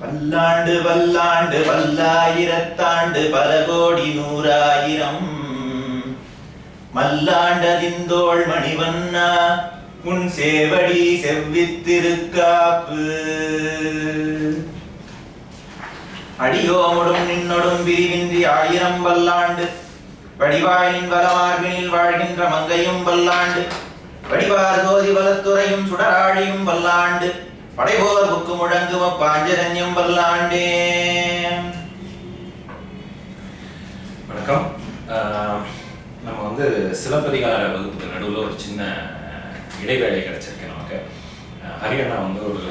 பல்லாண்டு பல்லாண்டு பல்லாயிரத்தாண்டு பல கோடி நூறாயிரம் மல்லாண்டதிந்தோள் மணிவண்ணா உன் சேவடி செவ்வித்திருக்காப்பு அடியோமுடும் நின்னொடும் பிரிவின்றி ஆயிரம் பல்லாண்டு வடிவாயினின் வலமார்பினில் வாழ்கின்ற மங்கையும் பல்லாண்டு வடிவார் கோதி வலத்துறையும் சுடராழியும் பல்லாண்டு படைபோர் புக்கு முழங்குவ பாஞ்சரண்யம் பல்லாண்டே. வணக்கம். நம்ம வந்து சிலப்பதிகார வகுப்புக்கு நடுவில் ஒரு சின்ன இடைவேளை கிடைச்சிருக்கு நமக்கு. ஹரியானா வந்து ஒரு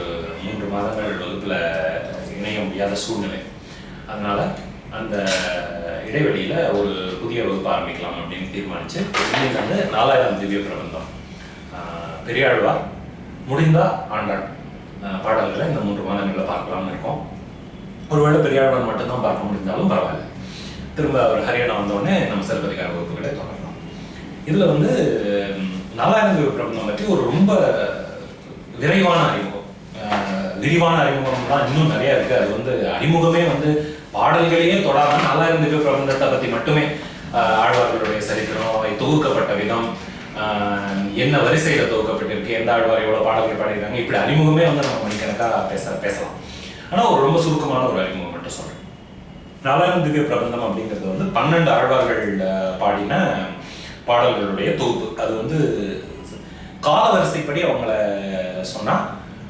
3 மாதங்கள் வகுப்பில் இணைய முடியாத சூழ்நிலை. அதனால அந்த இடைவெளியில் ஒரு புதிய வகுப்பு ஆரம்பிக்கலாம் அப்படின்னு தீர்மானித்து இன்னைக்கு வந்து 4000 திவ்ய பிரபந்தம், பெரியாழ்வார், முடிந்தா ஆண்டாள் பாடல்களை இந்த 3 மாதங்களில் பார்க்கலாம்னு இருக்கோம். ஒருவேளை பெரியாழ்வார் மட்டும்தான் பார்க்க முடிந்தாலும் பரவாயில்ல. திரும்ப அவர் ஹரியானா வந்தோடனே நம்ம சிலப்பதிகார வகுப்புகளை தொடரலாம். இதில் வந்து 4000 திவ்ய பிரபந்தம் பற்றி ஒரு ரொம்ப விரைவான அறிமுகம், விரிவான அறிமுகம் தான் இன்னும் நிறைய இருக்குது. அது வந்து அறிமுகமே வந்து பாடல்களையே தொடாமல் 4000 திவ்ய பிரபந்தத்தை பற்றி மட்டுமே, ஆழ்வார்களுடைய சரித்திரம், அவை தொகுக்கப்பட்ட விதம், என்ன வரிசையில் தொகுக்கப்பட்டிருக்கு, எந்த ஆழ்வார் எவ்வளோ பாடல்கள் பாடியிருக்காங்க, இப்படி அறிமுகமே வந்து நம்ம மணிக்கணக்காக பேசலாம். ஆனால் ஒரு ரொம்ப சுருக்கமான ஒரு அறிமுகம் மட்டும் சொல்கிறேன். 4000 திவ்ய பிரபந்தம் அப்படிங்கிறது வந்து 12 ஆழ்வார்கள் பாடின பாடல்களுடைய தொகுப்பு. அது வந்து கால வரிசைப்படி அவங்கள சொன்னா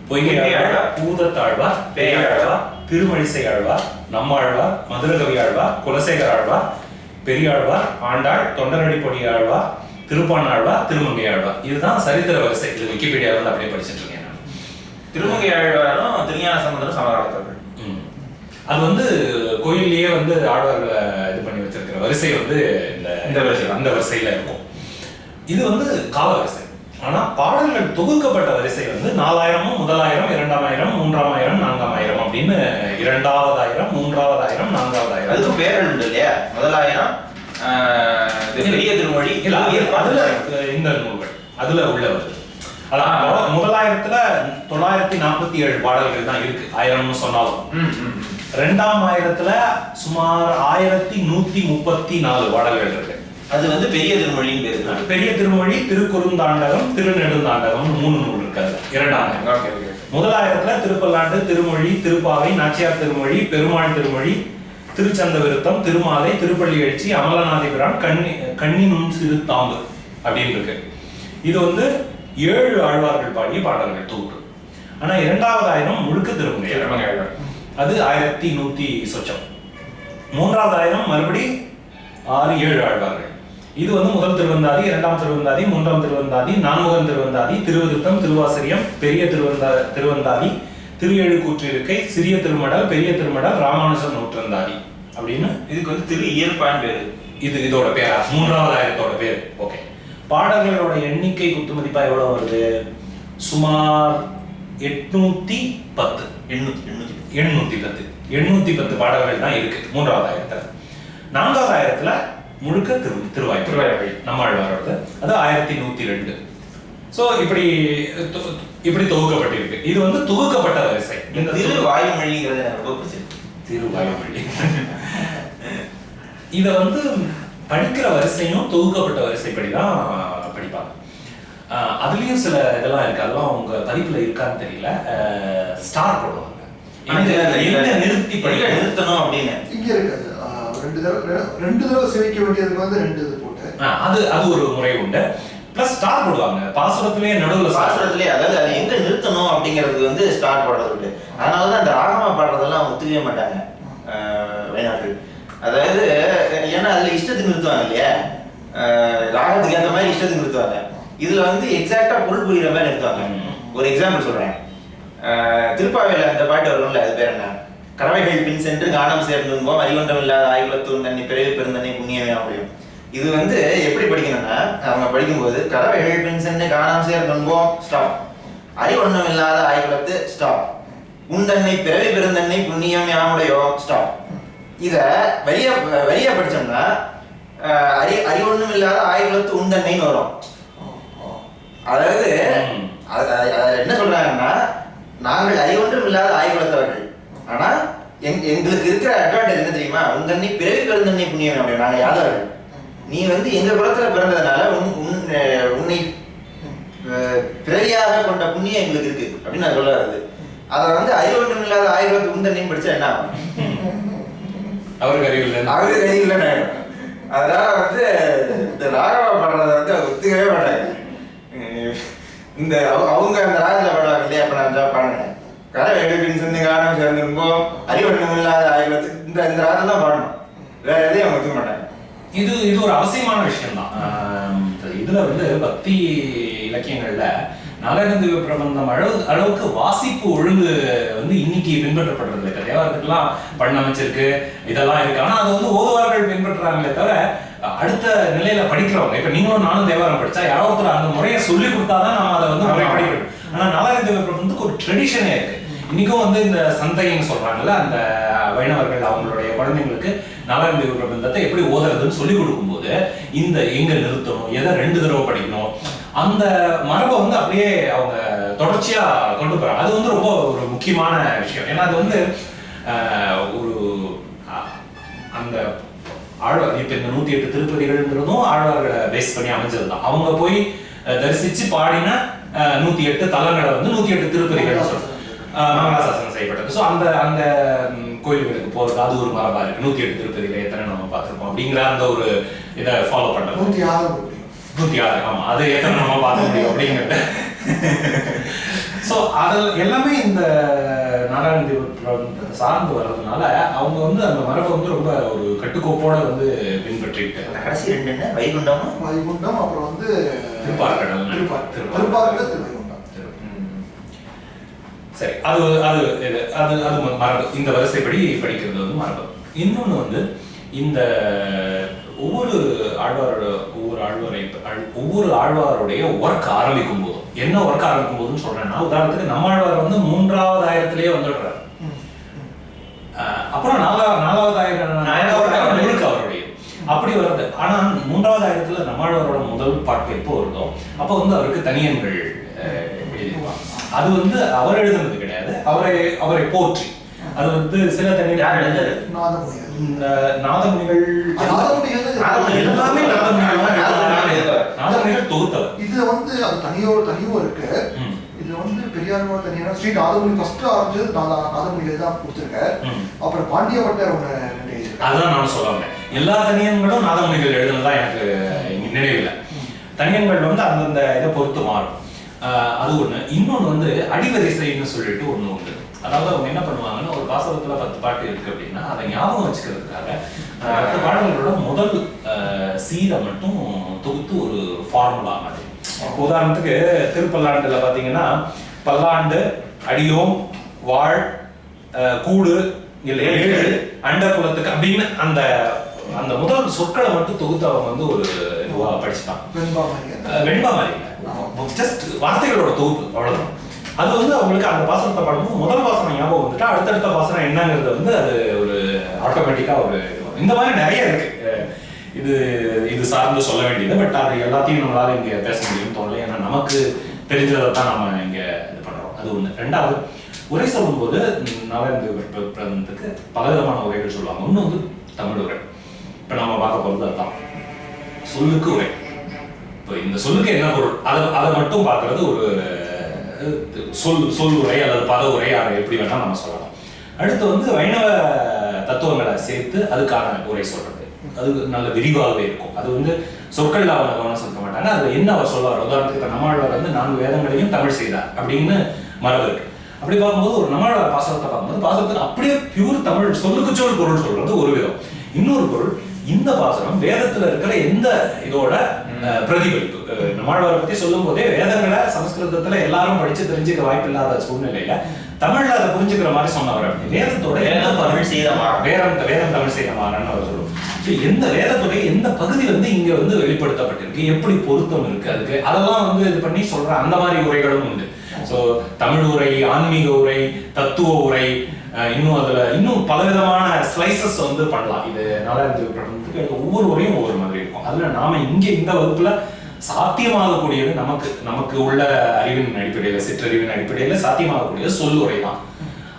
பொய்கை ஆழ்வார், பூதத்தாழ்வார், பேயாழ்வார், திருமழிசை ஆழ்வார், நம்மாழ்வார், மதுரகவி ஆழ்வார், குலசேகர ஆழ்வார், பெரியாழ்வார், ஆண்டாள், தொண்டரடிப்பொடி ஆழ்வார், திருப்பாணாழ்வார், திருமங்கை ஆழ்வார். இதுதான் சரித்திர வரிசை. இது விக்கிபீடியாவில் வந்து அப்படியே படிச்சுட்டு இருக்கேன் நான். திருமங்கை ஆழ்வாரும் திருஞான சம்பந்தரும் சமகாலத்தவர்கள். அது வந்து கோயிலேயே வந்து ஆழ்வார்களை இது பண்ணி வச்சிருக்கிற வரிசை வந்து அந்த வரிசையில இருக்கும். இது வந்து கால வரிசை. ஆனா பாடல்கள் தொகுக்கப்பட்ட வரிசை வந்து 4000, 1000, 2000, 3000, 4000 அப்படின்னு 2000, 3000, 4000. அதுக்கு பேர்கள் உண்டு இல்லையா? 1000 பெரிய திருமொழி, அதுல இந்த நூல்கள் அதுல உள்ள வருது. அதான் 1000த்துல 947 பாடல்கள் தான் இருக்கு, 1000 சொன்னாலும். 2000த்துல சுமார் 1134 பாடல்கள் இருக்கு. அது வந்து பெரிய திருமொழின்னு பேரு. பெரிய திருமொழி, திருக்குறுந்தாண்டகம், திருநெடுந்தாண்டகம் 3 நூல் இருக்காது. 2000 1000த்துல திருப்பல்லாண்டு, திருமொழி, திருப்பாவை, நாச்சியார் திருமொழி, பெருமாள் திருமொழி, திருச்சந்த விருத்தம், திருமாலை, திருப்பள்ளி எழுச்சி, அமலநாதிபிரான், கண்ணி நுண் சிறு தாம்பு அப்படின்னு இருக்கு. இது வந்து 7 ஆழ்வார்கள் பாடிய பாடல்கள் தொகுப்பு. ஆனா 2000 முழுக்க திருமங்கை ஆழ்வார், அது 1100 சொச்சம். 3000 மறுபடி 6-7 ஆழ்வார்கள். இது வந்து முதல் திருவந்தாதி, 2ஆம் திருவந்தாதி, 3ஆம் திருவந்தாதி, 4முகன் திருவந்தாதி, திருவிருத்தம், திருவாசரியம், பெரிய திருவந்தாதி, திரு எழுக்கூற்று இருக்கை, சிறிய திருமடல், பெரிய திருமடல், ராமானுஜர் நூற்றந்தாதி அப்படின்னு இதுக்கு வந்து திரு இயல்பான் பேரு. இதோட பேரா 3000 பேர். ஓகே. பாடல்களோட எண்ணிக்கை குத்து மதிப்பா எவ்வளவு வருது? சுமார் 810 பாடல்கள் தான் இருக்கு 3000. 4000ல முழுக்க திருவாய்மொழி நம்மாழ்வாரோட, அது 1102. சோ இப்படி தொகுக்கப்பட்டிருக்கு. இது வந்து தொகுக்கப்பட்ட வரிசை. இந்த திருவாய்மொழிங்கிறது திருவாய்மொழி இத வந்து படிக்கிற வரிசையும் தொகுக்கப்பட்ட வரிசைப்படிதான் படிப்பாங்க. அதுலயும் சில இதெல்லாம் இருக்கு. அதெல்லாம் உங்க பதிப்புல இருக்கான்னு தெரியல. ஸ்டார் போடுவாங்க, நிறுத்தி படிக்க நிறுத்தணும் அப்படின்னு. இங்க இருக்காது. 2 தடவை சேவிக்க வேண்டியதுக்கு வந்து 2 இது போட்டு அது ஒரு முறை உண்டு. பிளஸ் ஸ்டார் போடுவாங்க பாசுரத்திலேயே, நடுவில் பாசுரத்திலேயே. அதாவது அது எங்க நிறுத்தணும் அப்படிங்கிறது வந்து ஸ்டார் போடுறது உண்டு. அதனாலதான் அந்த ராகமா பாடுறதெல்லாம் ஒத்துக்கவே மாட்டாங்க வெளிநாட்டுகள். அதாவது ஏன்னா அதுல இஷ்டத்துக்கு நிறுத்துவாங்க இல்லையா, ராகத்துக்கு அந்த மாதிரி இஷ்டத்துக்கு நிறுத்துவாங்க. இதுல வந்து எக்ஸாக்டா பொருள் புரியுற மாதிரி நிறுத்துவாங்க. ஒரு எக்ஸாம்பிள் சொல்றேன். திருப்பாவையில அந்த பாட்டு வரும்ல, அது பேர் என்ன? கறவைகள் பின் சென்று கானம் சேர்ந்தும்போம், அறிவொன்றம் இல்லாத ஆய்வுலத்தூர் தண்ணி பிறகு பெருந்தண்ணி புண்ணியமே அப்படியும். இது வந்து எப்படி படிக்கணும்னா, அவங்க படிக்கும்போது கறவைகள் பின் சென்று கானம் சேர்ந்தும்போம் ஸ்டாப், அறிவொன்றம் இல்லாத ஆய்வுலத்து ஸ்டாப், உந்தண்ணை பிறவி பெருந்தண்ணி புண்ணியம் யாமுடையோ ஸ்டாப். இத வரியா படிச்சோம்னா அறிவொன்றும் இல்லாத ஆய்வுலத்து உந்தண்ணைன்னு வரும். அதாவது என்ன சொல்றாங்கன்னா, நாங்கள் அறிவொன்றும் இல்லாத ஆய்வுலத்தவர்கள், ஆனா எங்களுக்கு இருக்கிற அட்வான்டேஜ் என்ன தெரியுமா? உங்கண்ணி பிறவி பெருந்தண்ணி புண்ணியம் அப்படி நாங்க யாதவர்கள். நீ எங்க குலத்துல பிறந்ததுனால உன்னை பிறவியாக கொண்ட புண்ணியம் எங்களுக்கு இருக்கு அப்படின்னு நான் சொல்ல வருது. அதை அறிவொன்றும் இல்லாத 1000 உந்தண்ணியும் படிச்சா என்ன ஆகும்? அவருக்கு அறிவில்லைன்னு ஆயிடும். அதனால இந்த ராகவா பாடுறத ஒத்துக்கவே மாட்டாங்க. இந்த அவங்க அந்த ராகத்துல பாடுவாங்க இல்லையா? அப்ப நான் பாடுங்க கரை எடுப்பின் சிந்து காரணம் சேர்ந்துருப்போம் அறிவொன்றும் இல்லாத 1000 இந்த ராகத்தை தான் பாடணும். வேற எதையும் அவங்க ஒத்துக்க மாட்டாங்க. இது ஒரு அவசியமான விஷயம் தான். இதுல பக்தி இலக்கியங்கள்ல நாராயண பிரபந்தம் அளவுக்கு வாசிப்பு ஒழுங்கு இன்னைக்கு பின்பற்றப்படுறது இல்லை. தேவாரத்துக்கெல்லாம் பண்ணமைச்சிருக்கு, இதெல்லாம் இருக்கு. ஆனா அது ஓதுவார்கள் பின்பற்றுறாங்களே தவிர அடுத்த நிலையில படிக்கிறவங்க, இப்ப நீங்களும் நானும் தேவாரம் படிச்சா யாரோ ஒருத்தர் அந்த முறையை சொல்லி கொடுத்தாதான் நம்ம அதை முறை படிக்கணும். ஆனா நாராயண பிரபந்தத்துக்கு ஒரு ட்ரெடிஷனே இருக்கு. இன்னைக்கும் இந்த சந்தைன்னு சொல்றாங்கல்ல, அந்த வைணவர்கள் அவங்களுடைய குழந்தைங்களுக்கு நாராயண பிரபந்தத்தை எப்படி ஓதுறதுன்னு சொல்லி கொடுக்கும்போது இந்த எங்க நிறுத்தணும், எதை 2 தடவை படிக்கணும், அந்த மரபை அப்படியே அவங்க தொடர்ச்சியா கொண்டு போறாங்க. அது ரொம்ப ஒரு முக்கியமான விஷயம். ஏன்னா அது ஒரு அந்த ஆழ்வார் இப்ப இந்த 108 திருப்பதிகள்ன்றதும் ஆழ்வார்களை பேஸ் பண்ணி அமைஞ்சதுதான். அவங்க போய் தரிசிச்சு பாடின 108 தலங்களை 108 திருப்பதிகள் சொல்றாங்க. மங்களாசாசனம் செய்யப்பட்டது. ஸோ அந்த கோயில்களுக்கு போறது அது ஒரு மரபா இருக்கு. 108 திருப்பதியில எத்தனை நம்ம பார்த்துருப்போம் அப்படிங்கிற அந்த ஒரு இதை ஃபாலோ பண்றது. 106 ஆமா, அது எத்தனை நம்ம பார்க்க முடியும் அப்படிங்கிறது. ஸோ அதில் எல்லாமே இந்த நாராயண பிரபந்தத்தை சார்ந்து வர்றதுனால அவங்க அந்த மரபை ரொம்ப ஒரு கட்டுக்கோப்போட பின்பற்றிட்டு கடைசி 2 என்ன வைகுண்டம் அப்புறம் திருப்பார்கடல். சரி, அது அது அது அது மரபு. இந்த வரிசைப்படி படிக்கிறது மரபு. இன்னொன்று இந்த ஒவ்வொரு ஆழ்வாருடைய ஒர்க் ஆரம்பிக்கும் போதும் என்ன ஒர்க் ஆரம்பிக்கும் போதுன்னு சொல்றேன்னா, உதாரணத்துக்கு நம்மாழ்வார் 3வது ஆயிரத்திலேயே வந்துடுறாரு. அப்புறம் 4வது ஆயிரம் முழுக்க அவருடைய அப்படி வருது. ஆனா 3வது ஆயிரத்துல நம்மாழ்வாரோட முதல் பாட்டு எப்போ வருதோ அப்போ அவருக்கு தனியன்கள் எழுதிருப்பாங்க. அது அவர் எழுதுனது கிடையாது, அவரை போற்றி. அது சில தனியார் எழுதுறது நாதமுனிகள் தொகுத்தவர். இது அது தனியும் இருக்கு. இது பெரியார் தனியான ஸ்ரீ நாதமுனி ஃபர்ஸ்ட் ஆரம்பிச்சது நாதமுனிகள் தான் கொடுத்துருக்காரு. அப்புறம் பாண்டியப்பட்டர் ஒன்று. அதான் நான் சொல்ல வந்தேன். எல்லா தனியன்களும் நாதமுனிகள் எழுதுனதா எனக்கு நினைவில்லை. தனியன்கள் அந்தந்த இதை பொறுத்து மாறும். அது ஒண்ணு. இன்னொன்னு அடிவரிசைன்னு சொல்லிட்டு ஒண்ணு உண்டு. அதாவது அவங்க என்ன பண்ணுவாங்கன்னா, ஒரு பாசகத்துல 10 பாட்டு இருக்கு அப்படின்னா அதை ஞாபகம் வச்சுக்கிறதுக்காக 10 பாடல்களோட முதல் சீரை மட்டும் தொகுத்து ஒரு ஃபார்முலா மாதிரி. உதாரணத்துக்கு திருப்பல்லாண்டுல பாத்தீங்கன்னா பல்லாண்டு, அடியோம், வாழ், கூடு, ஏழு, அண்ட குலத்துக்கு அப்படின்னு அந்த அந்த முதல் சொற்களை மட்டும் தொகுத்து அவங்க ஒரு இதுவா படிச்சுட்டான். வெண்பா மாதிரி ஜஸ்ட் வார்த்தைகளோட தொகுப்பு, அவ்வளவுதான். அது அவங்களுக்கு அந்த பாசனத்தை பாடும்போது முதல் பாசனம் ஞாபகம் வந்துட்டா அடுத்தடுத்த பாசனம் என்னங்கிறது அது ஒரு ஆட்டோமேட்டிக்கா ஒரு இந்த மாதிரி நிறைய இருக்கு. இது சார்ந்து சொல்ல வேண்டியது. பட் அது எல்லாத்தையும் நம்மளால இங்க பேச முடியும்னு தோணல. ஏன்னா நமக்கு தெரிஞ்சதை தான் நம்ம இங்க இது பண்றோம். அது ஒண்ணு. 2வது, உரை சொல்லும் போது நாராயணத்துக்கு பலவிதமான உரைகள் சொல்லுவாங்க. ஒண்ணு தமிழ் உரை. இப்ப நம்ம பார்க்க போறது அதுதான் சொல்லுக்கு உரை. இப்போ இந்த சொல்லுக்கு என்ன பொருள் அதை மட்டும் பார்க்கறது ஒரு சொல் உரை அல்லது பத உரை, அதை எப்படி வேணா நம்ம சொல்லலாம். அடுத்து வைணவ தத்துவங்களை சேர்த்து அதுக்கான உரை சொல்றது. அது நல்ல விரிவாகவே இருக்கும். அது சொற்கள்ல அவங்க கவனம் செலுத்த மாட்டாங்க. அது என்ன அவர் சொல்லுவார். உதாரணத்துக்கு நம்மாழ்வார் 4 வேதங்களையும் தமிழ் செய்தார் அப்படின்னு மரபு இருக்கு. அப்படி பார்க்கும்போது ஒரு நம்மாழ்வார் பாசனத்தை பார்க்கும்போது பாசனத்துக்கு அப்படியே பியூர் தமிழ் சொல்லுக்கு சொல் பொருள் சொல்றது ஒரு விதம். இன்னொரு பொருள், இந்த பாசனம் வேதத்துல இருக்கிற எந்த இதோட பிரதிபலிப்பு. நம்மாழ்வாரை பத்தி சொல்லும் போதே வேதங்களை சமஸ்கிருதத்துல எல்லாரும் படிச்சு தெரிஞ்சுக்க வாய்ப்பு இல்லாத சூழ்நிலையில தமிழ்ல அதை புரிஞ்சுக்கிற மாதிரி சொன்னவர். வேதத்தோட வேதம் தமிழ் செய்தமாறன்னு அவர் சொல்லுவோம். எந்த வேதத்துடைய எந்த பகுதி இங்க வெளிப்படுத்தப்பட்டிருக்கு, எப்படி பொருத்தம் இருக்கு அதுக்கு, அதெல்லாம் இது பண்ணி சொல்ற அந்த மாதிரி உரைகளும் உண்டு. சோ தமிழ் உரை, ஆன்மீக உரை, தத்துவ உரை, இன்னும் பலவிதமான ஸ்லைசஸ் பண்ணலாம். இது நாராயணத்துக்கு ஒவ்வொரு உரையும் ஒவ்வொரு மாதிரி இருக்கும். அதுல நாம இங்க இந்த வகுப்புல சாத்தியமாகக்கூடியது நமக்கு உள்ள அறிவின் அடிப்படையில, சிற்றறிவின் அடிப்படையில சாத்தியமாகக்கூடியது சொல்லுரை தான்.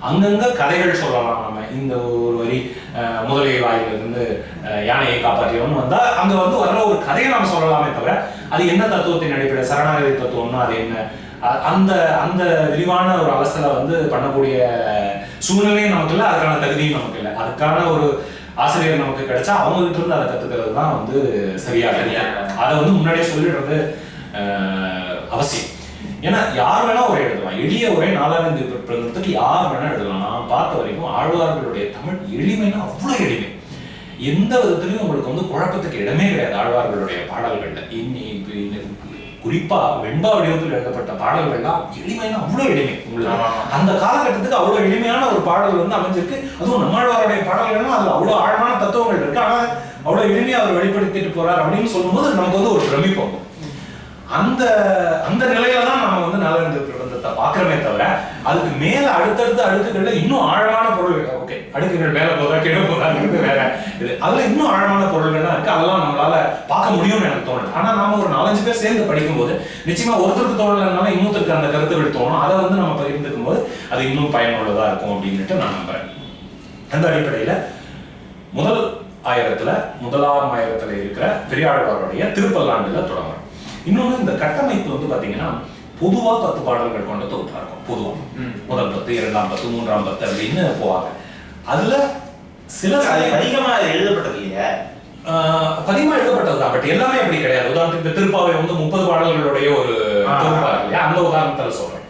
அங்கங்க கதைகள் சொல்லலாம். நம்ம இந்த ஒரு வரி முதலை வாயிலிருந்து யானையை காப்பாற்றியவன் வந்தா அங்க வந்து வர்ற ஒரு கதையை நம்ம சொல்லலாமே தவிர அது என்ன தத்துவத்தின் அடிப்படை சரணாகதி தத்துவம்னா அது என்ன அந்த அந்த விரிவான ஒரு அவஸ்தை வந்து பண்ணக்கூடிய சூழ்நிலையும் நமக்கு இல்லை, அதுக்கான தகுதியும் நமக்கு இல்லை. அதுக்கான ஒரு ஆசிரியர் நமக்கு கிடைச்சா அவங்க கிட்ட இருந்து அதை கத்துக்கிறது தான் வந்து சரியாக. அதை வந்து முன்னாடியே சொல்லிடுறது அவசியம். ஏன்னா யார் வேணா உரை எழுதலாம், எளிய உரை நாலாயிரத்தி பிரபந்தத்துக்கு யார் வேணா எழுதலாம். நான் பார்த்த வரைக்கும் ஆழ்வார்களுடைய தமிழ் எளிமைன்னா அவ்வளோ எளிமை, எந்த விதத்திலையும் உங்களுக்கு வந்து குழப்பத்துக்கு இடமே கிடையாது. ஆழ்வார்களுடைய பாடல்கள்ல குறிப்பா வெண்பா வடிவத்தில் எழுதப்பட்ட பாடல்கள்லாம் எளிமைன்னா அவ்வளோ எளிமை. உங்களுக்கு அந்த காலகட்டத்துக்கு அவ்வளோ எளிமையான ஒரு பாடல் வந்து அமைஞ்சிருக்கு. அதுவும் நம்மாழ்வாருடைய பாடல்கள்னா அதுல அவ்வளோ ஆழமான தத்துவங்கள் இருக்கு. ஆனா அவ்வளோ எளிமையா அவர் வெளிப்படுத்திட்டு போறார் அப்படின்னு சொல்லும்போது நமக்கு வந்து ஒரு பிரமிப்போம். அந்த அந்த நிலையில தான் நம்ம வந்து நாலாயிரத்தி பிரபந்தத்தை பார்க்கிறோமே தவிர அதுக்கு மேல அடுத்தடுத்த அடுக்குகள்ல இன்னும் ஆழமான பொருள்கள், ஓகே அடுக்குகள் மேல போதா கீழே போதாங்கிறது வேற இது, அதுல இன்னும் ஆழமான பொருள்கள்லாம் இருக்கு. அதெல்லாம் நம்மளால பார்க்க முடியும்னு எனக்கு தோணுது. ஆனா நாம ஒரு 4-5 பேர் சேர்ந்து படிக்கும் போது நிச்சயமா ஒருத்தருக்கு தோணலைனாலும் இன்னொருத்தருக்கு அந்த கருத்துகள் தோணும். அதை வந்து நம்ம பகிர்ந்துக்கும் போது அது இன்னும் பயனுள்ளதா இருக்கும் அப்படின்ட்டு நான் நம்புறேன். அந்த அடிப்படையில முதலாம் ஆயிரத்துல இருக்கிற பெரியாழ்வாருடைய திருப்பல்லாண்டுல தொடங்குறோம். இன்னொன்னு இந்த கட்டமைப்பு வந்து பாத்தீங்கன்னா பொதுவா 10 பாடல்கள் கொண்ட தொகுப்பா இருக்கும். பொதுவா முதல் 10, 2ஆம் 10, 3ஆம் 10 அப்படின்னு போவாங்க. அதுல சில அதிகமா எழுதப்பட்டது இல்லையா, பதிகமா எழுதப்பட்டதுதான். பட் எல்லாமே அப்படி கிடையாது. உதாரணத்துக்கு இந்த திருப்பாவை வந்து 30 பாடல்களுடைய ஒரு தொகுப்பா இல்லையா, அந்த உதாரணத்துல சொல்றேன்.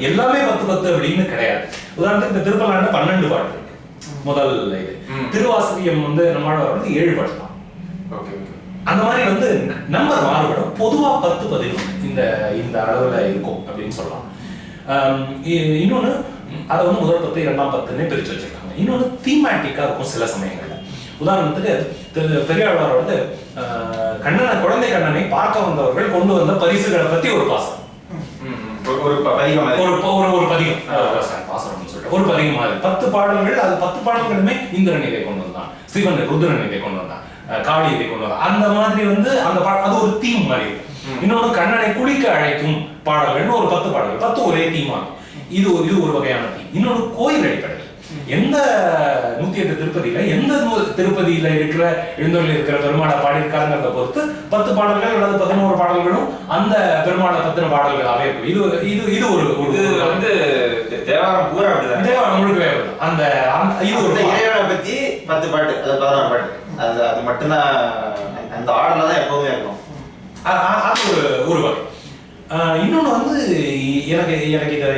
எல்லாமே 10 அப்படின்னு கிடையாது. உதாரணத்துக்கு இந்த திருப்பல்லாண்டு 12 பாடல் இருக்கு முதல் இது. திருவாசகம் வந்து நம்மளோட வந்து 7 பாடல் தான். அந்த மாதிரி வந்து நம்பர் மாறுபடும். பொதுவா 10 11 இந்த அளவுல இருக்கும் அப்படின்னு சொல்லலாம். இன்னொன்னு அதை வந்து முதல் 10, 2ஆம் 10 பிரிச்சு வச்சிருக்காங்க. இன்னொன்னு தீமேட்டிக்கா இருக்கும் சில சமயங்கள்ல. உதாரணத்துக்கு பெரியாழ்வார் வந்து குழந்தை கண்ணனை பார்க்க வந்தவர்கள் கொண்டு வந்த பரிசுகளை பத்தி ஒரு பாசனம், ஒரு பதிகம் பாசனம் சொல்லிட்டு ஒரு பதிகம் மாதிரி 10 பாடல்கள். அது 10 பாடல்களுமே இந்திரன் இதை கொண்டு வந்தான், சிவன் ருத்ரன் இதை கொண்டு வந்தான், காளி இதை கொண்டு வந்தான். அந்த மாதிரி வந்து அந்த அது ஒரு தீம் மாதிரி இருக்கு. இன்னொன்று கண்ணனை குளிக்க அழைக்கும் பாடல்கள் ஒரு 10 பாடல்கள், 10 ஒரே தீமா. இது ஒரு வகையான தீம். இன்னொன்று கோயில் அடிப்படையில் எந்த 108 திருப்பதியில எந்த திருப்பதியில இருக்கிற எழுந்தொழில் இருக்கிற பெருமாளை பாடியிருக்காங்கிறத பொறுத்து 10 பாடல்கள் அல்லது 11 பாடல்களும் அந்த பெருமாளை பத்தின பாடல்களாவே இருக்கும். இது ஒரு வந்து தேவாரம் பூரா அப்படிதான், தேவாரம் முழுக்கவே இருக்கும். அந்த இது ஒரு இறைவனை பத்தி 10 பாட்டு, அது 11 பாட்டு, அது மட்டும்தான் அந்த ஆர்டர்ல தான் எப்பவுமே இருக்கும். அது ஒரு வகை. இன்னொன்று வந்து எனக்கு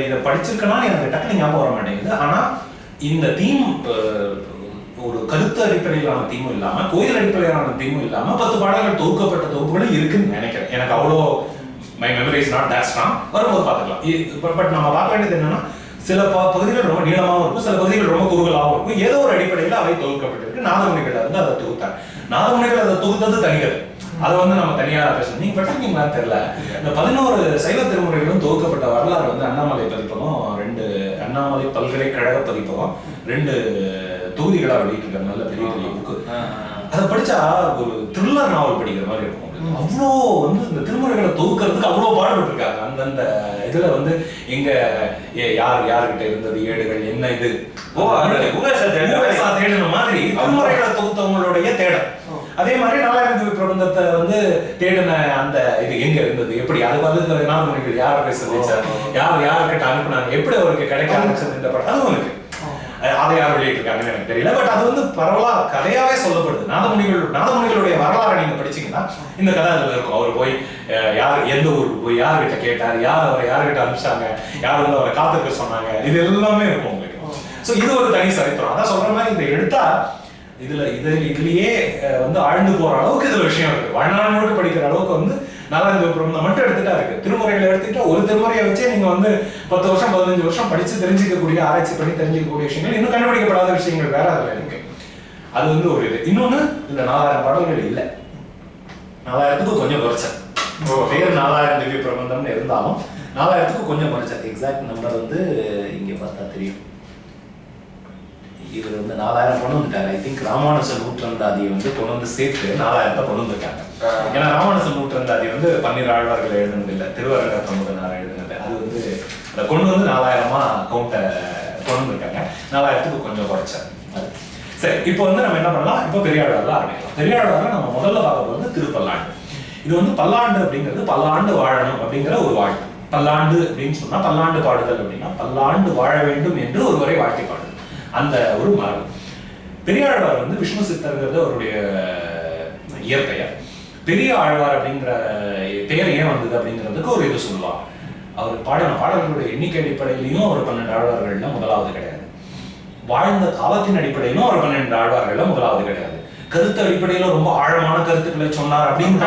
இதை படிச்சிருக்கேன்னா எனக்கு டக்குனு ஞாபகம் வர மாட்டேங்குது. ஆனா இந்த தீம் ஒரு கருத்து அடிப்படையிலான தீமும் இல்லாம கோயில் அடிப்படையிலான தீமும் இல்லாம 10 பாடல்கள் தொகுக்கப்பட்ட தொகுப்புகளும் இருக்குன்னு நினைக்கிறேன். எனக்கு அவ்வளோ my memory is not that strong. வரும்போது பார்த்துக்கலாம். பட் நம்ம பார்க்க வேண்டியது என்னன்னா சில பகுதிகள் ரொம்ப நீளமாகவும் இருக்கும், சில பகுதிகள் ரொம்ப குறுகலாகவும் இருக்கும். ஏதோ ஒரு அடிப்படையில் அவை தொகுக்கப்பட்டிருக்கு. நாதமுனிகள் வந்து அதை தொகுத்தார். நாதமுனிகள் அதை தொகுத்தது தனிகள், அதை வந்து நம்ம தனியாக பேசணும். நீங்க பட்டிருக்கீங்களான்னு தெரியல, இந்த 11 சைவ திருமுறைகளும் தொகுக்கப்பட்ட வரலாறு வந்து அண்ணாமலை பதிப்பகம் 2 அண்ணாமலை பல்கலைக்கழக பதிப்பகம் 2 தொகுதிகளா வெளியிட்டிருக்காங்க. நல்ல பெரிய பெரிய புக்கு. அதை படிச்சா ஒரு த்ரில்லர் நாவல் படிக்கிற மாதிரி இருக்கும். அவ்வளோ வந்து இந்த திருமுறைகளை தொகுக்கிறதுக்கு அவ்வளோ பாடுபட்டு இருக்காங்க. அந்தந்த இதுல வந்து எங்க யாருகிட்ட இருந்தது ஏடுகள் என்ன இது தேடின மாதிரி திருமுறைகளை தொகுத்தவங்களுடைய தேடல். அதே மாதிரி நாலாயிரத்தி பிரபந்தத்தை வந்து தேடின அந்த இது எங்க இருந்தது, எப்படி அது வந்து நாதமுனிகள் யாரை பேச யாருக்கிட்ட அனுப்புனாங்க, எப்படி அவருக்கு கிடைக்க ஆரம்பிச்சது இந்த படம், அதுவும் இருக்கு. அதை யார் வெளியிட்டிருக்காங்கன்னு எனக்கு தெரியல. பட் அது வந்து பரவலா கதையாவே சொல்லப்படுது. நாதமுனிகளுடைய வரலாறு நீங்க படிச்சீங்கன்னா இந்த கதை அதுல இருக்கும். அவர் போய் யார் எந்த ஊருக்கு போய் யார்கிட்ட கேட்டார், அவரை யார்கிட்ட அனுப்பிச்சாங்க, யார் வந்து அவரை காத்துக்க சொன்னாங்க, இது எல்லாமே இருக்கும் உங்களுக்கு. ஸோ இது ஒரு தனி சரித்திரம். அதான் சொல்ற மாதிரி இதை எடுத்தா இதுலயே வந்து ஆழ்ந்து போற அளவுக்கு இதுல விஷயம் இருக்கு. வாழ்நாள் முழுக்க படிக்கிற அளவுக்கு வந்து நாலாயிரத்தி பிரபந்தம் மட்டும் எடுத்துட்டா இருக்கு. திருமுறைகளை எடுத்துக்கிட்டா ஒரு திருமுறையை வச்சே நீங்க வந்து 10 வருஷம் 15 வருஷம் படிச்சு தெரிஞ்சுக்கக்கூடிய, ஆராய்ச்சி பண்ணி தெரிஞ்சுக்கக்கூடிய விஷயங்கள், இன்னும் கண்டுபிடிக்கப்படாத விஷயங்கள் வேற அதுல இருக்கு. அது வந்து ஒரு இது. இன்னொன்னு இந்த 4000 பாடல்கள் இல்லை, 4000த்துக்கு கொஞ்சம் குறைச்ச பேர் 4000 திவ்ய பிரபந்தம்னு இருந்தாலும் 4000த்துக்கு கொஞ்சம் குறைச்ச. எக்ஸாக்ட் நம்பர் வந்து இங்க பார்த்தா தெரியும். இவர் வந்து 4000 கொண்டு வந்துட்டாரு. ஐ திங்க் ராமானுஜ நூற்றந்தாதியை வந்து கொண்டு வந்து சேர்த்து 4000 கொண்டு வந்துருக்காங்க. ஏன்னா ராமானுஜ நூற்றந்தாதி வந்து 12 ஆழ்வார்கள் எழுதுனது இல்லை, திருவரங்க தமுதனார் எழுதுனது. அது வந்து அதை கொண்டு வந்து 4000 கவுண்டை கொண்டு சொல்லணும்னு இருக்காங்க. 4000க்கு கொஞ்சம் குறைச்சார். சரி, இப்போ வந்து நம்ம என்ன பண்ணலாம், இப்போ பெரியாழ்வார்ல ஆரம்பிக்கலாம். பெரியாழ்வார்ல நம்ம முதல்ல பார்க்க போகிறது திருப்பல்லாண்டு. இது வந்து பல்லாண்டு அப்படிங்கிறது பல்லாண்டு வாழணும் அப்படிங்கிற ஒரு வாழ்த்து. பல்லாண்டு அப்படின்னு சொன்னா பல்லாண்டு பாடுதல் அப்படின்னா பல்லாண்டு வாழ வேண்டும் என்று ஒருவரை வாழ்த்தி பாடுதல், அந்த ஒரு மரபு. பெரியாழ்வார் வந்து விஷ்ணு சித்தர்ங்கிறது அவருடைய இயற்பெயர். பெரிய ஆழ்வார் அப்படிங்கிற பெயர் ஏன் வந்தது அப்படிங்கிறதுக்கு ஒரு இது சொல்லுவாங்க. அவர் பாடின பாடல்களுடைய எண்ணிக்கை அடிப்படையிலையும் அவர் 12 ஆழ்வார்கள்ல முதலாவது கிடையாது. வாழ்ந்த காலத்தின் அடிப்படையிலும் அவர் 12 ஆழ்வார்கள்ல முதலாவது கிடையாது. கருத்து அடிப்படையில ரொம்ப ஆழமான கருத்துக்களை சொன்னார் அப்படின்னு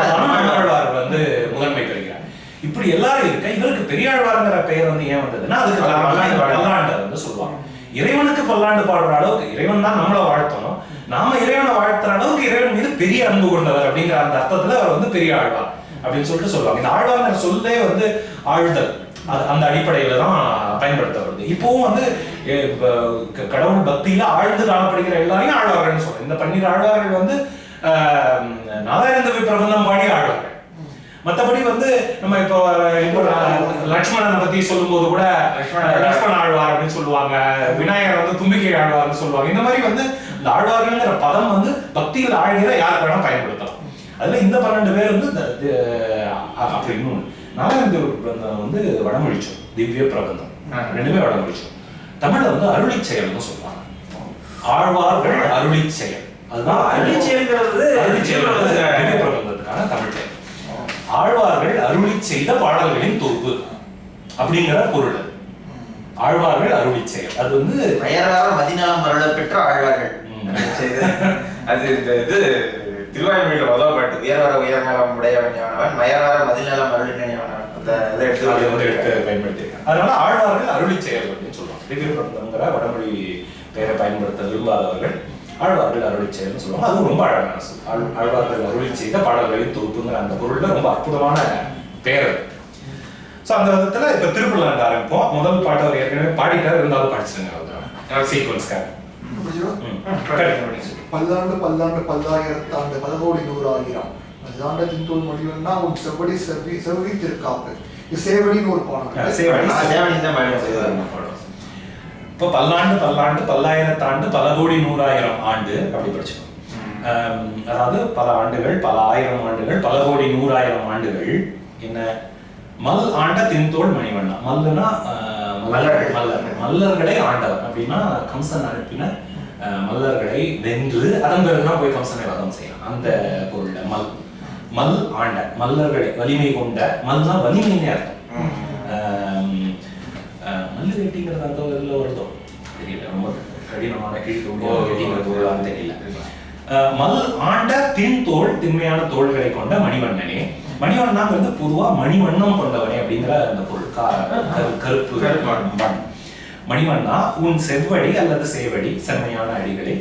ஆழ்வார் வந்து முதன்மை பெறுகிறார். இப்படி எல்லாரும் இருக்க இவருக்கு பெரியாழ்வார்ங்கிற பெயர் வந்து ஏன் வந்ததுன்னா அதுக்கு பல்லாண்டு வந்து சொல்லுவாங்க. இறைவனுக்கு பல்லாண்டு பாடுற அளவுக்கு இறைவன் தான் நம்மளை வாழ்த்தணும், நாம இறைவனை வாழ்த்துற அளவுக்கு இறைவன் மீது பெரிய அன்பு கொண்டவர் அப்படிங்கிற அந்த அர்த்தத்துல அவர் வந்து பெரிய ஆழ்வார் அப்படின்னு சொல்லிட்டு சொல்லுவாங்க. இந்த ஆழ்வார்ங்கிற சொல்லே வந்து ஆழ்தல், அந்த அடிப்படையில தான் பயன்படுத்தப்படுது. இப்பவும் வந்து கடவுள் பக்தியில ஆழ்ந்து காணப்படுகிற எல்லாரையும் ஆழ்வார்கள்னு சொல்றோம். இந்த 12 ஆழ்வார்கள் வந்து 4000 பிரபந்தம் பாடி ஆழ்வார்கள். மற்றபடி வந்து நம்ம இப்போ லட்சுமணனை பத்தி சொல்லும் போது கூட லட்சுமண ஆழ்வார் அப்படின்னு சொல்லுவாங்க, விநாயகர் வந்து தும்பிக்கை ஆழ்வார்னு சொல்லுவாங்க. இந்த மாதிரி வந்து இந்த ஆழ்வார்கள்ங்கிற பதம் வந்து பக்தியில் ஆழ்கிற யாருக்கு வேணா பயன்படுத்தலாம். அதுல இந்த 12 பேர் வந்து அப்படி இன்னொன்று 4000 பிரபந்தம் வந்து வடமொழிச்சோம், திவ்ய பிரபந்தம் ரெண்டுமே வடமொழிச்சோம். தமிழ்ல வந்து அருளி செயல்னு சொல்லுவாங்க. ஆழ்வார்கள் அருளி செயல், அதுதான் அருளி செயல்ங்கிறது திவ்ய பிரபந்தத்துக்கான தமிழ் பெயர். ஆழ்வார்கள் அருளி செய்த பாடல்களின் தொகுப்பு அப்படிங்கிற பொருள். ஆழ்வார்கள் அருளி செயல் அது வந்து மயரார மதிநலம் அருள பெற்ற ஆழ்வார்கள். அது இது திருவாய்மொழியில முதல் பாட்டு, உயர்வர உயர்நலம் உடையவன் மயரார மதிநலம் அருளி நினைவனவன், எடுத்து பயன்படுத்தியிருக்காங்க. அதனால ஆழ்வார்கள் அருளி செயல் அப்படின்னு சொல்லுவாங்க. திவ்ய பிரபந்தங்கிற வடமொழி பெயரை பயன்படுத்த விரும்பாதவர்கள் ஆழ்வார்கள் அருளி செயல்னு சொல்லுவாங்க. அது ரொம்ப அழகான சொல். ஆழ்வார்கள் அருளி செய்த பாடல்களின் தொகுப்புங்கிற அந்த பொருள்ல ரொம்ப அற்புதமான பெயர். ஸோ அந்த விதத்துல இப்ப திருப்பல்லாண்டு ஆரம்பிப்போம். முதல் பாட்டு அவர் ஏற்கனவே பாடிட்டார், இருந்தாலும் படிச்சிருங்க சீக்வன்ஸ்க்காக. பல்லாண்டு பல்லாண்டு பல்லாயிரத்தாண்டு பலகோடி 100,000 பல்லாண்டு தின்தோள் மொழிவன்னா உன் செவ்வடி செவ்வி திருக்காப்பு சேவடின்னு ஒரு பாடம். இப்போ பல்லாண்டு பல்லாண்டு பல்லாயிரத்தாண்டு பல கோடி 100,000 ஆண்டு அப்படி படிச்சுக்கணும். அதாவது பல ஆண்டுகள், பல ஆயிரம் ஆண்டுகள், பல கோடி 100,000 ஆண்டுகள். என்ன மல் ஆண்ட தின்தோள் மணிவண்ணா. மல்லுனா மல்லர்களை ஆண்டவர் அப்படின்னா கம்சன் அனுப்பின மல்லர்களை வென்று அதன் பிறகுதான் போய் கம்சனை வதம் செய்யலாம். அந்த பொருள் மல். மல் ஆண்ட மல்லர்களை வலிமை கொண்ட, மல்னா வலிமைன்னே அர்த்தம். மல்லு வெட்டிங்கிறது அந்த இதில் வருதோ தெரியல, ரொம்ப கடினமான கீழ்த்தோடிங்கிறது பொருளாக தெரியல. மல் ஆண்ட தின்தோள் திண்மையான தோள்களை கொண்ட மணிவண்ணனே. மணிவண்ணாங்கிறது பொதுவா மணிவண்ணம் கொண்டவனே அப்படிங்கிற அந்த பொருள். கருப்பு மணிவண்ணா உன் செவ்வடி அல்லது சேவடி செம்மையான அடிகளை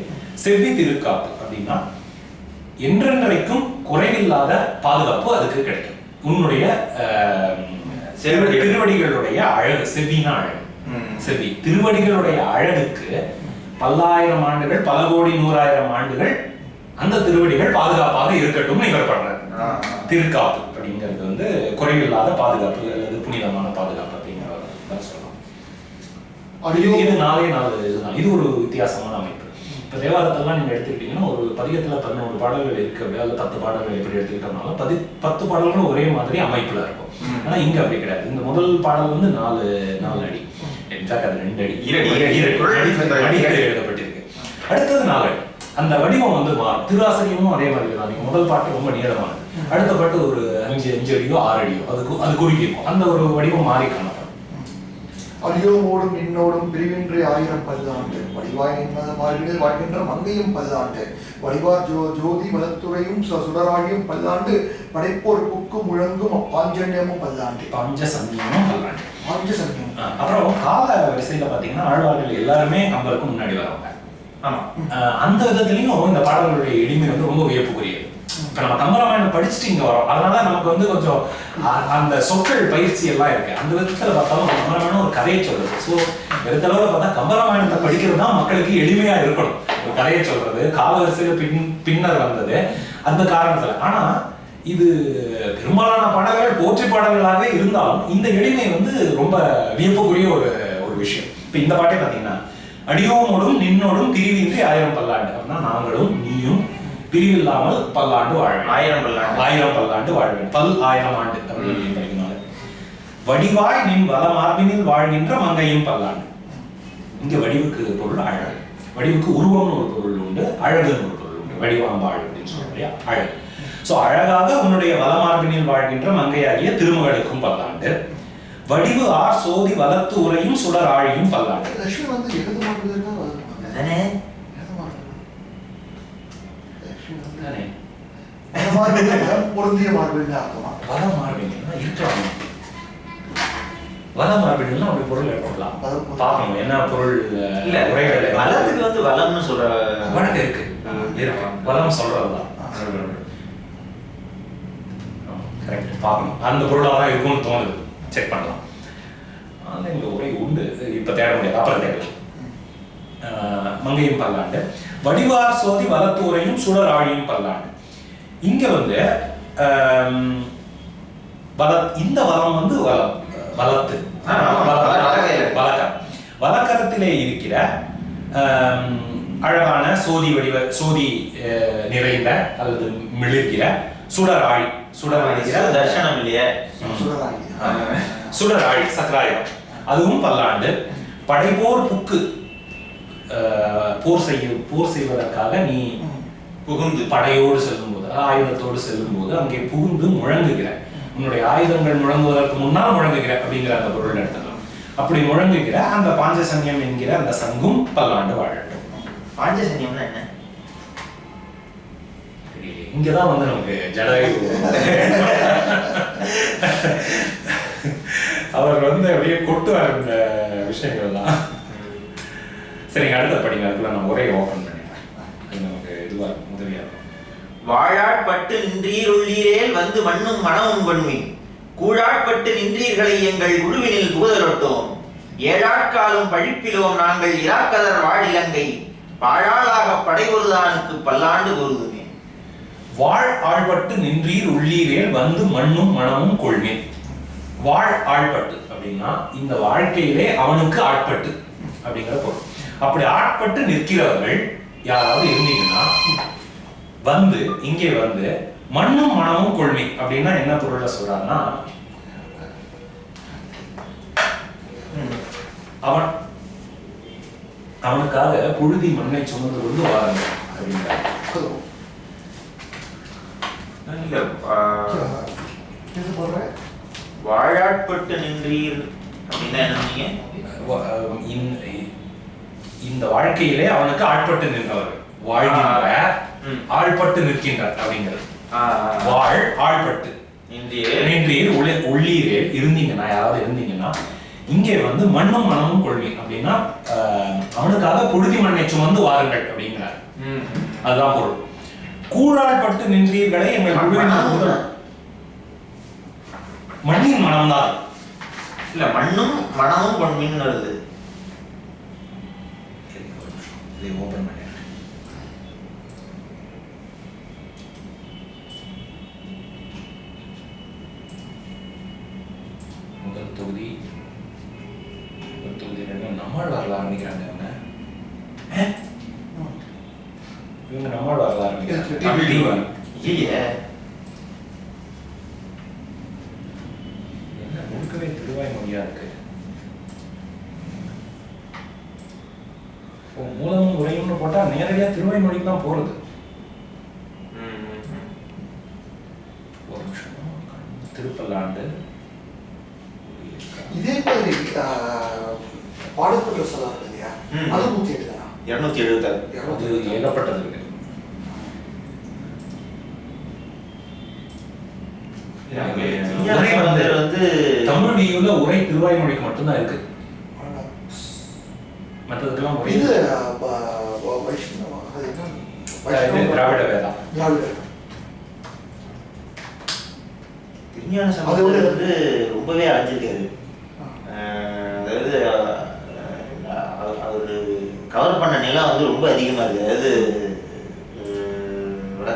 செவ்வி திருக்காப்பு அப்படின்னா என்றென்றைக்கும் குறைவில்லாத பாதுகாப்பு அதுக்கு கிடைக்கும். உன்னுடைய திருவடிகளுடைய அழகு, செவ்வினா அழகு, செவ்வி திருவடிகளுடைய அழகுக்கு 10,000 ஆண்டுகள் பல கோடி 100,000 ஆண்டுகள் அந்த திருவடிகள் பாதுகாப்பாக இருக்கட்டும் இவர் பண்றார். திருக்காப்பு அப்படிங்கிறது வந்து குறைவில்லாத பாதுகாப்பு அல்லது புனிதமான பாதுகாப்பு அப்படிங்கிற சொல்லலாம். இது 4 இது ஒரு வித்தியாசமான அமைப்பு. இப்போ தேவாரத்தெல்லாம் நீங்க எடுத்துக்கிட்டீங்கன்னா ஒரு பதிகத்துல 11 பாடல்கள் இருக்கு அப்படியே, அல்லது 10 பாடல்கள் எப்படி எடுத்துக்கிட்டோம்னாலும் 10 பாடல்களும் ஒரே மாதிரி அமைப்புல இருக்கும். ஆனா இங்க அப்படி கிடையாது. இந்த முதல் பாடல் வந்து 4 அடி, இன்ஃபேக்ட் அது 2 அடி எழுதப்பட்டிருக்கு. அடுத்தது 4 அடி. அந்த வடிவம் வந்து மாறும். திருவாசகமும் அதே மாதிரி தான். நீங்க முதல் பாட்டு ரொம்ப நீளமானது, அடுத்த பாட்டு ஒரு 5 அடியோ 6 அடியோ அது குறுகிருக்கும். அந்த ஒரு வடிவம் மாறி காணப்படும். அடியோமோடும் இன்னோடும் பிரிவின்றி 1000 பல்லாண்டு வடிவாய் நின்மத மாறிகள் வாழ்கின்ற மங்கையும் பல்லாண்டு வடிவார் ஜோதி வளத்துறையும் சுடராகியும் பல்லாண்டு படைப்போர் புக்கு முழங்கும் பாஞ்சன்யமும் பல்லாண்டு. பாஞ்சசன்யமும் பல்லாண்டு. பாஞ்சசன்யம். அப்புறம் கால வரிசையில பாத்தீங்கன்னா ஆழ்வார்கள் எல்லாருமே கம்பருக்கு முன்னாடி வரவங்க. ஆமா, அந்த விதத்திலையும் இந்த பாடல்களுடைய எளிமை வந்து ரொம்ப வியப்புக்குரியது. இப்ப நம்ம கம்பராமாயணம் படிச்சுட்டு இங்க வரோம், அதனால நமக்கு வந்து கொஞ்சம் அந்த சொற்கள் பயிற்சி எல்லாம் இருக்கு. அந்த விதத்துல பார்த்தாலும் கம்பராமாயணம் ஒரு கதையை சொல்றது. ஸோ எடுத்தளவுல பார்த்தா கம்பராமாயணத்தை படிக்கிறது தான் மக்களுக்கு எளிமையா இருக்கணும். ஒரு கதையை சொல்றது கால வரிசையில பின்னர் வந்தது அந்த காரணத்துல. ஆனா இது பெரும்பாலான பாடல்கள் போற்றி பாடல்களாகவே இருந்தாலும் இந்த எளிமை வந்து ரொம்ப வியப்புக்குரிய ஒரு விஷயம். இப்ப இந்த பாட்டே பாத்தீங்கன்னா அடியோமோடும் நின்னோடும் பிரிவின்றி 1000 பல்லாண்டு. அப்படின்னா நாங்களும் நீயும் பிரிவில்லாமல் பல்லாண்டு வாழ்வேன். 1000 பல்லாண்டு வாழ்வேன். 1000 ஆண்டு அப்படின்னு படிக்கணும். வடிவாய் நின் வல மார்பினில் வாழ்கின்ற மங்கையும் பல்லாண்டு. இங்க வடிவுக்கு பொருள் அழகு. வடிவுக்கு உருவம்னு ஒரு பொருள் உண்டு, அழகுன்னு ஒரு பொருள் உண்டு. வடிவாம்பாள் அப்படின்னு சொல்றோம் இல்லையா, அழகு. சோ அழகாக உன்னுடைய வலமார்பினில் வாழ்கின்ற மங்கையாகிய திருமகளுக்கும் பல்லாண்டு. வடிவு ஆர் சோதி வலத்து உரையும் சுடர் ஆழியும் பல்லாண்டு. லட்சுமி வந்து எழுத மாட்டேங்குதுன்னா தானே பொருந்திய மார்பின் அர்த்தமா? வல மார்பினா இருக்கலாம். வல மார்பினா அப்படி பொருள் எடுக்கலாம். பார்க்கணும் என்ன பொருள். இல்ல வலத்துக்கு வந்து வலம்னு சொல்ற வழக்கு இருக்கு. வலம் சொல்றதுதான் கரெக்ட். பார்க்கணும் அந்த பொருளாக தான் இருக்கும்னு தோணுது. செக் பண்ணலாம். ஆனால் இந்த உரை உண்டு, இப்போ தேட முடியாது, அப்புறம் தேடலாம். மங்கையும் பல்லாண்டு. வடிவார் சோதி வலத்து உரையும் சுடர் ஆழியும் பல்லாண்டு. இங்க வந்து இந்த வலம் வந்து வலத்து வலக்கரத்திலே இருக்கிற அழகான சோதி வடிவ சோதி நிறைந்த அல்லது மிளிர்கிற சுடர் ஆழி. சுடர் அடிக்கிற தர்சனம் இல்லையே, சுடர் ஆழி சக்கராயுதம் அதுவும் பல்லாண்டு. படைபோர் புக்கு போர் செய்வதற்காக நீ புகுந்து படையோடு செல்லும் போது, ஆயுதத்தோடு செல்லும் போது அங்கே புகுந்து முழங்குகிற, உன்னுடைய ஆயுதங்கள் முழங்குவதற்கு முன்னால் முழங்குகிற அப்படிங்கிற அந்த பொருள் எடுத்துக்கலாம். அப்படி முழங்குகிற அந்த பாஞ்சசன்யம் என்கிற அந்த சங்கும் பல்லாண்டு வாழட்டும். பாஞ்சசன்யம்னா என்ன? இங்கதான் வந்து நமக்கு ஜடாயு அவர் வந்து அப்படியே கொட்டுவார் இந்த விஷயங்கள்லாம். சரிங்க, அடுத்த படிங்க. அதுக்குள்ள நம்ம ஒரே ஓபன் பண்ணிடுறேன். அது நமக்கு இதுவா உதவியா இருக்கும். வாழாட்பட்டு நின்றீர் உள்ளீரேல் வந்து மண்ணும் மனமும் வன்மி கூழாட்பட்டு நின்றீர்களை எங்கள் குழுவினில் புகுதலொட்டோம். ஏழாட்காலும் பழிப்பிலோம் நாங்கள் இராக்கதர் வாழிலங்கை பாழாளாக படைவொருதானுக்கு பல்லாண்டு கூறுதுமே. வாழ் ஆழ்பட்டு நின்றீர் உள்ளீரேல் வந்து மண்ணும் மனமும் கொள்மேன். வாழ் ஆழ்பட்டு அப்படின்னா இந்த வாழ்க்கையிலே அவனுக்கு ஆட்பட்டு அப்படிங்கிற பொருள். அப்படி ஆட்பட்டு நிற்கிறவர்கள் யாராவது இருந்தீங்கன்னா வந்து இங்கே வந்து மண்ணும் மனமும் கொள்மி அப்படின்னா என்ன பொருளை சொல்றான்னா, அவனுக்காக புழுதி மண்ணை சுமந்து கொண்டு வாருங்க அப்படிங்கிறார். வாழாட்பட்டு நின்றீர் அப்படின்னா என்ன? இந்த வாழ்க்கையிலே அவனுக்கு ஆட்பட்டு நின்றவர் வாழ்கின்ற ஆள்பட்டு நிற்கின்றார் அப்படிங்கிறது. வாழ் ஆள்பட்டு நின்றீர் உள்ளீரேல் இருந்தீங்கன்னா, யாராவது இருந்தீங்கன்னா இங்கே வந்து மண்ணும் மனமும் கொள்வி அப்படின்னா அவனுக்காக புழுதி மண்ணை சுமந்து வாருங்கள் அப்படிங்கிறார். அதுதான் பொருள். கூழாள்பட்டு நின்றீர்களை எங்கள் குழுவின் முதல் மண்ணின் மனம்தான் இல்ல, மண்ணும் மனமும் கொள்மின்னு வருது. ஓபன் பண்ண முதல் தொகுதி நம்மால் வரல ஆரம்பிக்கிறாங்க. இவங்க நம்மால் வரல ஆரம்பிக்கிறாங்க. என்ன முழுக்கவே திருவாய் மொழியா இருக்கு. மூலமும் உரையும்னு போட்டா நேரடியா திருவாய் மொழிக்கு தான் போறது. ஒரு நிமிஷம். திருப்பல்லாண்டு இதே மாதிரி பாடப்பட்ட சொல்லாங்க இல்லையா, அது 107 தானா? 276 ஏகப்பட்டது இருக்கு. தமிழ் வியூல உரை திருவாய் மொழிக்கு மட்டும்தான் இருக்கு. மற்றதுக்கெல்லாம் திராவிட வேதா. திருஞான சம்பந்தர் வந்து ரொம்பவே அழைஞ்சிருக்காரு. அதாவது அவர் கவர் பண்ண நிலம் வந்து ரொம்ப அதிகமா இருக்கு. அதாவது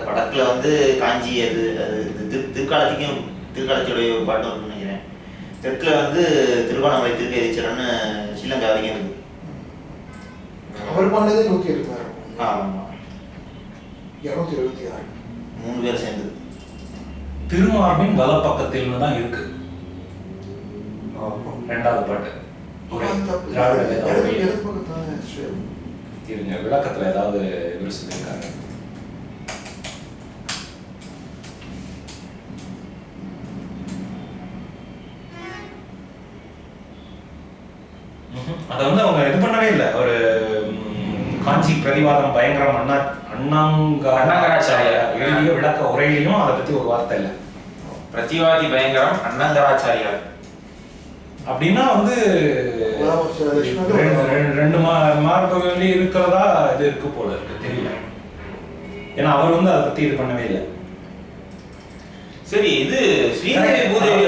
வடக்குல வந்து காஞ்சி, அது திருக்காலத்துக்கும் திருக்காலத்தியுடைய பாட்டும் இருக்குன்னு நினைக்கிறேன். தெற்குல வந்து திருகோணமலை, திருக்கேதீச்சரன்னு ஸ்ரீலங்கா வரைக்கும் இருக்கு. அவர் பண்ணதே 176. ஆமா 276. 3 பேர் சேர்ந்து. திருமார்பின் வலப்பக்கத்தில் தான் இருக்கு ரெண்டாவது பாட்டு. இருங்க, விளக்கத்துல ஏதாவது இவர் சொல்லியிருக்காங்க. அதை வந்து அவங்க இது பண்ணவே இல்லை. ஒரு காஞ்சி பிரதிவாதம் பயங்கரம் அண்ணாங்கராச்சாரியார் எழுதிய விளக்க உரையிலையும் அதை பத்தி ஒரு வார்த்தை இல்லை. பிரதிவாதி பயங்கரம் அண்ணாங்கராச்சாரியார் அப்படின்னா வந்து ரெண்டு மார்புகளே இருக்கிறதா இது இருக்கு போல இருக்கு, தெரியல. ஏன்னா அவர் வந்து அதை பத்தி இது பண்ணவே இல்லை. சரி, இது ஸ்ரீதேவி பூதேவி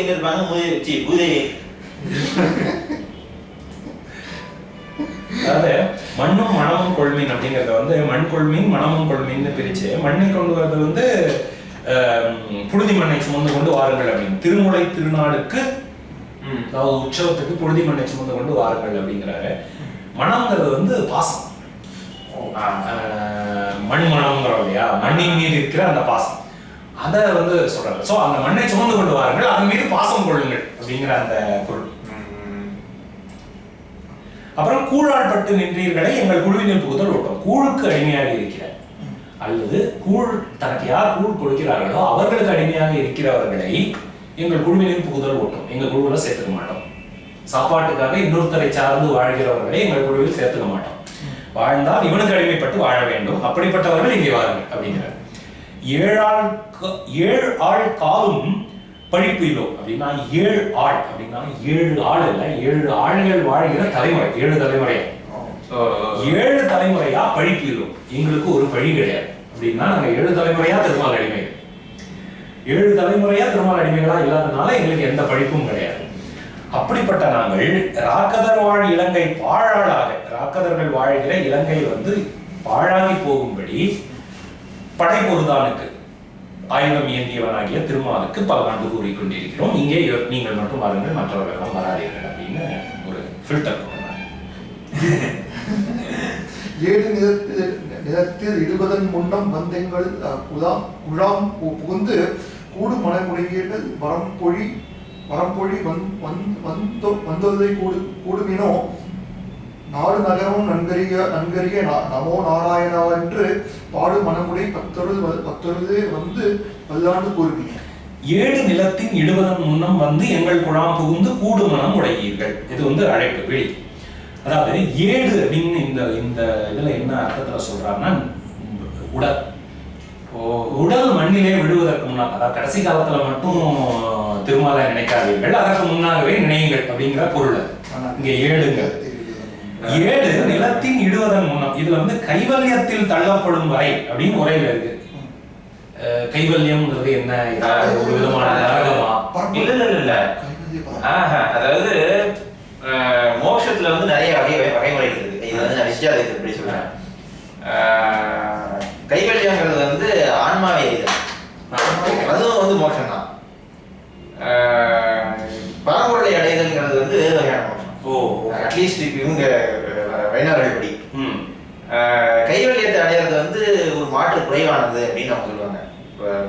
எங்க இருப்பாங்க? பூதேவி அதாவது மண்ணும் மணமும் கொள்மீன் அப்படிங்கறத வந்து மண் கொள்மீன் மணமும் கொள்மீன்னு பிரிச்சு மண்ணை கொண்டு வரது வந்து புழுதி மண்ணை சுமந்து கொண்டு வாருங்கள் அப்படின்னு. திருமுலை திருநாளுக்கு அதாவது உற்சவத்துக்கு புழுதி மண்ணை சுமந்து கொண்டு வாருங்கள் அப்படிங்கிறாரு. மணம்ங்கிறது வந்து பாசம், மண் மணம்ங்கிறோம் இல்லையா, மண்ணின் மீது இருக்கிற அந்த பாசம், அதை வந்து சொல்றாரு. ஸோ அந்த மண்ணை சுமந்து கொண்டு வாருங்கள், அதன் மீது பாசம் கொள்ளுங்கள் அப்படிங்கிற அந்த பொருள். அப்புறம் கூழால் பட்டு நின்றீர்களை எங்கள் குழுவினில் புகுதல் ஓட்டம். கூழுக்கு அடிமையாக இருக்கிறார் அல்லது கூழ் தனக்கு யார் கூழ் கொடுக்கிறார்களோ அவர்களுக்கு அடிமையாக இருக்கிறவர்களை எங்கள் குழுவினில் புகுதல் ஓட்டம். எங்கள் குழுவில் சேர்த்துக்க மாட்டோம். சாப்பாட்டுக்காக இன்னொருத்தரை சார்ந்து வாழ்கிறவர்களை எங்கள் குழுவில் சேர்த்துக்க மாட்டோம். வாழ்ந்தால் இவனுக்கு அடிமைப்பட்டு வாழ வேண்டும், அப்படிப்பட்டவர்கள் இங்கே வாருங்கள் அப்படிங்கிறார். 7 ஆள் காலும் பழிப்பு இல்லோ அப்படின்னா 7 ஆள் அப்படின்னா 7 ஆள் இல்ல, 7 ஆள்கள் வாழ்கிற தலைமுறை, 7 தலைமுறை. 7 தலைமுறையா பழிப்பு இல்லோ, எங்களுக்கு ஒரு பழி கிடையாது அப்படின்னா நாங்க 7 தலைமுறையா திருமால் அடிமைகள். 7 தலைமுறையா திருமால் அடிமைகளா இல்லாதனால எங்களுக்கு எந்த பழிப்பும் கிடையாது. அப்படிப்பட்ட நாங்கள் ராக்கதர் வாழ் இலங்கை பாழாளாக, ராக்கதர்கள் வாழ்கிற இலங்கை வந்து பாழாகி போகும்படி படைப்பொருதானுக்கு ஆயுதம் ஏந்தியவனாகிய திருமாலுக்கு பல ஆண்டு கூறிக்கொண்டிருக்கிறோம். இங்கே நீங்கள் மட்டும் வாருங்கள், மற்றவர்கள் வராதீர்கள் அப்படின்னு ஒரு ஃபில்டர் போடுறாங்க. 7 நிலத்தில் இடுவதன் முன்னம் வந்தெங்கள் குழாம் புகுந்து கூடு மனமுடைவீர்கள் வரம்பொழி வந்தொதை கூடுமினோ நாடு நகரம் நன்கரிய நமோ நாராயணா என்று பாடு மனமுடை பத்தொருது வந்து பல்லாண்டு கூறுவீங்க. 7 நிலத்தின் இடுவதன் முன்னம் வந்து எங்கள் குழாம் புகுந்து கூடு மனம் உடையீர்கள். இது வந்து அழைப்பு வெளி. அதாவது 7 அப்படின்னு இந்த இதுல என்ன அர்த்தத்துல சொல்றாருன்னா உடல். உடல் மண்ணிலே விழுவதற்கு முன்னால், அதாவது கடைசி காலத்துல மட்டும் திருமாலை நினைக்காதீர்கள், அதற்கு முன்னாகவே நினையுங்கள் அப்படிங்கிற பொருள். இங்க 7ங்க 7 நிலத்தின் இடுவதன் முன்னம். இதுல வந்து கைவல்யத்தில் தள்ளப்படும் வரை அப்படின்னு உரையில இருக்கு. கைவல்யம்ங்கிறது என்ன, ஒரு விதமான நரகமா? இல்ல அதாவது மோட்சத்துல வந்து நிறைய வகைமுறைகள் இருக்கு. இது வந்து நான் விசியாதத்தை எப்படி சொல்றேன், கைவல்யங்கிறது வந்து ஆன்மாவை எய்தல், அதுவும் வந்து மோட்சம் தான். பரம்பொருளை அடைதல்ங்கிறது வந்து வேறு வகையான மோட்சம். அட்லீஸ்ட் இவங்க வைணவர்கள் படி கைவல்யத்தை அடையிறது வந்து ஒரு மாற்று குறைவானது அப்படின்னு அவங்க சொல்லுவாங்க.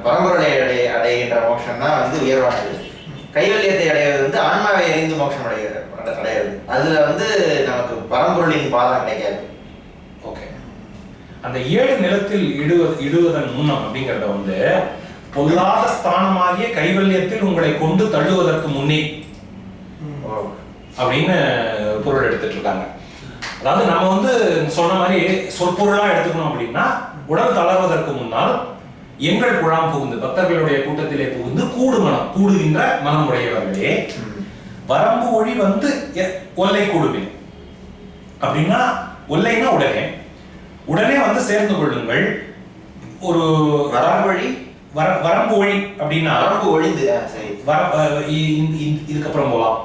பரம்பொருளை அடைகின்ற மோட்சம் தான் வந்து உயர்வானது. கைவல்யத்தை அடைவது வந்து ஆன்மாவை அறிந்து மோட்சம் அடைகிறது. அதுல வந்து நமக்கு பரம்பொருளின் பாதம் கிடைக்காது. ஓகே, அந்த 7 நிலத்தில் இடுவதன் முன்னம் அப்படிங்கறத வந்து பொல்லாத ஸ்தானமாகிய கைவல்யத்தில் உங்களை கொண்டு தள்ளுவதற்கு முன்னே அப்படின்னு பொருள் எடுத்துட்டு இருக்காங்க. அதாவது நம்ம வந்து சொன்ன மாதிரி சொற்பொருளா எடுத்துக்கணும் அப்படின்னா, உடல் தளர்வதற்கு முன்னால் எங்கள் குழாம் புகுந்து, பக்தர்களுடைய கூட்டத்திலே புகுந்து கூடுகின்ற மனம் உடையவர்களே வரம்பு ஒளி வந்து ஒல்லை கூடுவேன் அப்படின்னா, ஒல்லைன்னா உடனே வந்து சேர்ந்து கொள்ளுங்கள். ஒரு வரம்பு ஒளி அப்படின்னா வரம்பு ஒழிந்து இதுக்கப்புறம் போலாம்,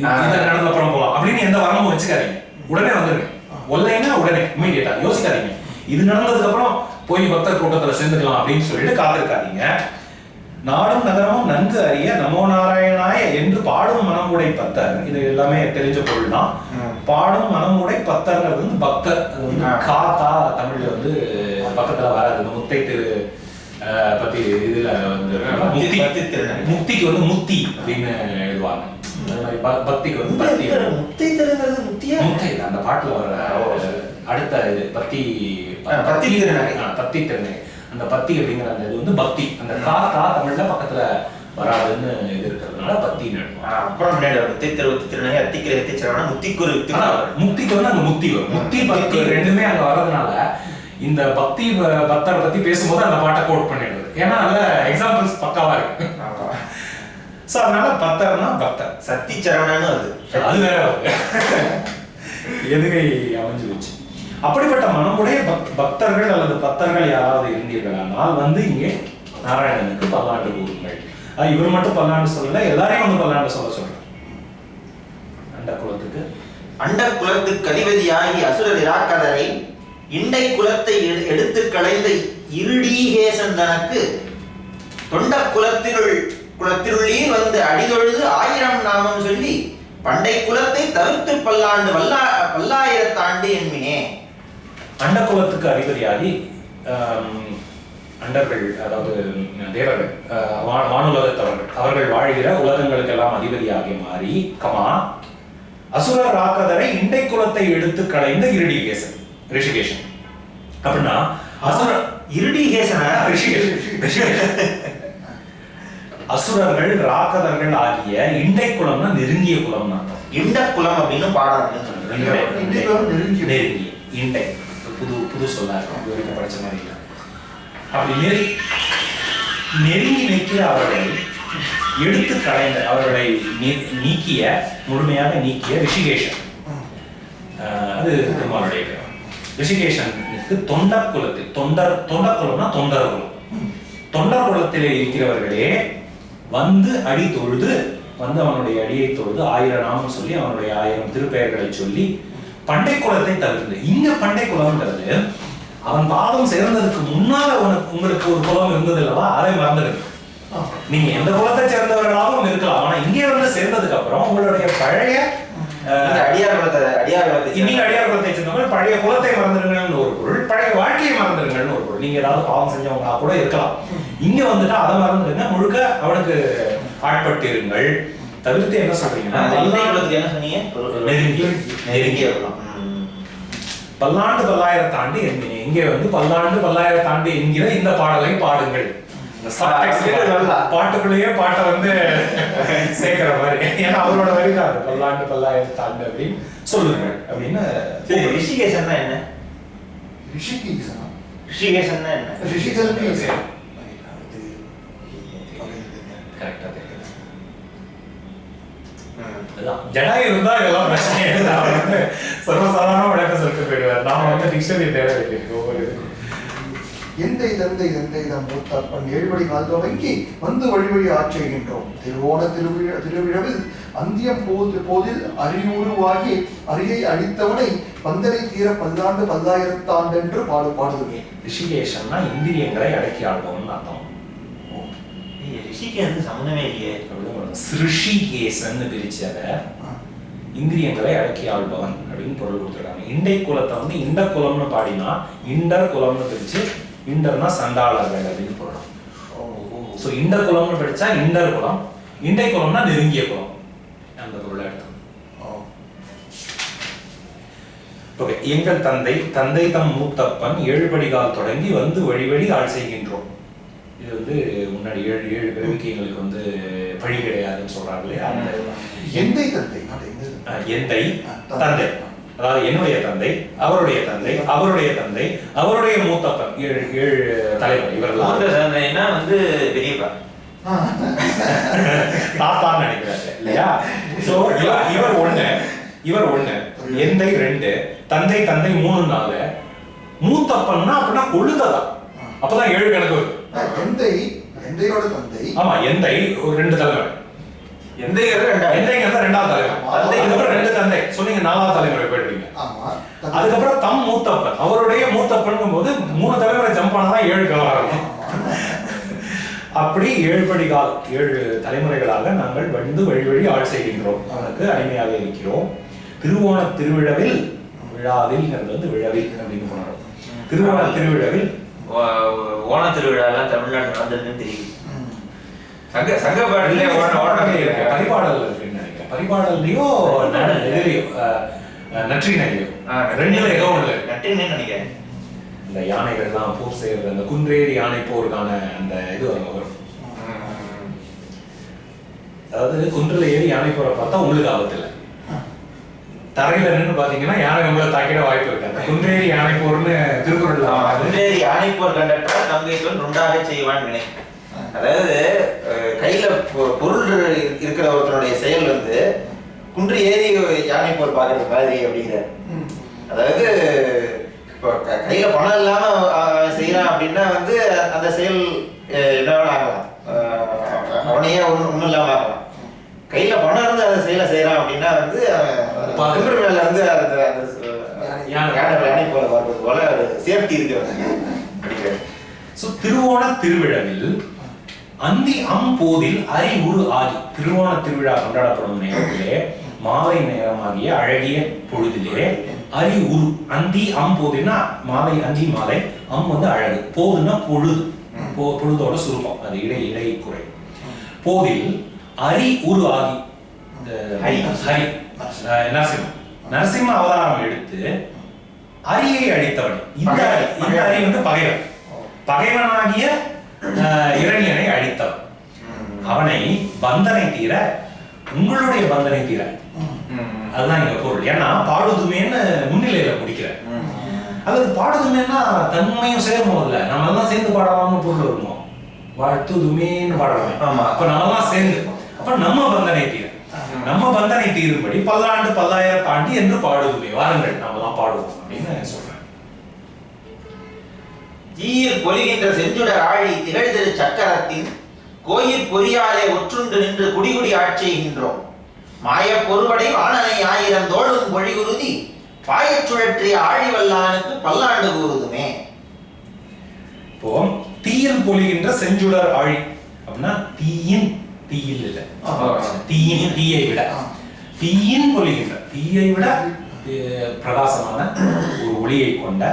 நடந்த அப்புறம் போலாம் அப்படின்னு எந்த வரம்பும் வச்சுக்காதீங்க, உடனே வந்துருங்க. ஒல்லைன்னா உடனே இமீடியட்டா யோசிக்காதீங்க. இது நடந்ததுக்கு அப்புறம் போய் பக்தர் கூட்டத்துல சேர்ந்துக்கலாம் அப்படின்னு சொல்லிட்டு காத்திருக்காதீங்க. நாடும் நகரமும் நன்கு அறிய நமோ நாராயணாய என்று பாடும் மனமுடை பக்தர், இது எல்லாமே தெரிஞ்ச பொருள் தான். பாடும் மனமுடை பத்தர்ங்கிறது வந்து பக்தர். அது வந்து காத்தா தமிழ்ல வந்து பக்கத்துல வராது. இந்த முத்தை திரு பத்தி இதுல வந்து முக்திக்கு வந்து முத்தி அப்படின்னு எழுதுவாங்க. அது மாதிரி பக்திக்கு வந்து பக்தி. முத்தை திருங்கிறது முத்தியா? முத்தை இல்ல, அந்த பாட்டுல வர அடுத்த இது பத்தி பத்தி திருநகை. அந்த பத்தி அப்படிங்கிற அந்த இது வந்து பக்தி. அந்த காத்தா தமிழ்ல பக்கத்துல வராதுன்னு இது இருக்கிறதுனால பத்தின்னு எழுதுவாங்க. அப்புறம் முத்தை திருநகை அத்திக்கிற எத்திச்சிரவனா முத்திக்கு ஒரு முக்திக்கு வந்து அங்க முக்தி வரும். முக்தி பக்தி ரெண்டுமே அங்க வர்றதுனால இந்த பக்தி பக்தரை பத்தி பேசும்போது அந்த பாட்டை கோட் பண்ணிடுறது. ஏன்னா அதுல எக்ஸாம்பிள்ஸ் பக்காவா இருக்கு. சோ அதனால பக்தர்னா பக்தர். சத்தி சரவணன்னு அது வேற எதுகை அமைஞ்சு வச்சு. அப்படிப்பட்ட மனமுடைய பக்தர்கள் அல்லது பக்தர்கள் யாராவது இருந்தீர்களானால் வந்து இங்கே நாராயணனுக்கு பல்லாண்டு கூறுங்கள். இவர் மட்டும் பல்லாண்டு சொல்லல, எல்லாரையும் வந்து பல்லாண்டு சொல்ல சொல்றேன். அண்ட குலத்துக்கு அதிபதியாகி அசுரர் இராக்கதரை இண்டை குலத்தை எடுத்து களைந்த இருடீகேசன் தனக்கு தொண்ட குலத்தினுள்ளே வந்து அடிதொழுது 1000 நாமம் சொல்லி பண்டை குலத்தை தவிர்த்து பல்லாயிரத்தாண்டு என்மினே. அண்ட குலத்துக்கு அதிபதியாகி அண்டர்கள், அதாவது தேவர்கள், வானுலகத்தவர்கள், அவர்கள் வாழ்கிற உலகங்களுக்கு எல்லாம் அதிபதியாகி மாறி அசுரர் ராக்கதரை இண்டை குலத்தை எடுத்து களைந்த இருடிகேசன் ரிஷிகேசன். அப்படின்னா அசுரர்கள் ராக்கதர்கள் ஆகிய இண்டை குலம்னா நெருங்கிய குலம். இண்ட குலம் அப்படின்னு பாடம் நெருங்கிய இண்டை புது சொல்ல படிச்ச மாதிரி இல்லை. அப்படி நெருங்கி நிற்கிற அவர்களை எடுத்து களைந்த, அவர்களை நீக்கிய, முழுமையாக நீக்கிய ரிஷிகேசன். அது பெருமாளுடைய பேர். ரிஷிகேசனுக்கு தொண்டர் குலத்தில் தொண்டர் குலம்னா தொண்டர் குலம். தொண்டர் குலத்திலே இருக்கிறவர்களே வந்து அடி தொழுது, வந்து அவனுடைய அடியை தொழுது 1000 நாமம் சொல்லி அவனுடைய 1000 திருப்பெயர்களை சொல்லி பண்டை குலத்தை தவிர்த்து. இங்க பண்டை குலம்ங்கிறது அவன் பாதம் சேர்ந்ததுக்கு முன்னால உங்களுக்கு ஒரு குலம் இருந்தது இல்லவா, அதை மறந்துடுங்க. நீங்க எந்த குலத்தை சேர்ந்தவர்களாகவும் இருக்கலாம். ஆனா இங்கே வந்து சேர்ந்ததுக்கு அப்புறம் உங்களுடைய பழைய அடியார் குலத்தை சேர்ந்தவங்க பழைய குலத்தை மறந்துடுங்கன்னு ஒரு பொருள், பழைய வாழ்க்கையை மறந்துடுங்கன்னு ஒரு பொருள். நீங்க ஏதாவது பாவம் செஞ்சவங்களா கூட இருக்கலாம். இங்க வந்துட்டு அதை மறந்துடுங்க, முழுக்க அவனுக்கு ஆட்பட்டிருங்கள். தவிர்த்து என்ன சொல்றீங்கன்னா என்ன சொன்னீங்க? நெருங்கிய பல்லாண்டு பல்லாயிரத்தாண்டு என்கிறேன். இங்கே வந்து பல்லாண்டு பல்லாயிரத்தாண்டு என்கிற இந்த பாடலை பாடுங்கள். பாட்டுக்குள்ளேயே பாட்டை வந்து சேர்க்கிற மாதிரி. ஏன்னா அவரோட வரி தான் அது, பல்லாண்டு பல்லாயிரத்தாண்டு அப்படின்னு சொல்லுங்க அப்படின்னு. ரிஷிகேசன் என்ன? ரிஷிகேசன் என்ன? ஜடாயு இருந்தா இதெல்லாம் பிரச்சனை சர்வசாதாரண விளக்கம் சொல்லிட்டு போயிடுவார். நாம வந்து டிக்ஷனரி தேவை ஒவ்வொரு எந்தை தந்தை தந்தை தம் மூத்தப்பன் 7 படி கால் துவங்கி வந்து வழி ஆட்செய்கின்றோம். திருவோண திருவிழவில் அந்தியம் போதில் அரியுருவாகி அரியை அழித்தவனை பந்தனை தீர பல்லாண்டு பல்லாயிரத்தாண்டென்று பாடுதுமே. ரிஷிகேசன்னா இந்திரியங்களை அடக்கி ஆள்பவன் அர்த்தம். ரிஷிகேசன் சம்பந்தமே இல்லையே. ரிஷிகேசன் பிரிச்சத இந்திரியங்களை அடக்கி ஆள்பவன் அப்படின்னு பொருள் கொடுத்துருக்காங்க. இண்டை குலத்தை வந்து இண்ட குலம்னு பாடினா இண்டர் குலம்னு பிரிச்சு இண்டர்னா சண்டாளர்கள் அப்படின்னு பொருள். ஸோ இண்ட குலம்னு படிச்சா இண்டர் குலம், இண்டை குலம்னா நெருங்கிய குலம், அந்த பொருளை எடுத்தோம். ஓகே. எங்கள் தந்தை தம் மூத்தப்பன் 7 படிகால் தொடங்கி வந்து வழி ஆள் செய்கின்றோம். இது வந்து முன்னாடி 7 பேருக்கு எங்களுக்கு வந்து பழி கிடையாதுன்னு சொல்றாங்க இல்லையா. எந்தை தந்தை தந்தை, அதாவது என்னுடைய தந்தை, அவருடைய தந்தை, அவருடைய தந்தை, அவருடைய மூத்தப்பன் 7 தலைவர். இவர்கள் வந்து பெரியப்பா தாத்தான்னு நினைக்கிறாரு இல்லையா. சோ இவர் ஒண்ணு, எந்தை 2, தந்தை 3 4, மூத்தப்பன்னா அப்படின்னா கொள்ளுதா. அப்பதான் 7 கணக்கு வருது. எந்தையோட தந்தை. ஆமா, எந்தை ஒரு 2 தலைவர். எந்தைங்கிறது 2வது தலைவர். அதுக்கப்புறம் 2 தந்தை சொன்னீங்க, 4வது தலைமுறை போயிடுவீங்க. அதுக்கப்புறம் தம் மூத்தப்பன், அவருடைய மூத்தப்பன் போது 3 தலைமுறை ஜம்ப் ஆனாதான் 7 கவர் ஆகும். அப்படி 7 படிகால் 7 தலைமுறைகளாக நாங்கள் வந்து வழி ஆள் செய்கின்றோம். அவனுக்கு அடிமையாக இருக்கிறோம். திருவோண திருவிழாவில் விழாவில்ங்கிறது வந்து விழாவில் அப்படின்னு போனாலும் திருவோண திருவிழாவில் ஓண திருவிழாலாம் தமிழ்நாடு நடந்ததுன்னு தெரியும். சங்க பாடலே பரிபாடல் இருக்குன்னு நினைக்கிறேன். பரிபாடல்லையும் இதுலையும் நற்றினையிலையும் ரெண்டுல ஏதோ ஒண்ணு நற்றினைன்னு நினைக்கிறேன். இந்த யானைகள்லாம் போர் செய்யறது அந்த குன்றேறி யானை போருக்கான அந்த இது வரும். அதாவது குன்றில் ஏறி யானை போரை பார்த்தா உங்களுக்கு ஆபத்து இல்லை, தரையில நின்று பாத்தீங்கன்னா யானை உங்களை தாக்கிட வாய்ப்பு இருக்கு. குன்றேறி யானை போர்னு திருக்குறள்ல குன்றேறி யானை போர் கண்டக்டர் தங்கை சொல் நுண்டாக செய்வான் வினை. அதாவது கையில பொருள் இருக்கிற ஒருத்தனுடைய செயல் வந்து குன்று ஏறி யானை போர் பாக்குறது மாதிரி அப்படிங்கிற. அதாவது இப்போ கையில பணம் இல்லாம செய்யறான் அப்படின்னா வந்து அந்த செயல் என்ன வேணா ஆகலாம், அவனையே ஒண்ணும் இல்லாம ஆகலாம். கையில பணம் இருந்து அந்த செயலை செய்யறான் அப்படின்னா வந்து குன்று மேல இருந்து யானை போல வருவது போல சேஃப்டி இருக்கு. திருவோண திருவிழாவில் அந்தி அம்போதில் அறிவுறு ஆகி திருவோண திருவிழா கொண்டாடப்படும் நேரத்திலே மாலை நேரமாகிய அழகிய பொழுதிலே அறிவுறு அந்தி அம்போதுன்னா மாலை அந்தி மாலை அம் வந்து அழகு போதுன்னா பொழுது பொழுதோட சுருக்கம் அது இடை குறை போதில் அரி உரு ஆகி ஹரி நரசிம்ம அவதாரம் எடுத்து அரியை அழித்தவன். இந்த அரி வந்து பகைவனாகிய இரணியனை அழித்தவன். அவனை பந்தனை தீர உங்களுடைய பந்தனை தீர அதுதான் இங்க பொருள். ஏன்னா பாடுதுமேன்னு முன்னிலையில முடிக்கிற அல்லது பாடுதுமேன்னா தன்மையும் சேரும் இல்ல, நம்ம எல்லாம் சேர்ந்து பாடலாம்னு பொருள் வருமோ, வாழ்த்துதுமேன்னு பாடலாம். ஆமா, அப்ப நம்ம எல்லாம் சேர்ந்து அப்ப நம்ம பந்தனை தீர நம்ம பந்தனை தீரும்படி பல்லாண்டு பல்லாயிரம் தாண்டி என்று பாடுதுமே வாருங்கள் நம்ம தான் பாடுவோம் அப்படின்னு சொல்றேன். தீயில் பொலிகின்ற செஞ்சுடர் ஆழி திகழ்திரு சக்கரத்தின் கோயில் பொறியாலே ஒற்றுண்டு நின்று குடிகுடி ஆட்சிகின்றோம். மாய பொறுபடை வாணனை 1000 தோளும் பொழிகுருதி பாயச் சுழற்றிய ஆழிவல்லானுக்கு பல்லாண்டு கூறுதுமே. இப்போ தீயில் பொலிகின்ற செஞ்சுடர் ஆழி அப்படின்னா தீயில் இல்ல, தீயை விட தீயின் பொலிகின்ற தீயை விட பிரகாசமான ஒரு ஒளியை கொண்ட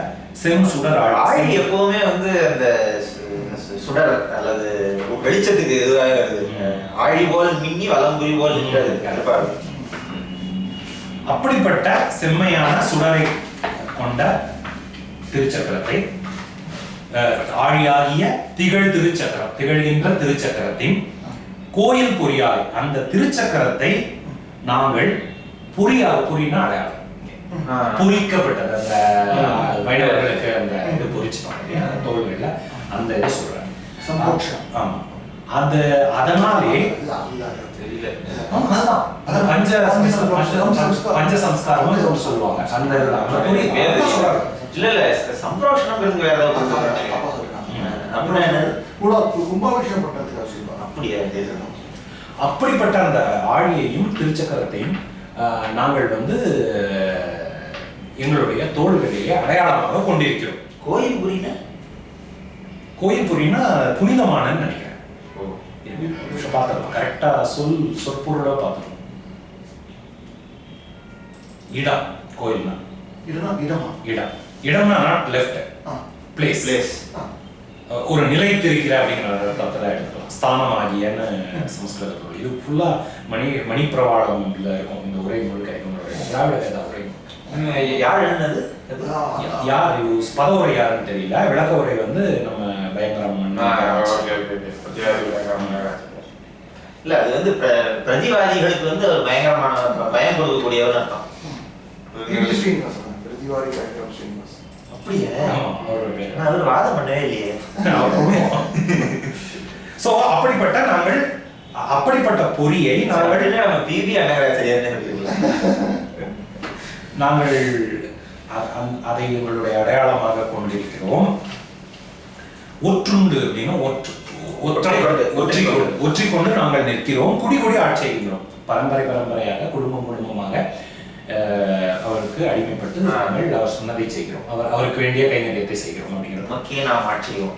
செம் சுடர் ஆழி எப்பவுமே வந்து அந்த சுடர் அல்லது வெளிச்சத்துக்கு எதுவாக ஆழி போல் மின்னி வலம்புரி போல் நின்றது. அப்படிப்பட்ட செம்மையான சுடரை கொண்ட திருச்சக்கரத்தை ஆழியாகிய திகழ்கின்ற திருச்சக்கரத்தின் கோயில் பொறியாய் அந்த திருச்சக்கரத்தை நாங்கள் புரினா அடையாளம் புரிக்கப்பட்டது. அந்த வைணவர்களுக்கு அந்த இது பொறிச்சுப்பாங்க தோள்கள்ல அந்த இது சொல்றாங்க. ஆமா, அது அதனாலே பஞ்ச சம்ஸ்காரம் சொல்லுவாங்க. அந்த இல்ல சம்பிரோஷணம் வேற அப்படிப்பட்ட அந்த ஆழியையும் திருச்சக்கரத்தையும் நாங்கள் வந்து எங்களுடைய தோள்களிலேயே அடையாளமாக கொண்டிருக்கிறோம். கோயில் புரினா புனிதமானன்னு நினைக்கிறேன். பார்த்துருக்கோம் கரெக்டா சொற்பொருளா பார்த்துருக்கோம். இடம் கோயில்னா இடம்னா நாட் லெஃப்ட் பிளேஸ் ஒரு நிலைத்திருக்கிற அப்படிங்கிற அர்த்தத்தை எடுத்துக்கலாம். ஸ்தானம் ஆகியன்னு சமஸ்கிருத பொருள். இது ஃபுல்லா மணி பிரவாளம்ல இருக்கும். இந்த உரை முழுக்க திராவிட வேத உரை. யார் எழுந்தது? யார் பத உரை யாருன்னு தெரியல. விளக்க உரை வந்து நம்ம பயங்கரம். இல்ல அது வந்து பிரதிவாதிகளுக்கு வந்து பயங்கரமான பயம் கொடுக்கக்கூடியவர் அர்த்தம். அப்படியே அவர் வாதம் பண்ணவே இல்லையே. சோ அப்படிப்பட்ட பொறியை நாங்கள் அதை எங்களுடைய அடையாளமாக கொண்டிருக்கிறோம். ஒற்றுண்டு அப்படின்னா ஒற்றிக்கொண்டு நாங்கள் நிற்கிறோம். குடி ஆட்சிகிறோம். பரம்பரையாக குடும்பமாக அவருக்கு அடிமைப்பட்டு நாங்கள் அவர் சொன்னதை செய்கிறோம். அவருக்கு வேண்டிய கைங்கரியத்தை செய்கிறோம் அப்படிங்கிறது. உமக்கே நாம் ஆட்சியோம்.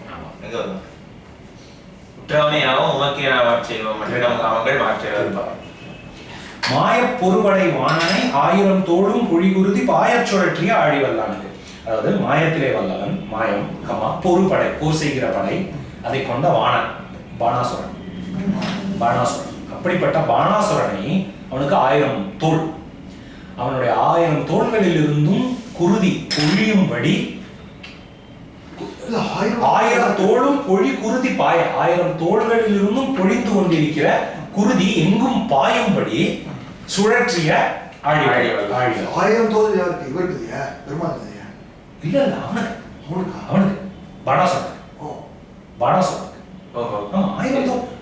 உற்றவனையாகவும் உமக்கே நாம் ஆட்சியோம். அவங்கள் மாற்றியிருப்பார். மாயப் பொறுபடை வாணனை 1000 தோளும் புழிகுருதி பாயச் சுழற்றிய ஆழிவல்லானுக்கு. அதாவது மாயத்திலே வல்லவன், மாயம் கமா பொறுபடை, போர் செய்கிற படை, அதை கொண்ட வாணன், பாணாசுரன். அப்படிப்பட்ட பாணாசுரனை அவனுக்கு 1000 தோள், அவனுடைய 1000 தோள்களில் இருந்தும் குருதி பொழியும்படி, 1000 தோளும் பொழி குருதி பாய, 1000 தோள்களில் இருந்தும் பொழிந்து கொண்டிருக்கிற குருதி எங்கும் பாயும்படி சுழற்றிய ஆழிவல்லான். 1000 தோள் யாருக்கு? இவருக்கு பெருமாள் இல்ல இல்ல, அவனுக்கு பாணாசுரன். ஆமா,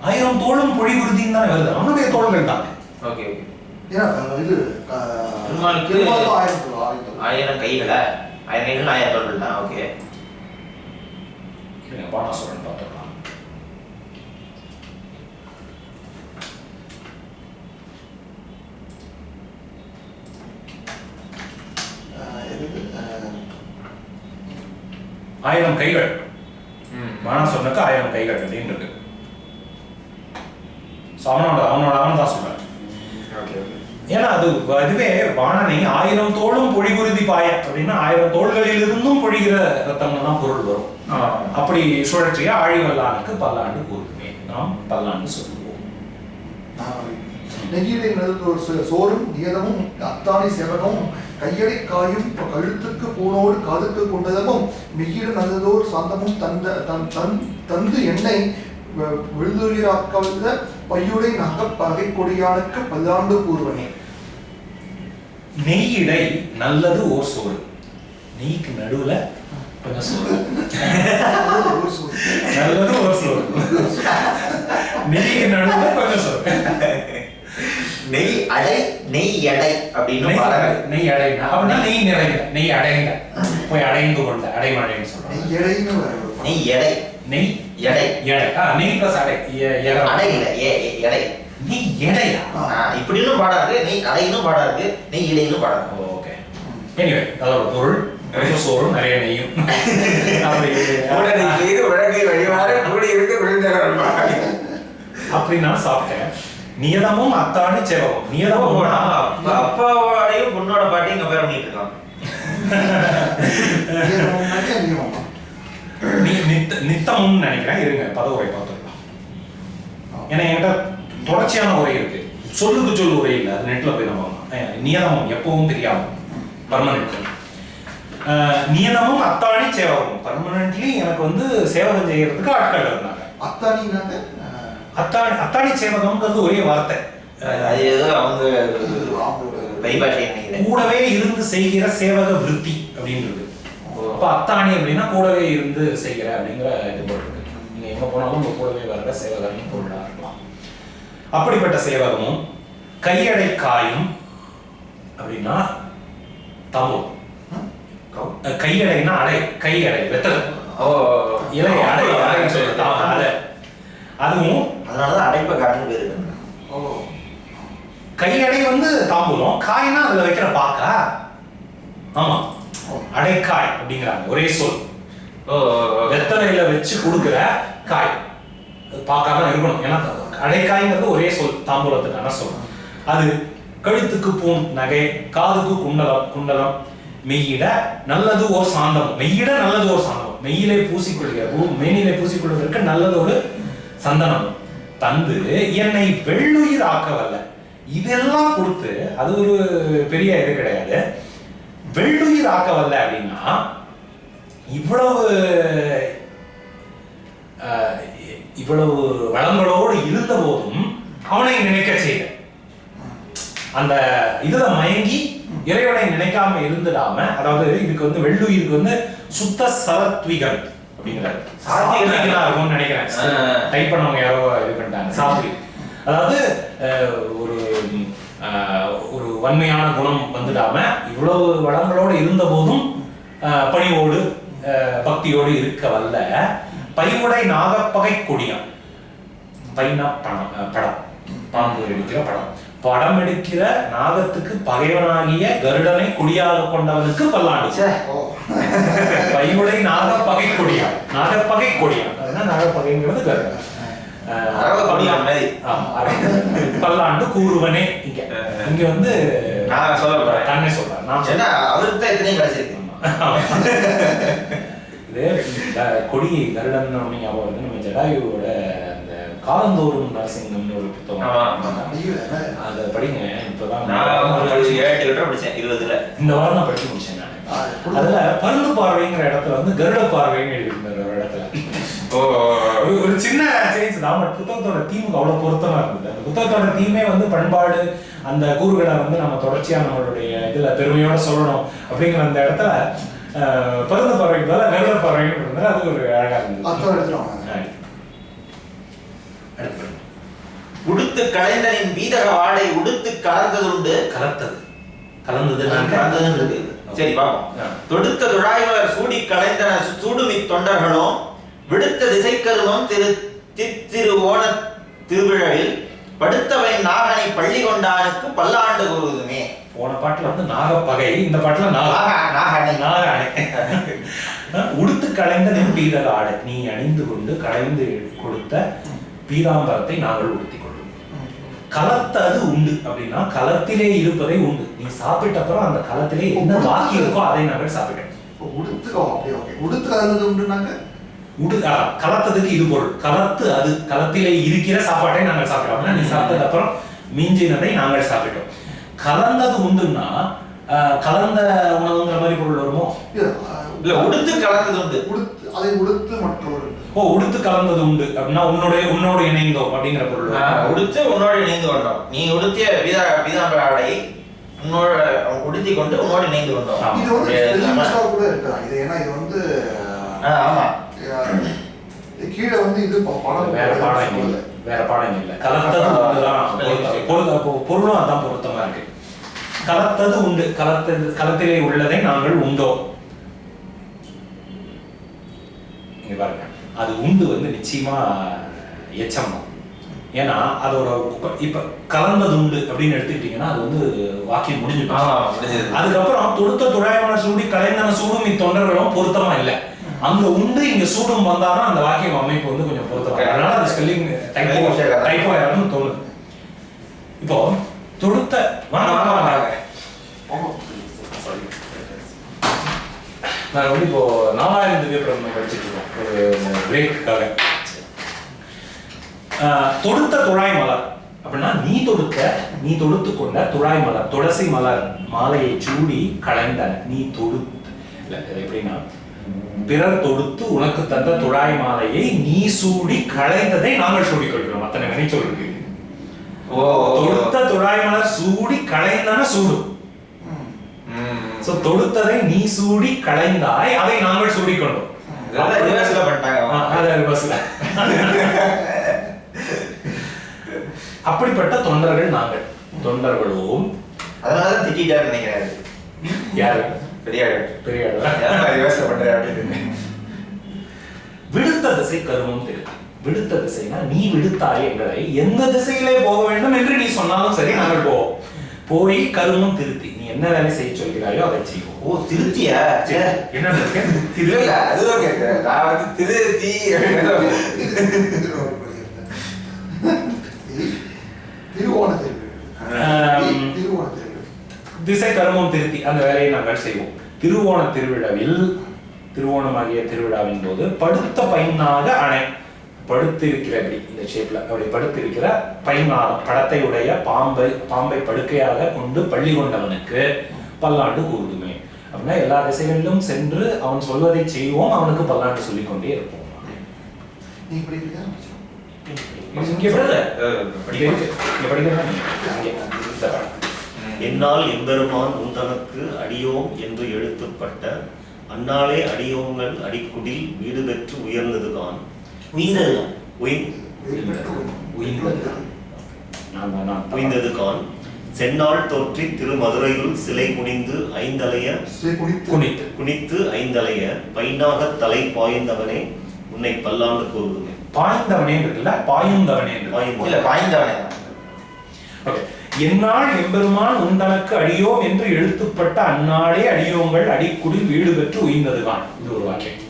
1000 தோளும் பொழி குருதின்னு தானே வருது, அவனுடைய தோள்கள் தானே. Okay okay. ஏன்னா இது பெருமாளுக்கு 1000 கைகளா? 1000 கைகள் 1000 தோள்கள் தான். ஓகே. பாணாசுரன் பார்த்துக்கலாம். ஆயிரம் கைகள், பாணாசுரனுக்கு 1000 கைகள் அப்படின்னு இருக்கு. அவன் தான் சொல்றேன். ஏன்னா அதுவே வாணனை 1000 தோளும் பொழிகுருதி பாய அப்படின்னா 1000 தோள்களில் இருந்தும் பொழிகிற ரத்தம்னு தான் பொருள் வரும். அப்படி சுழற்றிய ஆழிவல்லானுக்கு பல்லாண்டு கூறுமே, நாம் பல்லாண்டு சொல்லுவோம். நெகிழை நல்லதோர் சோறும் நியதமும் அத்தாணி செவகமும் கையடை காயும் கழுத்துக்கு பூனோடு காதுக்கு கொண்டதமும் மெய்யிட நல்லதோர் சாந்தமும் தந்து எண்ணெய் விழுதுயிராக்கவல்ல பையுடை நக பகை கொடியானுக்கு பல்லாண்டு கூறுவனே. நெய்யிடை நல்லது ஓர் சோறு, நெய்க்கு நடுவுல கொஞ்சம் சோறு, நல்லது ஒரு சோறு, நெய்க்கு நடுவுல கொஞ்சம் சோறு. நெய் அடை, நெய் எடை அப்படின்னு நெய் அடை அப்படின்னா நெய் நிறைந்த, நெய் அடைந்த, போய் அடைந்து கொண்ட, அடைமழைன்னு சொல்றோம். நெய் எடை, நெய் எடை, எடை, நெய் பிளஸ் அடை, அடை இல்ல எடை, நெய் எடையா? இப்படின்னு பாடம் இருக்கு, நெய் அடைன்னு பாடம் இருக்கு, நெய் இடைன்னு பாடம் இருக்கு. ஓகே. எனிவே அதோட பொருள் கொஞ்சம் சோறும் நிறைய நெய்யும். அப்படி நான் சாப்பிட்டேன். நியதமும் அத்தாணி சேவகம். நியதமும் அப்பாவோடையும் பொண்ணோட பாட்டையும் கம்பேர் பண்ணிட்டு இருக்கான். நித்தமும் நினைக்கிறேன். இருங்க பதவுரை பார்த்துக்கலாம். ஏன்னா என்கிட்ட தொடர்ச்சியான உரை இருக்கு, சொல்லுக்கு சொல் உரை இல்லை, அது நெட்ல போய் நம்ம நியதமும் எப்பவும் தெரியாம பர்மனெண்ட். நியதமும் அத்தாணி சேவகம், பர்மனென்ட்லி எனக்கு சேவகம் செய்யறதுக்கு ஆட்கள் இருந்தாங்க. அத்தாணி சேவகம்ங்கிறது ஒரே வார்த்தை, அது ஏதோ அவங்க கூடவே இருந்து செய்கிற சேவக விருத்தி அப்படின்றது. அப்ப அத்தாணி அப்படின்னா கூடவே இருந்து செய்கிற அப்படிங்கிற இது போட்டு, நீங்க எங்க போனாலும் உங்க கூடவே வர்ற சேவகம்னு பொருளா இருக்கலாம். அப்படிப்பட்ட சேவகமும் கையடை காயும் அப்படின்னா தாம்பூலம். கையடைன்னா அடை, கையடை வெத்தலை, இலை அடை அடைன்னு சொல்லுறது. அதுவும் அதனாலதான் அடைப்ப காரணம் பேரு. கையடை தாம்பூலம், காய்னா அதுல வைக்கிற பாக்கா. ஆமா, அடைக்காய் அப்படிங்கிறாங்க, ஒரே சொல். வெத்தலையில வச்சு கொடுக்குற காய் பாக்காதான் இருக்கணும். ஏன்னா அடைக்காய்ங்கிறது ஒரே சொல், தாம்பூலத்துக்கான சொல். அது கழுத்துக்கு பூன் நகை, காதுக்கு குண்டலம், மெய்யிட நல்லது ஓர் சாந்தம், மெய்யிட நல்லது ஓர் சாந்தம், மெய்யிலே பூசிக்கொள்கிற மேனிலே பூசிக்கொள்வதற்கு நல்லது ஒரு சந்தனம் தந்து என்னை வெள்ளுயிர் ஆக்கவல்ல. இதெல்லாம் கொடுத்து, அது ஒரு பெரிய இது கிடையாது. வெள்ளுயிர் ஆக்கவல்ல அப்படின்னா இவ்வளவு வளங்களோடு இருந்த போதும் அவனை நினைக்க செய்த அந்த இதுல மயங்கி இறைவனை நினைக்காம இருந்துடாம, அதாவது இதுக்கு வெள்ளுயிருக்கு சுத்த சரத்விகன் அப்படிங்கிறாரு. சாத்விகனா இருக்கும்னு நினைக்கிறேன், டைப் பண்ணவங்க யாரோ இது பண்ணிட்டாங்க. சாத்விக் அதாவது ஒரு வன்மையான குணம் வந்துடாம இவ்வளவு வளங்களோடு இருந்த போதும் பணிவோடு பக்தியோடு இருக்க வல்ல பைவுடை நாகப்பகை கொடியான். பைனா படம், பாம்பு எடுக்கிற படம் எடுக்கிற நாகத்துக்கு பகைவனாகிய கருடனை கொடியாக கொண்டவனுக்கு பல்லாண்டு. பைவுடை நாகப்பகை கொடியான், நாகப்பகை கொடியான், நாகப்பகைங்கிறது கருடன். பல்லாண்டு கூறுவனே. இங்க இங்க வந்து நான் சொல்ல போறேன். தானே சொல்றேன். நான் ஏன்னா அவருக்கு தான் எத்தனையும் கிடைச்சிருக்கு. இது கொடி கருடன் ஞாபகம் வந்து நம்ம ஜடாயுவோட அந்த காலந்தோறும் நரசிங்கம்னு ஒரு புத்தகம், அதை படிங்க. இப்பதான் நான் ஒரு 7-8 கட்டம் படிச்சேன் 20ல. இந்த வாரம் தான் படிச்சு முடிச்சேன் நான். அதுல பருந்து பார்வைங்கிற இடத்துல வந்து கருட பார்வைன்னு எழுதியிருந்தாரு ஒரு இடத்துல. ஒரு சின்ன சேஞ்ச் தான். பட் புத்தகத்தோட தீமுக்கு அவ்வளவு பொருத்தமா இருந்தது. அந்த புத்தகத்தோட தீமே வந்து பண்பாடு, அந்த கூறுகளை வந்து நம்ம தொடர்ச்சியா நம்மளுடைய இதுல பெருமையோட சொல்லணும் அப்படிங்கிற அந்த இடத்துல பருந்து பார்வைக்கு பதிலாக கருட பார்வைன்னு இருந்தாரு. அது ஒரு அழகா இருந்தது. உடுத்து கலைஞரின் வீதக வாடை உடுத்து கலந்ததுண்டு. கலந்தது இருக்கு. சரி பாப்போம். தொடுத்த துழாய்மலர் சூடி கலைந்தன சூடுமி தொண்டர்களும் விடுத்த திசைக்கருமம் திருவோண திருவிழாவில் படுத்தவை நாகனை பள்ளி கொண்டானுக்கு பல்லாண்டு கூறுவதுமே. போன பாட்டுல வந்து நாகப்பகை, இந்த பாட்டுல நாகனை. உடுத்து கலைந்த பீதக ஆடை, நீ அணிந்து கொண்டு கலைந்து கொடுத்த பீதாம்பரத்தை நாங்கள் உடுத்திக் கொள்வோம். களத்தது உண்டு அப்படின்னா களத்திலே இருப்பதை உண்டு. நீ சாப்பிட்ட அப்புறம் அந்த களத்திலே என்ன பாக்கி இருக்கோ அதை நாங்கள் சாப்பிட்டோம். களத்ததுக்கு இது பொருள். களத்து அது களத்திலே இருக்கிற சாப்பாட்டை நாங்கள் சாப்பிட்டோம். நீ சாப்பிட்டது அப்புறம் மிஞ்சினதை நாங்கள் சாப்பிட்டோம். கலந்தது உண்டுன்னா கலந்த உணவுங்கிற மாதிரி பொருள் வருமோ? இல்ல, உடுத்து கலந்தது உண்டு. அதை உடுத்து மற்றொரு உடுத்து கலந்தது உண்டு அப்படின்னா உன்னோட இணைந்தோம் அப்படிங்கிற பொருள். உடுத்து உன்னோட இணைந்து கொண்டோம். நீ உடுத்திய பீதாம்பர ஆடை உன்னோட உடுத்தி கொண்டு உன்னோட இணைந்து கொண்டோம். இது வந்து கூட இருக்கலாம். இது ஏன்னா இது வந்து ஆமா கீழே வந்து இது வேற பாடம் இல்லை. கலத்தது பொருளும் அதான் பொருத்தமா இருக்கு. கலத்தது உண்டு, களத்திலே உள்ளதை நாங்கள் உண்டோம். இங்க பாருங்க, அது உண்டு வந்து நிச்சயமா எச்சம் தான். ஏன்னா அதோட இப்ப கலந்தது உண்டு அப்படின்னு எடுத்துக்கிட்டீங்கன்னா அது வந்து வாக்கியம் முடிஞ்சு. அதுக்கப்புறம் தொடுத்த துழாயமான சூடி கலைந்தன சூடும் இத்தொண்டர்களும் பொருத்தமா இல்லை. அங்க உண்டு இங்க சூடும் வந்தாலும் அந்த வாக்கியம் அமைப்பு வந்து கொஞ்சம் பொருத்தமா. அதனால அது ஸ்பெல்லிங் டைப்போ ஆயிரம்னு தோணுது. இப்போ தொடுத்த நான் வந்து இப்போ 4000 திவ்யபிரபந்தம் படிச்சுட்டு இருக்கோம் ஒரு பிரேக்குக்காக. தொடுத்த துழாய் மலர் அப்படின்னா நீ தொடுத்து கொண்ட துழாய் மலர், துளசி மலர் மாலையை சூடி களைந்தன. நீ தொடுத்து இல்ல எப்படின்னா பிறர் தொடுத்து உனக்கு தந்த துழாய் மாலையை நீ சூடி களைந்ததை நாங்கள் சூடி கொள்கிறோம். அத்தனை நினைச்சு இருக்கு. தொடுத்த துழாய் மலர் சூடி களைந்தன சூடும். தொடுத்ததை நீ சூடி களைந்தாய், அதை நாங்கள் சூடிக்கொண்டோம். அப்படிப்பட்ட தொண்டர்கள் நாங்கள். தொண்டர்களும் அதனால திட்டாரு நினைக்கிறாரு. யாரு? பெரியார். விடுத்த திசை கருமம் தெரியும். விடுத்த திசைனா நீ விடுத்தாய் எங்களை எந்த திசையிலே போக வேண்டும் என்று நீ சொன்னாலும் சரி நாங்கள் போவோம். போய் கருமம் திருத்தி நீ என்ன வேலை செய்ய சொல்கிறாயோ அதை செய்வோம். திருத்தியா? என்ன இல்ல அதுதான் கேட்கிறேன். நான் வந்து திருத்தி திசை கருமம் திருத்தி அந்த வேலையை நாங்கள் செய்வோம். திருவோண திருவிழாவில் திருவோணமாகிய திருவிழாவின் போது படுத்த பையனாக அணை படுத்திருக்கிற இந்த ஷேப்ல அப்படி படுத்திருக்கிற பையனாக படத்தை உடைய பாம்பை படுக்கையாக கொண்டு பள்ளி கொண்டவனுக்கு பல்லாண்டு கூறுதுமே அப்படின்னா எல்லா திசைகளிலும் சென்று அவன் சொல்வதை செய்வோம், அவனுக்கு பல்லாண்டு சொல்லிக் கொண்டே இருப்போம். என்னால் எம்பெருமான் உந்தனக்கு அடியோம் என்று எழுத்துப்பட்ட அந்நாளே அடியோங்கள் அடிக்குடில் வீடு பெற்று உயர்ந்ததுதான் உயிர்ந்ததுதான் செந்நாள் தோற்றி திருமதுரையில் சிலை குனிந்து ஐந்தலைய குனித்து ஐந்தலைய பைனாக தலை பாய்ந்தவனே உன்னை பல்லாண்டு கூறுவேன். பாய்ந்தவனே இருக்குல்ல, பாயுந்தவனே பாய்ந்தவனே. எந்நாள் எம்பெருமான் உந்தனக்கு அடியோம் என்று எழுத்துப்பட்ட அந்நாளே அடியோங்கள் அடிக்குடில் வீடு பெற்று உயிர்ந்ததுதான். இது ஒரு வாக்கியம்.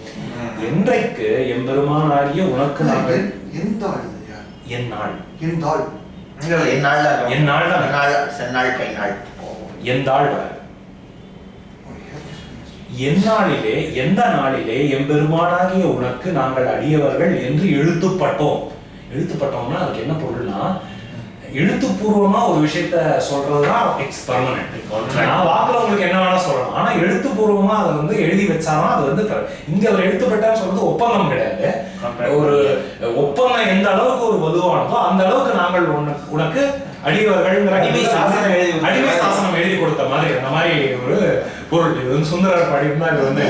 என்றைக்கு எம்பெருமான் ஆகிய உனக்கு நாங்கள் எந்நாள் எந்நாள் தான். எந்நாள் தான். செந்நாள் பைநாள். எந்தாள் வர எந்நாளிலே எந்த நாளிலே எம்பெருமானாகிய உனக்கு நாங்கள் அடியவர்கள் என்று எழுத்துப்பட்டோம். எழுத்துப்பட்டோம்னா அதுக்கு என்ன பொருள்னா, எழுத்துப்பூர்வமா ஒரு விஷயத்த சொல்றதுதான் எக்ஸ்பெர்மனன்ட். நான் வாக்குல உங்களுக்கு என்ன வேணா சொல்லலாம், ஆனா எழுத்துப்பூர்வமா அதை வந்து எழுதி வச்சாலும் அது வந்து இங்க அவர் எழுத்துப்பட்டான்னு சொல்றது ஒப்பந்தம் கிடையாது. ஒரு ஒப்பந்தம் எந்த அளவுக்கு ஒரு வலுவானதோ அந்த அளவுக்கு நாங்கள் உனக்கு அடியவர்கள் அடிமை சாசனம் எழுதி கொடுத்த மாதிரி அந்த மாதிரி ஒரு பொருள். இது வந்து சுந்தரர் பாடினா இது வந்து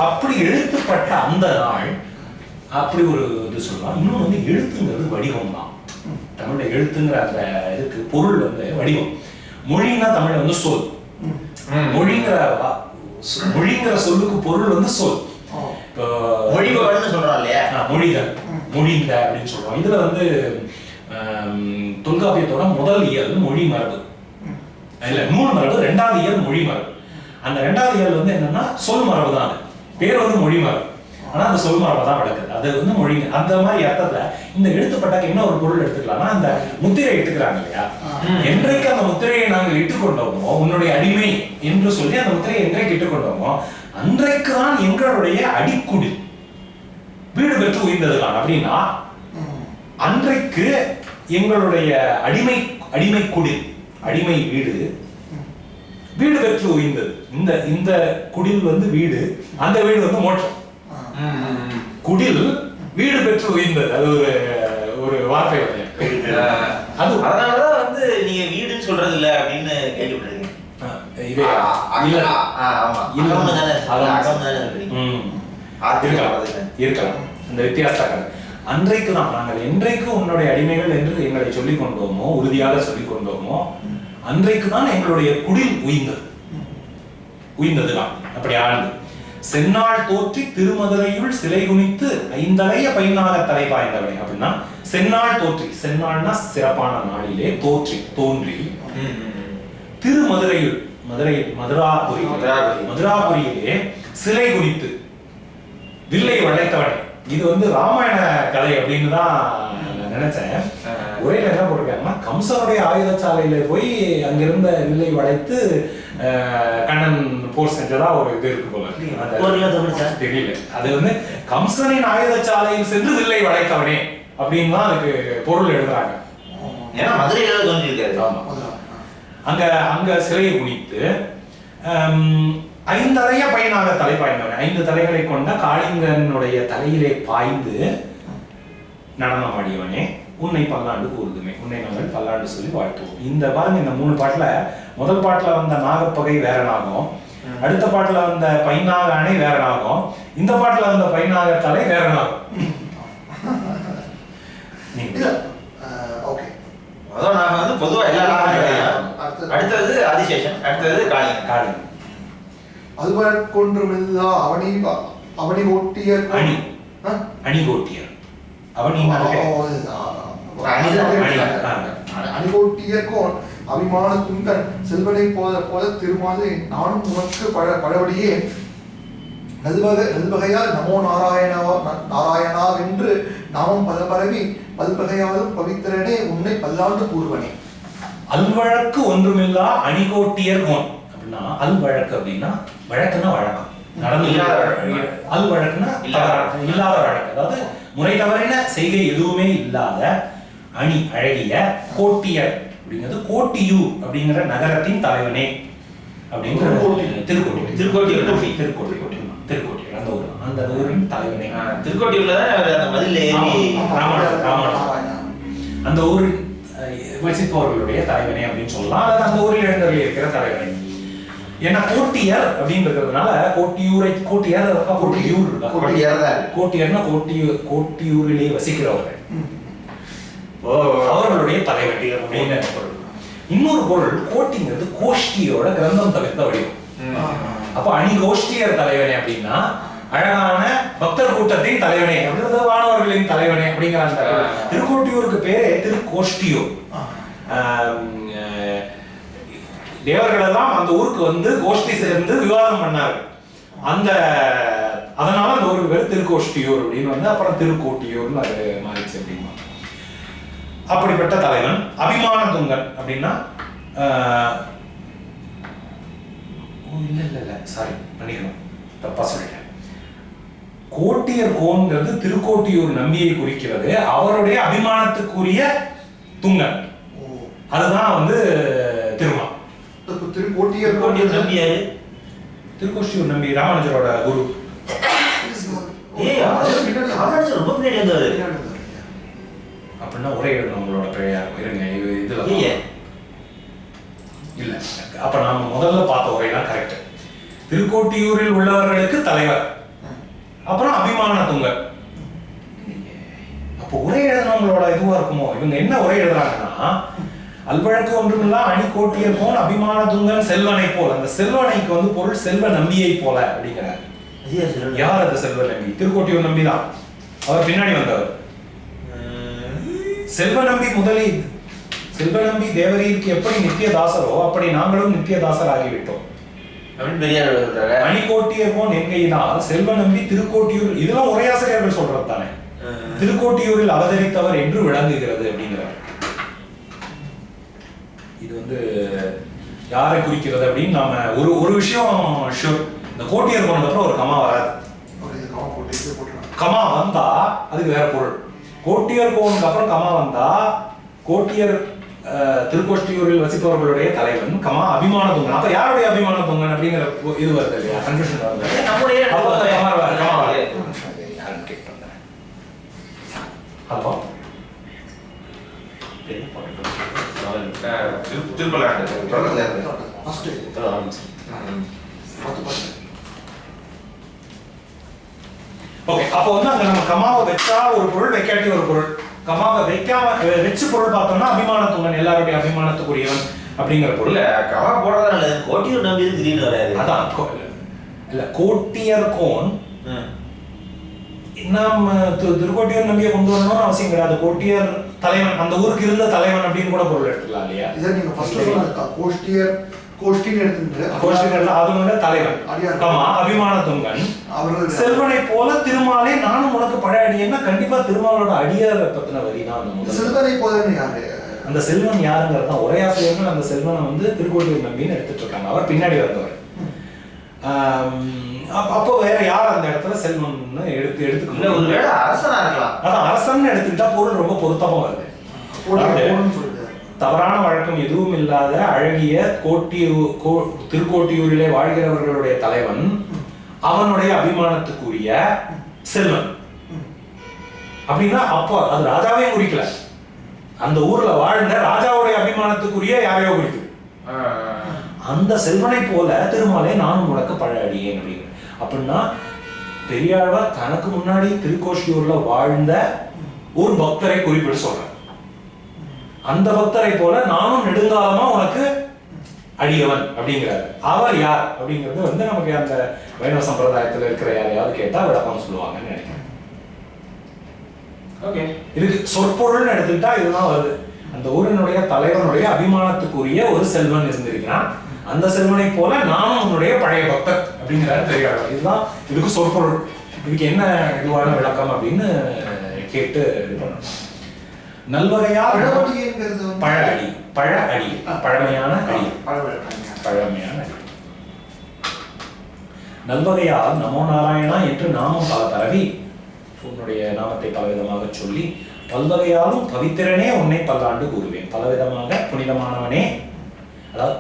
அப்படி எழுத்துப்பட்ட அந்த நாள் அப்படி ஒரு இது சொல்லலாம். இன்னும் வந்து எழுத்துங்கிறது வடிவம் தான். தமிழ்ல எழுத்துங்கிற அந்த இதுக்கு பொருள் வந்து வடிவம். மொழின்னா தமிழ்ல வந்து சொல். மொழிங்கிற சொல்லுக்கு பொருள் வந்து சொல். இப்போ மொழிபவர்னு சொல்றோம் இல்லையா, மொழிதல், மொழிந்த அப்படின்னு சொல்றோம். இதுல வந்து தொல்காப்பியத்தோட முதல் இயல் மொழி மரபு, இல்ல நூல் மரபு. ரெண்டாவது இயல் மொழி மரபு. அந்த ரெண்டாவது இயல் வந்து என்னன்னா சொல் மரபு தான். அது பேர் வந்து மொழி மரபு, ஆனா அந்த சொல் மரபை தான் வளர்க்குது. அது வந்து மொழி. அந்த மாதிரி அர்த்தத்துல இந்த எழுத்துப்பட்டாக்கு என்ன ஒரு பொருள் எடுத்துக்கலாம்னா, அந்த முத்திரை இட்டுக்கிறாங்க இல்லையா, என்றைக்கு அந்த முத்திரையை நாங்கள் இட்டுக்கொண்டோமோ, உன்னுடைய அடிமை என்று சொல்லி அந்த முத்திரையை என்றைக்கு இட்டுக்கொண்டோமோ அன்றைக்கு தான் எங்களுடைய அடிக்குடி வீடு பெற்று உயிர்ந்ததுதான். அப்படின்னா அன்றைக்கு எங்களுடைய அடிமை குடில், அடிமை வீடு வீடு பெற்று உயிர்ந்தது. இந்த குடில் வந்து வீடு, அந்த வீடு வந்து மோட்சம். குடில் வீடு பெற்று உயிர்ந்தது. அது ஒரு வார்த்தை. அது அதனாலதான் வந்து நீங்க வீடுன்னு சொல்றது இல்ல அப்படின்னு கேள்விப்பட்டிருக்கீங்க. இருக்கலாம் அந்த வித்தியாசம். அன்றைக்கு தான் நாங்கள் என்றைக்கு உன்னுடைய அடிமைகள் என்று எங்களை சொல்லிக் கொண்டோமோ, உறுதியாக சொல்லிக் கொண்டோமோ, அன்றைக்கு தான் எங்களுடைய குடில் உயிர்ந்ததுதான். அப்படி ஆழ்ந்து செந்நாள் தோற்றி திருமதுரையுள் சிலை குனித்து ஐந்தலைய பைனாக தலை பாய்ந்தவனே. அப்படின்னா செந்நாள் தோற்றி, செந்நாள்னா சிறப்பான நாளிலே, தோன்றி திருமதுரையுள், மதுராபுரியிலே சிலை குனித்து வில்லை வளைத்தவனே. இது வந்து ராமாயண கதை அப்படின்னு தான் நினைச்சேன். உரையில என்ன போட்டிருக்காங்கன்னா, கம்சனுடைய ஆயுதசாலையில போய் அங்கிருந்த வில்லை வளைத்து கண்ணன் போர் செஞ்சதா ஒரு இது இருக்கு போல. தெரியல. அது வந்து கம்சனின் ஆயுதசாலையில் சென்று வில்லை வளைத்தவனே அப்படின்னு தான் அதுக்கு பொருள் எழுதுறாங்க. ஏன்னா மதுரையில தோன்றியிருக்காரு. அங்க சிலையை குனித்து ஐந்தலைய பையனாக தலை பாய்ந்தவன், 5 தலைகளை கொண்ட காளிங்கனுடைய தலையிலே பாய்ந்து நடனம் ஆடியவனே, உன்னை பல்லாண்டு கூறுதுமே, உன்னை நாங்கள் பல்லாண்டு சொல்லி வாழ்த்துவோம். இந்த பாருங்க, இந்த 3 பாட்டுல முதல் பாட்டுல வந்த நாகப்பகை வேற நாகம், அடுத்த பாட்டுல வந்த பைநாக அணை வேற நாகம், இந்த பாட்டுல வந்த பைநாக தலை வேற நாகம். அதான் நாங்க வந்து பொதுவா எல்லா நாகம். அடுத்தது ஆதிசேஷன், அடுத்தது காளிங்க. அல்வர்க்கொன்றுமில்லா அவனி ஓட்டியர் அணிகோட்டியர் அணிகோட்டியர்கோன் அபிமான துங்கன் செல்வனை போல திருமாலே நானும் உனக்கு பழபடியே நல்வகையால் நமோ நாராயணா வென்று நாமம் பலபரவி பல்வகையாலும் பவித்திரனே உன்னை பல்லாண்டு கூறுவனே. அல்வழக்கு ஒன்றுமில்லா அணிகோட்டியர் கோன் அப்படின்னா, அல்வழக்கு அப்படின்னா வழக்குன்னா வழக்கம், நடந்து அல்வழக்குன்னா இல்லாத வழக்கு, அதாவது முறை தவறின செய்கை எதுவுமே இல்லாத அணி அழகிய கோட்டியர் அப்படிங்கிறது கோட்டியூர் அப்படிங்கிற நகரத்தின் தலைவனே அப்படிங்கிற திருக்கோட்டி அந்த ஊரின் தலைவனே. திருக்கோட்டியூர்ல அந்த ஊரின் வசிப்பவர்களுடைய தலைவனே அப்படின்னு சொல்லலாம், அல்லது அந்த ஊரில் எழுந்தவர்கள் இருக்கிற தலைவனே. ஏன்னா கோட்டியர் அப்படின்றதுனால கோட்டியர்னா கோட்டியூரிலே வசிக்கிறவர்கள், அவர்களுடைய தலைவன் அப்படின்னு பொருள். இன்னொரு பொருள், கோட்டிங்கிறது கோஷ்டியோட கிரந்தம் தவிர்த்த வடிவம். அப்ப அணிகோஷ்டியர் தலைவனே அப்படின்னா அழகான பக்தர் கூட்டத்தின் தலைவனே, வானவர்களின் தலைவனே அப்படிங்கிற அந்த திருக்கோட்டியூருக்கு பேரே திருக்கோஷ்டியூர். தேவர்கள் எல்லாம் அந்த ஊருக்கு வந்து கோஷ்டி சேர்ந்து விவாதம் பண்ணாரு. அந்த அதனால அந்த ஊருக்கு பேர் திருக்கோஷ்டியூர் அப்படின்னு வந்து அப்புறம் திருக்கோட்டியூர்னு அது மாறிச்சு அப்படிமா. அப்படிப்பட்ட தலைவன் அபிமான துங்கன் அப்படின்னா இல்ல சாரி பண்ணிக்கணும், தப்பா சொல்லிட்டேன். கோட்டியர் கோன்கிறது திருக்கோட்டியூர் நம்பியை குறிக்கிறது, அவருடைய அபிமானத்துக்குரிய துங்கன், அதுதான் வந்து திருமா. திருக்கோட்டியர் நம்பி யாரு? திருக்கோஷ்டியூர் நம்பி ராமானுஜரோட குரு. ராமானுஜர் ரொம்ப பின்னாடி வந்தவர். அப்படின்னா ஒரே எழுதணும் உங்களோட பெயர் இருங்க இதுல இல்ல. அப்ப நாம முதல்ல பார்த்த உரைதான் கரெக்ட். திருக்கோட்டியூரில் உள்ளவர்களுக்கு தலைவர், அப்புறம் அபிமான துங்கர். அப்போ உரை எழுதினவங்களோட இதுவா இருக்குமோ? இவங்க என்ன உரை எழுதுறாங்கன்னா, அல்வழக்கு ஒன்றுமில்லா அணிக்கோட்டியர் போன் அபிமான துங்கன் செல்வனை போல். அந்த செல்வனைக்கு வந்து பொருள் செல்வ நம்பியை போல அப்படிங்கிறார். யார் அது செல்வ நம்பி? திருக்கோட்டியூர் நம்பி தான், அவர் பின்னாடி வந்தவர். செல்வ நம்பி முதலில் செல்வ நம்பி தேவரீருக்கு எப்படி நித்திய தாசரோ அப்படி நாங்களும் நித்திய தாசர் ஆகிவிட்டோம். அணிக்கோட்டியர் போன் என்கையினால் செல்வ நம்பி திருக்கோட்டியூர், இதெல்லாம் உரையாசிரியர்கள் சொல்றது தானே, திருக்கோட்டியூரில் அவதரித்தவர் என்று விளங்குகிறது அப்படிங்கிறார். இது வந்து யாரை குறிக்கிறது அப்படின்னு நாம ஒரு விஷயம் ஷூர், இந்த கோட்டியர் போனதுக்கு அப்புறம் ஒரு கமா வராது. கமா வந்தா அதுக்கு வேற பொருள். கோட்டியர் கோனுக்கு அப்புறம் கமா வந்தா கோட்டியர் திருக்கோஷ்டியூரில் வசிப்பவர்களுடைய தலைவன், கமா அபிமான துங்கன். அப்ப யாருடைய அபிமான துங்கன் அப்படிங்கிற இது வருது இல்லையா, கன்ஃபியூஷன் வருது. ஓகே, அப்போ வந்து அங்க நம்ம கமாவை வச்சா ஒரு பொருள், வைக்காட்டி ஒரு பொருள். கமாவை வைக்காம வச்சு பொருள் பார்த்தோம்னா அபிமான துங்கன், எல்லாருடைய அபிமானத்துக்குரியவன் அப்படிங்கிற பொருள். கமா போடுறதுனால கோட்டியூர் நம்பி திடீர்னு வராது. அதான் இல்ல, கோட்டியர் கோன் நம்ம திருக்கோட்டியர் நம்பியை கொண்டு வரணும்னு அவசியம் கிடையாது. கோட்டியர் தலைவன், அந்த ஊருக்கு இருந்த தலைவன் அப்படின்னு கூட பொருள் எடுத்துக்கலாம் இல்லையா? இதை நீங்க ஃபர்ஸ்ட் சொன்னது கோஷ்டியர் கோஷ்டின்னு எடுத்துட்டு கோஷ்டியர் அதனோட தலைவன் கமா அபிமான துங்கன். செல்வனை போல திருமாலே நானும் உனக்கு பழைய அடியன்னா கண்டிப்பா திருமாலோட அடியார பத்தின வரிதான் அந்த முதல். செல்வனை போலன்னு யாரு? அந்த செல்வன் யாருங்கிறது தான் உரையாசிரியர்கள் அந்த செல்வனை வந்து திருக்கோட்டியூர் நம்பின்னு எடுத்துட்டு இருக்காங்க. அவர் பின்னாடி வந்தவர். அப்போ வேற யார் அந்த இடத்துல செல்வன் எடுத்துக்கணும்? ஒருவேளை அரசனா இருக்கலாம். அதான் அரசன் எடுத்துக்கிட்டா பொருள் ரொம்ப பொருத்தமா வருது. தவறான வழக்கம் எதுவும் இல்லாத அழகிய திருக்கோட்டியூரிலே வாழ்கிறவர்களுடைய தலைவன், அவனுடைய அபிமானத்துக்குரிய செல்வன் அப்படின்னா அப்போ அது ராஜாவே குறிக்கல, அந்த ஊர்ல வாழ்ந்த ராஜாவுடைய அபிமானத்துக்குரிய யாரையோ குறிக்குது. அந்த செல்வனை போல திருமாலே நானும் உனக்கு பழைய அடியேன் அப்படிங்கிற. அப்படின்னா பெரியாழ்வார் தனக்கு முன்னாடி திருக்கோஷ்டியூர்ல வாழ்ந்த ஒரு பக்தரை குறிப்பிட்டு சொல்றார். அந்த பக்தரை போல நானும் நெடுங்காலமா உனக்கு அடியவன் அப்படிங்கிறார். அவர் யார் அப்படிங்கிறது வந்து நமக்கு அந்த வைணவ சம்பிரதாயத்துல இருக்கிற யாரையாவது கேட்டா விளக்கம் சொல்லுவாங்கன்னு நினைக்கிறேன். ஓகே, இதுக்கு சொற்பொருள்னு எடுத்துக்கிட்டா இதுதான் வருது. அந்த ஊரினுடைய தலைவனுடைய அபிமானத்துக்குரிய ஒரு செல்வன் இருந்திருக்கிறான், அந்த செல்வனை போல நானும் உன்னுடைய பழைய பக்தர் அப்படிங்கிறாரு பெரியாழ்வார். இதுதான் இதுக்கு சொற்பொருள். இதுக்கு என்ன இதுவான விளக்கம் அப்படின்னு கேட்டு இது பண்ணணும். நல்வகையால் பழ அடி, பழ அடி, பழமையான அடி, பழமையான அடி. நல்வகையால் நமோ நாராயணா என்று நாமம் பல பரவி, உன்னுடைய நாமத்தை பலவிதமாக சொல்லி, பல்வகையாலும் பவித்திரனே உன்னை பல்லாண்டு கூறுவேன். பலவிதமாக புனிதமானவனே, அதாவது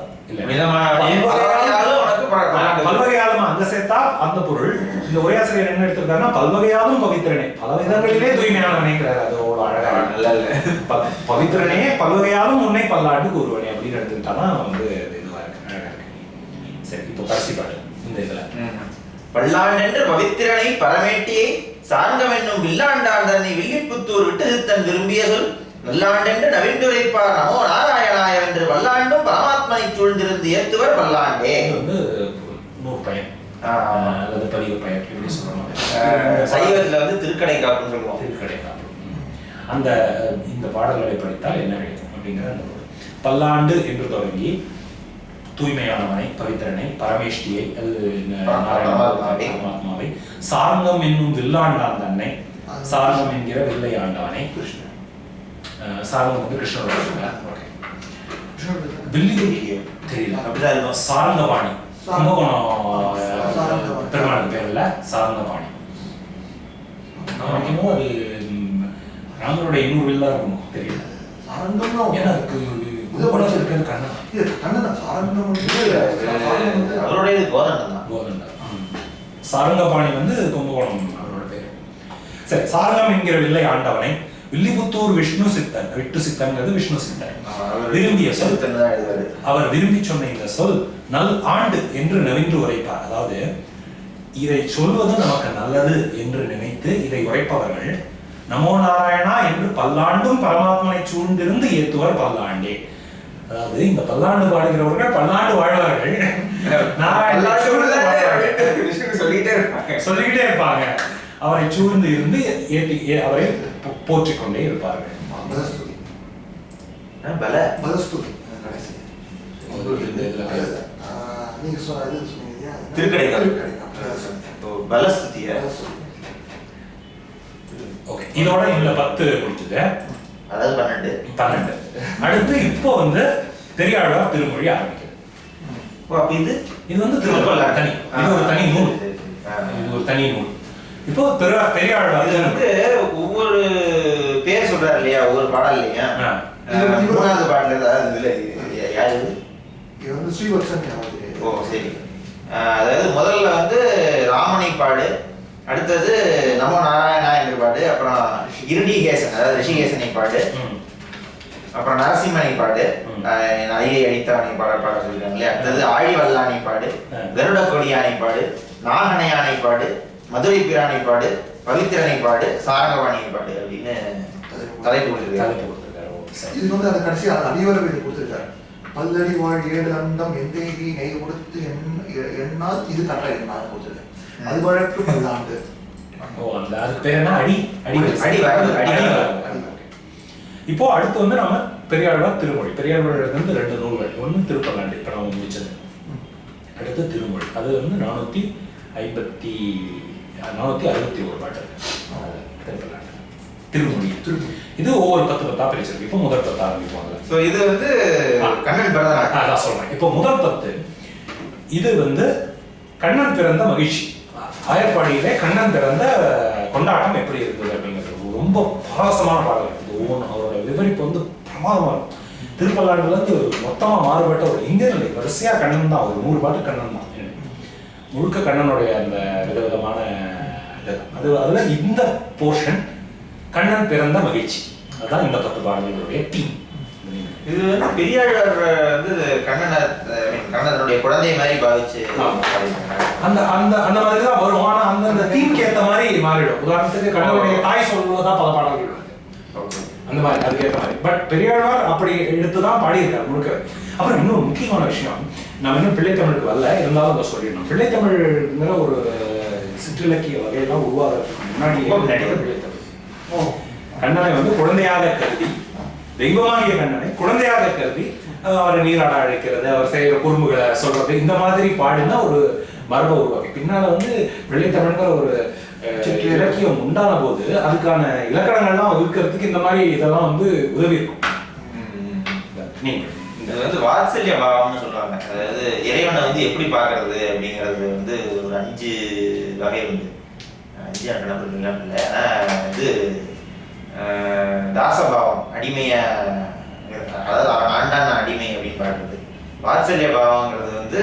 பல்வகையாலும் அங்க சேர்த்தா அந்த பொருள். இந்த உரையாசிரியர் என்ன எடுத்திருக்காருன்னா பல்வகையாலும் பவித்திரனே, பல விதங்களிலே தூய்மையானவனேங்கிறார். அதோட அழகா பவித்திரனே பல்வகையாலும் உன்னை பல்லாண்டு கூறுவனே அப்படின்னு எடுத்துக்கிட்டாதான் வந்து இதுவா இருக்கு, அழகா இருக்கு. சரி, இப்போ கடைசி பாடு இந்த இதுல பல்லாண்டென்று பவித்திரனை பரமேட்டியை சார்ந்தம் என்னும் வில்லாண்டான் தன்னை வில்லிப்புத்தூர் விட்டு தன் விரும்பிய சொல் நல்லாண்டென்று நவிந்துரைப்பார் நமோ நாராயணாய என்று வல்லாண்டும் பரமாத்மனை சூழ்ந்திருந்து ஏத்துவர் பல்லாண்டே. வந்து நூறு பயன் அல்லது பதிவு பயன் இப்படி சொல்லுவாங்க. சைவத்துல வந்து திருக்கடை காப்புன்னு சொல்லுவோம். திருக்கடை காப்பு. அந்த இந்த பாடல்களை படித்தால் என்ன கிடைக்கும் அப்படிங்கிற அந்த பல்லாண்டு என்று தொடங்கி தூய்மையானவனை, பவித்திரனை, பரமேஷ்டியை, அது பரமாத்மாவை, சார்ந்தம் என்னும் வில்லாண்டான் தன்னை, சார்ந்தம் என்கிற வில்லை ஆண்டவனை, சார்ந்தம் வந்து கிருஷ்ணரோட வில்லி தெரியல அப்படிதான் சாரங்கபாணி, கும்பகோணம் பெருமாளுக்கு பேர் இல்ல சாரங்கபாணி. அது ராமரோட இன்னொரு வில்லா இருக்கும் தெரியல. ஏன்னா இருக்கிறது சாரங்கபாணி வந்து கும்பகோணம் அவரோட பேரு. சரி, சாரங்கம் என்கிற வில்லை ஆண்டவனை வில்லிபுத்தூர் விஷ்ணு சித்தன், விட்டு சித்தன்கிறது விஷ்ணு சித்தன் விரும்பிய சொல். அவர் விரும்பி சொன்ன இந்த சொல் நல் ஆண்டு என்று நவின்று உரைப்பார். அதாவது இதை சொல்வது நமக்கு நல்லது என்று நினைத்து இதை உரைப்பவர்கள் நமோ நாராயணா என்று பல்லாண்டும் பரமாத்மனை சூழ்ந்திருந்து ஏத்துவர் பல்லாண்டே. அதாவது இந்த பல்லாண்டு பாடுகிறவர்கள் பல்லாண்டு வாழ்வார்கள், சொல்லிக்கிட்டே இருப்பாங்க, அவரை சூழ்ந்து இருந்து அவரை போற்றிக்கொண்டே இருப்பார்கள். இதோட இந்த 10 முடிச்சது, அதாவது 12. அடுத்து இப்போ வந்து பெரியாழ்வார் திருமொழி ஆரம்பிக்குது. இது வந்து திருக்குறள் தனி, இது ஒரு தனி நூல், இது ஒரு தனி நூல். இப்போ பெரியாழ்வார் வந்து ஒவ்வொரு பேர் சொல்றாரு இல்லையா, ஒவ்வொரு பாடல் இல்லையா, 3வது பாடல யாரு இது வந்து ஸ்ரீவத்சன். ஓ சரி. அதாவது முதல்ல வந்து ராமனை பாடு, அடுத்தது நமோ நாராயணா என்று பாடு, அப்புறம் இருடிகேசன் அதாவது ரிஷிகேசனை பாடு, அப்புறம் நரசிம்மனை பாடு, ஐயை அழித்தவனை பாட சொல்லிருக்காங்களே, அடுத்தது ஆழி வல்லானை பாடு, கருட கொடியானை பாடு, நாகனையானை பாடு, மதுரை பிரானை பாடு, பவித்திரனை பாடு, சாரங்கவாணியை பாடு அப்படின்னு தலைப்பு கொடுத்துருக்காரு. இது வந்து அந்த கடைசி அடிவரவை கொடுத்துருக்காரு. பல்லடி வாழ் 7 அண்டம் எந்தேகி நெய் கொடுத்து எண்ணால் இது கட்ட எண்ணால் கொடுத்துருக்காரு. அது வழக்கு பல்லாண்டு. அதுக்கு பேர் என்ன? அடி. இப்போ அடுத்து வந்து நம்ம பெரியாழ்வார் திருமொழி. பெரியாழ்வார் வந்து 2 நூல்கள், ஒன்று திருப்பல்லாண்டு இப்போ நம்ம முடிச்சது, அடுத்து திருமொழி. அது வந்து 461 பாட்டு திருப்பல்லாண்டு திருமொழி. இது ஒவ்வொரு 10 பிரிச்சிருக்கு. இப்போ முதல் 10 ஆரம்பிப்பாங்க. ஸோ இது வந்து கண்ணன் பிறந்த அதான் சொல்றேன். இப்போ முதல் 10 இது வந்து கண்ணன் பிறந்த மகிழ்ச்சி. ஆயர்பாடியிலே கண்ணன் பிறந்த கொண்டாட்டம் எப்படி இருக்குது அப்படிங்கிறது ரொம்ப பரவசமான பாடல். இது ஒவ்வொன்றும் அவரோட விவரிப்பு வந்து பிரமாதமாக இருக்கும். திருப்பல்லாண்டுல இருந்து மொத்தமா மாறுபட்ட ஒரு இங்கே இல்லை, வரிசையா கண்ணன் தான். ஒரு 100 பாட்டு கண்ணன் தான், முழுக்க கண்ணனுடைய அந்த விதவிதமான அது. அதுல இந்த போர்ஷன் கண்ணன் பிறந்த மகிழ்ச்சி, அதுதான் இந்த 10 பாடல்களுடைய தீம். இது வந்து பெரியாழ்வார் வந்து கண்ணனுடைய குழந்தை மாதிரி பாவிச்சு அந்த அந்த அந்த மாதிரி தான் வரும். ஆனா அந்த தீம்க்கு ஏற்ற மாதிரி மாறிடும். உதாரணத்துக்கு கண்ணனுடைய தாய் சொல்வதா பல பாடல்கள் அந்த மாதிரி அதுக்கேற்ற மாதிரி. பட் பெரியாழ்வார் அப்படி எடுத்துதான் பாடியிருக்காரு முழுக்க. அப்புறம் இன்னொரு முக்கியமான விஷயம், நம்ம இன்னும் பிள்ளைத்தமிழுக்கு வரல, இருந்தாலும் அதை சொல்லிடணும். பிள்ளைத்தமிழ்ங்கிற ஒரு சிற்றிலக்கிய வகையெல்லாம் உருவாகிறதுக்கு முன்னாடி பிள்ளைத்தமிழ் கண்ணனை வந்து குழந்தையாக கருதி, தெய்வமாகிய கண்ணனை குழந்தையாக கருதி அவரை நீராட அழைக்கிறது, அவர் செய்கிற குறும்புகளை சொல்றது, இந்த மாதிரி பாடினா ஒரு மரபை உருவாக்கி பின்னால வந்து பிள்ளைத்தமிழ்ங்கிற ஒரு இலக்கியம் உண்டான போது அதுக்கான இலக்கணங்கள்லாம் இருக்கிறதுக்கு இந்த மாதிரி இதெல்லாம் வந்து உதவி இருக்கும். இது வந்து வாத்சல்ய பாவம்னு சொல்லுவாங்க. அதாவது இறைவனை வந்து எப்படி பார்க்கறது அப்படிங்கிறது வந்து ஒரு 5 வகை உண்டு. 5 கணக்கு இல்லை, ஆனால் வந்து தாசபாவம், அடிமைய, அதாவது அவன் ஆண்டான அடிமை அப்படின்னு பார்க்கறது. வாத்சல்ய பாவங்கிறது வந்து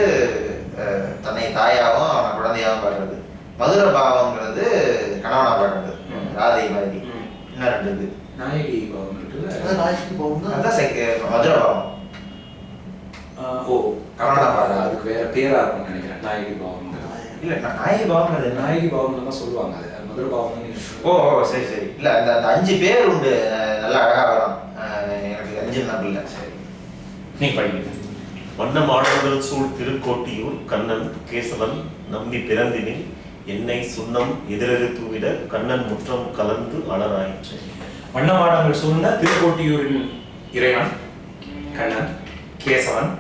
தன்னை தாயாகவும் அவனை குழந்தையாகவும் பார்க்கறது. மதுர பாவங்கிறது கணவனா பார்க்கறது, ராதை மாதிரி. இன்னும் 2 இருக்கு. நாயகி பாவம் இருக்குல்ல, நாயகி பாவம் தான் அதான் மதுர பாவம். ஓ கணவனா பார்க்கறது, அதுக்கு வேற பேரா இருக்கும்னு நினைக்கிறேன். நாயகி பாவம் இல்ல, நாயகி பாவம் அது நாயகி பாவம் தான் சொல்லுவாங்க. அது மதுர பாவம். ஓ சரி சரி. இல்ல அந்த 5 பேர் உண்டு, நல்லா அழகா வரும். எனக்கு 5 நம்பர் இல்லை. சரி, நீ படிங்க. வண்ண மாடல்கள் சூழ் திருக்கோட்டியூர் கண்ணன் கேசவன் நம்பி பிறந்தினில் என்னை சுண்ணம் எதிரெது தூவிட கண்ணன் முற்றம் கலந்து அலராயிற்று. வண்ணமாடங்கள் சூழ்ந்த திருக்கோட்டியூரில் இறைவன் கண்ணன் கேசவன்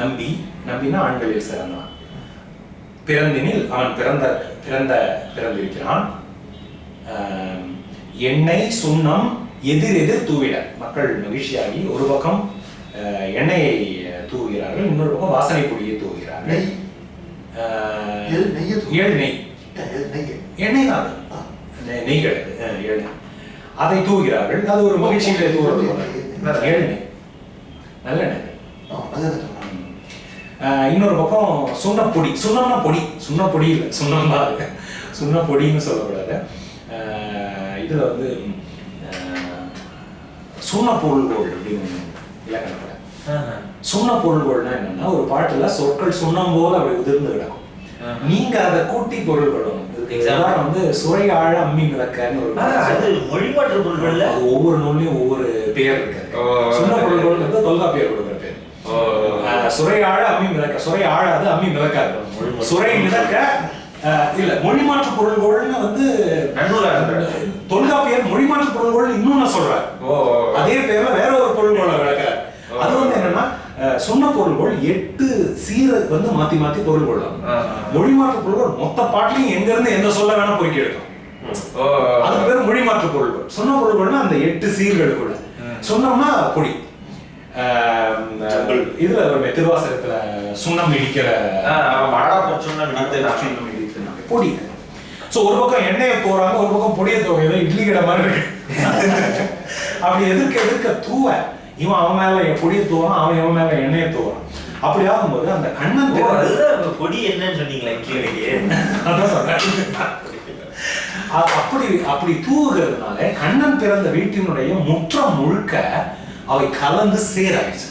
நம்பி நம்பினா ஆண்களில் சிறந்தவன். பிறந்தினில் அவன் பிறந்திருக்கிறான். எண்ணெய் சுண்ணம் எதிர் தூவிட. மக்கள் மகிழ்ச்சியாகி ஒரு பக்கம் எண்ணெயை தூவுகிறார்கள், இன்னொரு பக்கம் வாசனை பொடியை தூவுகிறார்கள். எண்ணெய் தான், நெய் கிடையாது, எண்ணெய். அதை தூவுகிறார்கள். அது ஒரு மகிழ்ச்சியிலே தூவுறது. எண்ணெய் நல்லெண்ணெய். இன்னொரு பக்கம் சுண்ணப்பொடி. சுண்ணம்னா பொடி, சுண்ணப்பொடி இல்லை, சுண்ணம் தான் இருக்கு. சுண்ணப்பொடின்னு சொல்லக்கூடாது. இதுல வந்து சுண்ணப்பொருள்கோள் அப்படின்னு இலக்கணப்பட. சுண்ணப்பொருள்கோள்னா என்னன்னா, ஒரு பாட்டுல சொற்கள் சுண்ணம் போல அப்படி உதிர்ந்து கிடக்கும். நீங்க அதை கூட்டி பொருள் கொள்ளணும். வந்து சுரை ஆழ அம்மி மிளக்கன்னு ஒரு மொழிமாற்று பொருள்கள்ல ஒவ்வொரு நூல்லையும் ஒவ்வொரு பெயர் இருக்கு. சுண்ண பொருள்கள் தொல்காப்பியர் கொடுக்குற பேர். சுரை ஆழ அம்மி மிளக்க. சுரை ஆழாது, அம்மி மிளக்காது. சுரை மிளக்க இல்ல, மொழிமாற்று பொருள்கள்னு வந்து தொல்காப்பியர் மொழிமாற்று பொருள்கள் இன்னொன்னு சொல்றாரு. அதே பேர்ல வேற ஒரு பொருள்கோளை விளக்குறாரு. அது வந்து என்னன்னா, சொன்ன பொருள்கள் 8 சீர வந்து மாத்தி மாத்தி பொருள் கொள்ளலாம். மொழிமாற்று பொருள்கள் மொத்த பாட்டிலையும் எங்க இருந்து எந்த சொல்ல வேணா பொறுக்கி எடுக்கும். அதுக்கு பேர் மொழிமாற்று பொருள்கள். சொன்ன பொருள்கள்னா அந்த 8 சீர்களுக்குள்ள. சொன்னோம்னா பொடி. இதுல திருவாசகத்துல சுண்ணம் இடிக்கிற பொடி. சோ ஒரு பக்கம் எண்ணெயை போறாங்க, ஒரு பக்கம் பொடியை தூங்க. இட்லி கடை மாதிரி இருக்கு. அப்படி எதிர்க்க தூவ இவன் அவன் மேல பொடியை தூவான், அவன் இவன் மேல எண்ணெயை தூவான். அப்படி ஆகும்போது அந்த கண்ணன் பொடி என்னன்னு சொன்னீங்களா? அதான் சொன்னேன். அப்படி தூவுகிறதுனால கண்ணன் பிறந்த வீட்டினுடைய முற்றம் முழுக்க அவை கலந்து சேராயிடுச்சு.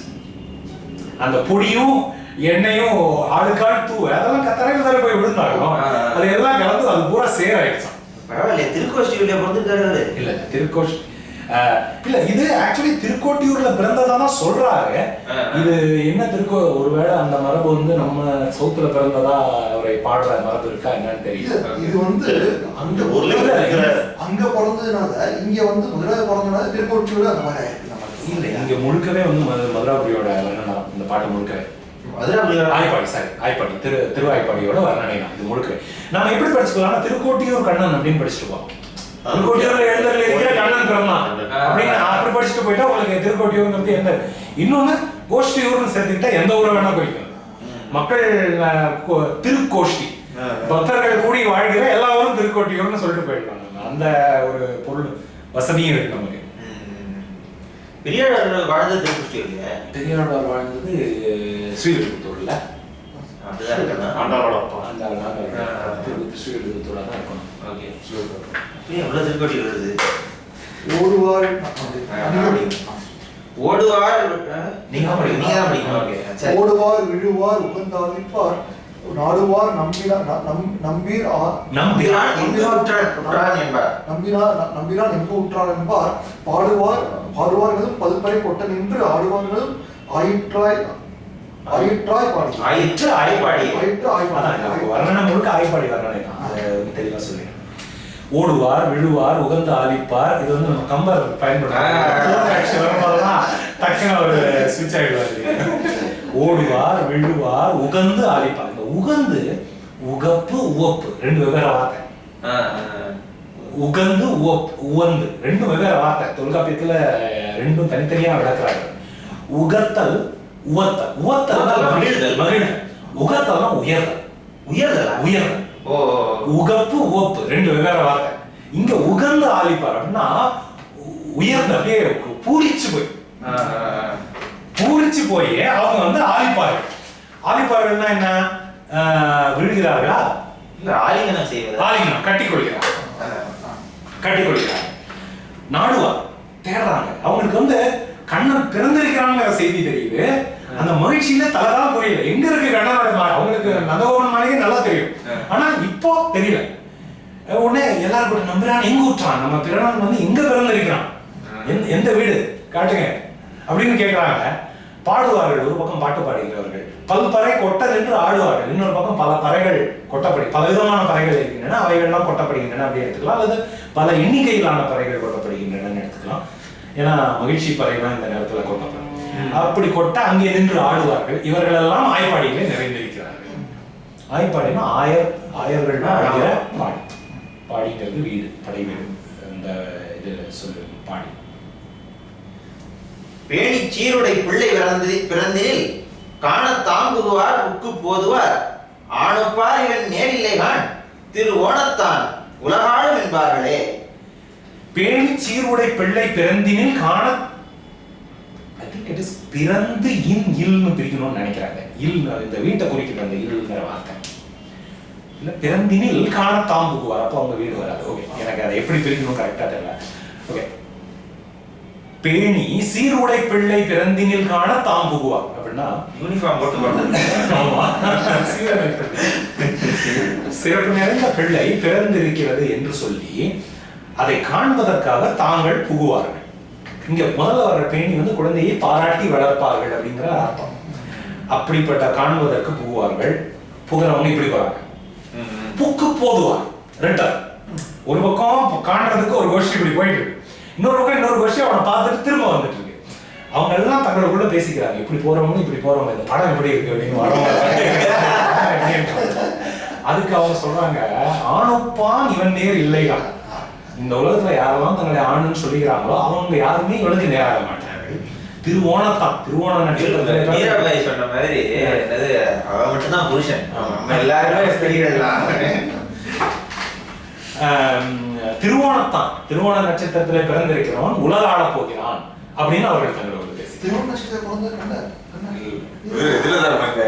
அந்த பொடியும் எண்ணெயும் ஆளுக்காள் தூவ அதெல்லாம் கத்தரையில் தானே போய் விழுந்தாலும் அது எல்லாம் கலந்து அது பூரா சேராயிடுச்சான். பரவாயில்ல, திருக்கோஷ்டியூர்ல பிறந்திருக்காரு. இல்ல திருக்கோஷ்டி இல்ல, இது ஆக்சுவலி திருக்கோட்டியூர்ல பிறந்ததானா சொல்றாரு. இது என்ன ஒருவேளை அந்த மரபு வந்து நம்ம சவுத்துல பிறந்ததா அவரை பாடுற மரபு இருக்கா என்னன்னு தெரியல. இது வந்து அந்த ஊர்ல அங்க பிறந்ததுனால இங்க வந்து மதுரை பிறந்ததுனால திருக்கோட்டியூர் அந்த மாதிரி ஆயிருக்கு. இல்ல, இங்க முழுக்கவே வந்து மதுராபுரியோட வர்ணனை. இந்த பாட்டு முழுக்கவே ஆய்ப்பாடி திருவாய்ப்பாடியோட வர்ணனை தான் இது முழுக்கவே. நாம எப்படி படிச்சுக்கலாம்? திருக்கோட்டியூர் கண்ணன் அப்படின்னு படிச்சுட்டுப்போம். திருக்கோட்டியூர்ல எழுந்தருளி இருக்கிற கண்ணன் பிறந்தான் அப்படின்னு அப்படி படிச்சுட்டு போயிட்டா உங்களுக்கு திருக்கோட்டியூர்ங்கிறது எந்த. இன்னொன்னு கோஷ்டியூர்னு சேர்த்துக்கிட்டா எந்த ஊரை வேணா குறிக்கும். மக்கள் திருக்கோஷ்டி, பக்தர்கள் கூடி வாழ்கிற எல்லா ஊரும் திருக்கோட்டியூர்னு சொல்லிட்டு போயிடலாம். அந்த ஒரு பொருள் வசதியும் இருக்கு நமக்கு. பெரியார் வாழ்ந்தது திருக்கோஷ்டியூர்ல. பெரியார் வாழ்ந்தது ஸ்ரீவில்லிபுத்தூர்ல. ஸ்ரீவில்லிபுத்தூரா தான் இருக்கணும். ஓகே, எவ்வளவு திருக்கோட்டியூர் வருது? ஓடுவார் ஓடுவார் விழுவார் உகந்தாளிப்பார் நாடுவார் நம்பினான் எம்பு உற்றார் என்பார் பாடுவார்களும் பல்பறை கொட்ட நின்று ஆடுவார்களும் ஆயிற்றாய் பாடி வர்ணனை முழுக்க ஆய்ப்பாடி வர்ணனை தான். தெளிவா சொல்லி ஓடுவார் விழுவார் உகந்து ஆலிப்பார். இது வந்து நம்ம கம்பர் பயன்படுத்துறோம். டக்குன்னு ஒரு ஸ்விட்ச் ஆயிடுவாரு. ஓடுவார் விழுவார் உகந்து ஆலிப்பார். இந்த உகந்து உகப்பு உவப்பு ரெண்டு வெவ்வேறு வார்த்தை. உகந்து உவந்து ரெண்டும் வெவ்வேறு வார்த்தை. தொல்காப்பியத்துல ரெண்டும் தனித்தனியா விளக்குறாங்க. உகத்தல் உவத்தல். உவத்தல் மகிழ்தல், உகத்தல்னா உயர்தல். உகப்பு உவப்பு ரெண்டு வெவ்வேறு வார்த்தை. இங்க உகந்து ஆலிப்பார் அப்படின்னா உயர்ந்த அப்படியே பூரிச்சு போய் அவங்க வந்து ஆலிப்பார்கள்னா என்ன? விழுகிறார்களா? ஆலிங்கனம் செய்வது. ஆலிங்கனம் கட்டிக்கொள்கிறார். நாடுவார் தேடுறாங்க. அவங்களுக்கு வந்து கண்ணன் பிறந்திருக்கிறாங்கிற செய்தி தெரியுது. அந்த மகிழ்ச்சியில தலைதான் புரியல. எங்க இருக்கு கண்ணனோட மாலை? அவங்களுக்கு நந்தகோபன் மாளிகை நல்லா தெரியும், ஆனா இப்போ தெரியல. உடனே எல்லாரும் கூட நம்புறான் எங்க ஊற்றான், நம்ம பிறநாள் வந்து எங்க பிறந்திருக்கிறான், எந்த வீடு காட்டுங்க அப்படின்னு கேட்கிறாங்க. பாடுவார்கள். ஒரு பக்கம் பாட்டு பாடுகிறவர்கள், பல்பறை கொட்ட நின்று ஆடுவார்கள். இன்னொரு பக்கம் பல பறைகள் கொட்டப்படி, பல விதமான பறைகள் இருக்கின்றன, அவைகள்லாம் கொட்டப்படுகின்றன அப்படி எடுத்துக்கலாம். அல்லது பல எண்ணிக்கையிலான பறைகள் கொட்டப்படுகின்றன எடுத்துக்கலாம். ஏன்னா மகிழ்ச்சி பறை தான் இந்த நேரத்துல கொட்டப்படும். அப்படி கொட்ட அங்கே நின்று ஆடுவார்கள். இவர்கள் எல்லாம் ஆய்ப்பாடியிலே நிறைந்திருக்கிறார்கள். ஆய்ப்பாடினா ஆயர்கள் ஆடுகிற பாடி. பாடிங்கிறது வீடு, படை வீடு, அந்த இது சொல்லு பாடி. பேணி சீருடை பிள்ளை பிறந்தினில் காண தாங்குவார் புக்கு போதுவார் ஆணுப்பார் இவன் நேரில்லை கான் திரு ஓணத்தான் உலகாளும் என்பார்களே. பேணி சீருடை பிள்ளை பிறந்தினில் காண, பிறந்து இல்னு பிரிக்கணும்னு நினைக்கிறாங்க. இல் இந்த வீட்டை குறிக்கிற அந்த இல்ங்கிற வார்த்தை இல்ல, பிறந்தினில் காண தாங்குவார், அப்போ அவங்க வீடு வராது. ஓகே, எனக்கு அதை எப்படி பிரிக்கணும் கரெக்டா தெரியல. ஓகே, பேணி சீருடை பிள்ளை பிறந்தினில் காண தாங்குவார் அப்படின்னா யூனிஃபார்ம் போட்டு சிறப்பு நிறைந்த பிள்ளை பிறந்திருக்கிறது என்று சொல்லி அதை காண்பதற்காக தாங்கள் புகுவார்கள். இங்க முதல்ல வர்ற பேணி வந்து குழந்தையை பாராட்டி வளர்ப்பார்கள் அப்படிங்கிற அர்த்தம். அப்படிப்பட்ட காண்பதற்கு புகுவார்கள். புகிறவங்க இப்படி போறாங்க, புக்கு போதுவார் ரெட்டர். ஒரு பக்கம் காண்றதுக்கு ஒரு கோஷ்டி இப்படி போயிட்டு இருக்கு, இன்னொரு பக்கம் இன்னொரு கோஷ்டி அவனை பார்த்துட்டு திரும்ப வந்துட்டு இருக்கு. அவங்க எல்லாம் தங்களுக்குள்ள பேசிக்கிறாங்க, இப்படி போறவங்க இப்படி போறவங்க, இந்த படம் எப்படி இருக்கு அப்படின்னு வரவங்க. அதுக்கு அவங்க சொல்றாங்க, ஆணுப்பான் இவன் நேர் இல்லையா. இந்த உலகத்துல யாரெல்லாம் தங்களை ஆணுன்னு சொல்லிக்கிறாங்களோ அவங்க யாருமே இவனுக்கு நேராக மாட்டார்கள். திருவோணத்தான், திருவோண நட்சத்திரத்துல சொன்ன மாதிரி என்னது, அவன் மட்டும்தான் புருஷன், நம்ம எல்லாருமே ஸ்திரீகள். திருவோணத்தான், திருவோண நட்சத்திரத்துல பிறந்திருக்கிறவன் உலக ஆள போகிறான் அப்படின்னு அவர்கள் தங்களோடு பேசி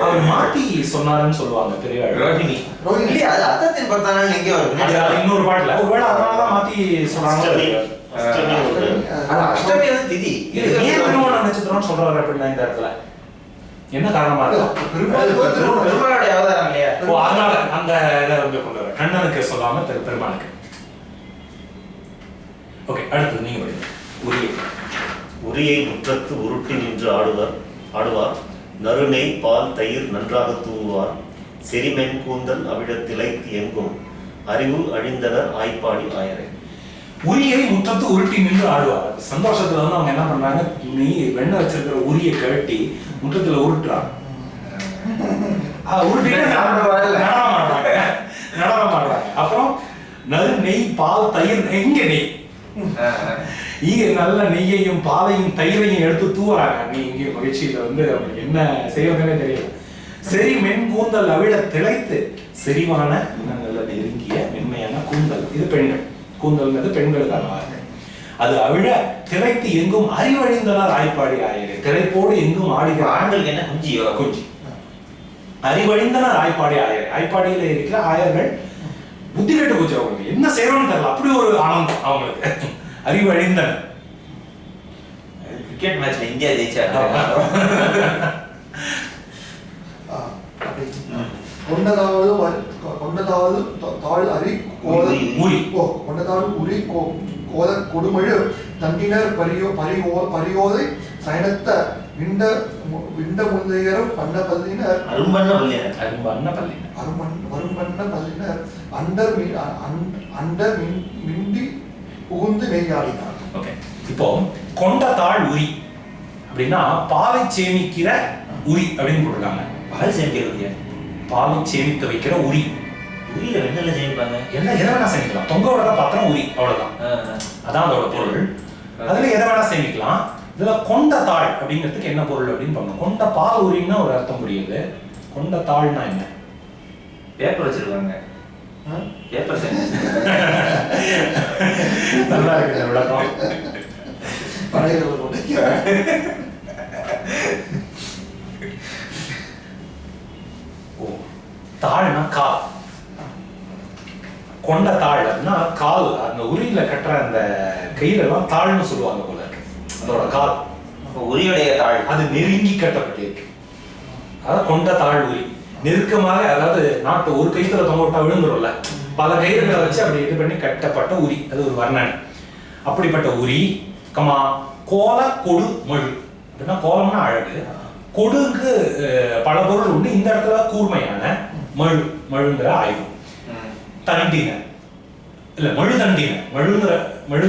அவர் மாத்தி சொன்னாருன்னு சொல்லுவாங்க. பெரிய ரோஹிணி அது அத்தத்தின் 10 நாள் எங்கே வருது இன்னொரு பாட்டுல, ஒருவேளை அதனாலதான் மாத்தி சொன்னாங்க. அஷ்டமி வந்து திதி. ஏன் திருவோண நட்சத்திரம் சொல்றாரு அப்படின்னா இந்த இடத்துல என்ன காரணமா இருக்கு? பெருமாளுடைய அவதாரம் இல்லையா? ஓ, அதனால அந்த இதை வந்து கொண்டு வர கண்ணனுக்கு சொல்லாம பெருமாளுக்கு. ஓகே, அடுத்தது நீங்க படிங்க. உரியை. உரியை முற்றத்து உருட்டி நின்று ஆடுவார் நறுநெய் பால் தயிர் நன்றாக தூங்குவார் செரிமென் கூந்தல் அவிடத்திலைத்து எங்கும் அறிவு அழிந்தனர் ஆய்ப்பாடி ஆயரை. உரியை முற்றத்து உருட்டி நின்று ஆடுவார். சந்தோஷத்துல வந்து அவங்க என்ன பண்றாங்க, நீ வெண்ணெய் வச்சிருக்கிற உரியை கழட்டி முற்றத்துல உருட்டுறாங்க. நடனம் ஆடுறாங்க. அப்புறம் நறு நெய் பால் தயிர், எங்க நெய், நல்ல நெய்யையும் பாலையும் தயிரையும் எடுத்து தூவுறாங்க. நீ இங்கே மகிழ்ச்சியில வந்து அவங்களுக்கு என்ன செய்வதுன்னே தெரியல. சரி மென் கூந்தல் அவிட திளைத்து, செறிவான நல்ல நெருங்கிய மென்மையான கூந்தல், இது பெண்கள் கூந்தல்ங்கிறது பெண்களுக்கான வார்த்தை. அது அவிழ திளைத்து எங்கும் அறிவழிந்தனர் ஆய்ப்பாடி ஆயரே. திளைப்போடு எங்கும் ஆடுகிற ஆண்களுக்கு என்ன குஞ்சியோ குஞ்சி. அறிவழிந்தனர் ஆய்ப்பாடி ஆயரே. ஆய்ப்பாடியில இருக்கிற ஆயர்கள் புத்தி கட்டு போச்சு, அவங்களுக்கு என்ன செய்யணும்னு தெரியல, அப்படி ஒரு ஆனந்தம் அவங்களுக்கு. அறிவழிந்தனர். கிரிக்கெட் மேட்ச்ல இந்தியா ஜெயிச்சாங்க. கொண்டதாவது தாழ் அறி கொண்டதாவது உரி கோத கொடுமழு தண்டினர் பரியோதை சயனத்த விண்ட முந்தையரும் பண்ண பல்லினர் வரும்பண்ண பல்லினர் அண்டர் மிண்டி புகுந்து நெய்யாடினார். ஓகே, இப்போ கொண்ட தாழ் உரி அப்படின்னா பாலை சேமிக்கிற உரி அப்படின்னு போட்டிருக்காங்க. பால் சேமிக்கிற பாலை சேமித்து வைக்கிற உரி. உரியில வெண்ணெல்ல சேமிப்பாங்க, எல்லாம் எதை வேணா சேமிக்கலாம். தொங்க விடுற பாத்திரம் உரி, அவ்வளவுதான். அதான் அதோட பொருள். அதுல எதை வேணா சேமிக்கலாம். இதுல கொண்ட தாழ் அப்படிங்கிறதுக்கு என்ன பொருள் அப்படின்னு பாருங்க. கொண்ட பால் உரின்னா ஒரு அர்த்தம் புரியுது. கொண்ட தாழ்னா என்ன? பேப்பர் வச்சிருக்காங்க. பேப்பர் நல்லா இருக்கு இந்த விளக்கம். தாழ்னா கால். கொண்ட தாழ் அப்படின்னா கால். அந்த உரியில கட்டுற அந்த கையில எல்லாம் தாழ்னு சொல்லுவாங்க போல இருக்கு. அதோட கால் உரியுடைய தாழ் அது நெருங்கி கட்டப்பட்டிருக்கு. அதாவது கொண்ட தாழ் உரி நெருக்கமாக, அதாவது நாட்டு ஒரு கைத்துல தொங்க விட்டா விழுந்துரும்ல, பல கயிறுகளை வச்சு அப்படி இது பண்ணி கட்டப்பட்ட உரி. அது ஒரு வர்ணனை. அப்படிப்பட்ட உரி கமா கோல கொடு மழு அப்படின்னா கோலம்னா அழகு, கொடுக்கு பல பொருள் உண்டு. இந்த இடத்துல கூர்மையான மழு, மழுங்கிற ஆயுதம். தண்டின இல்ல மழு தண்டின மழுங்கிற மழு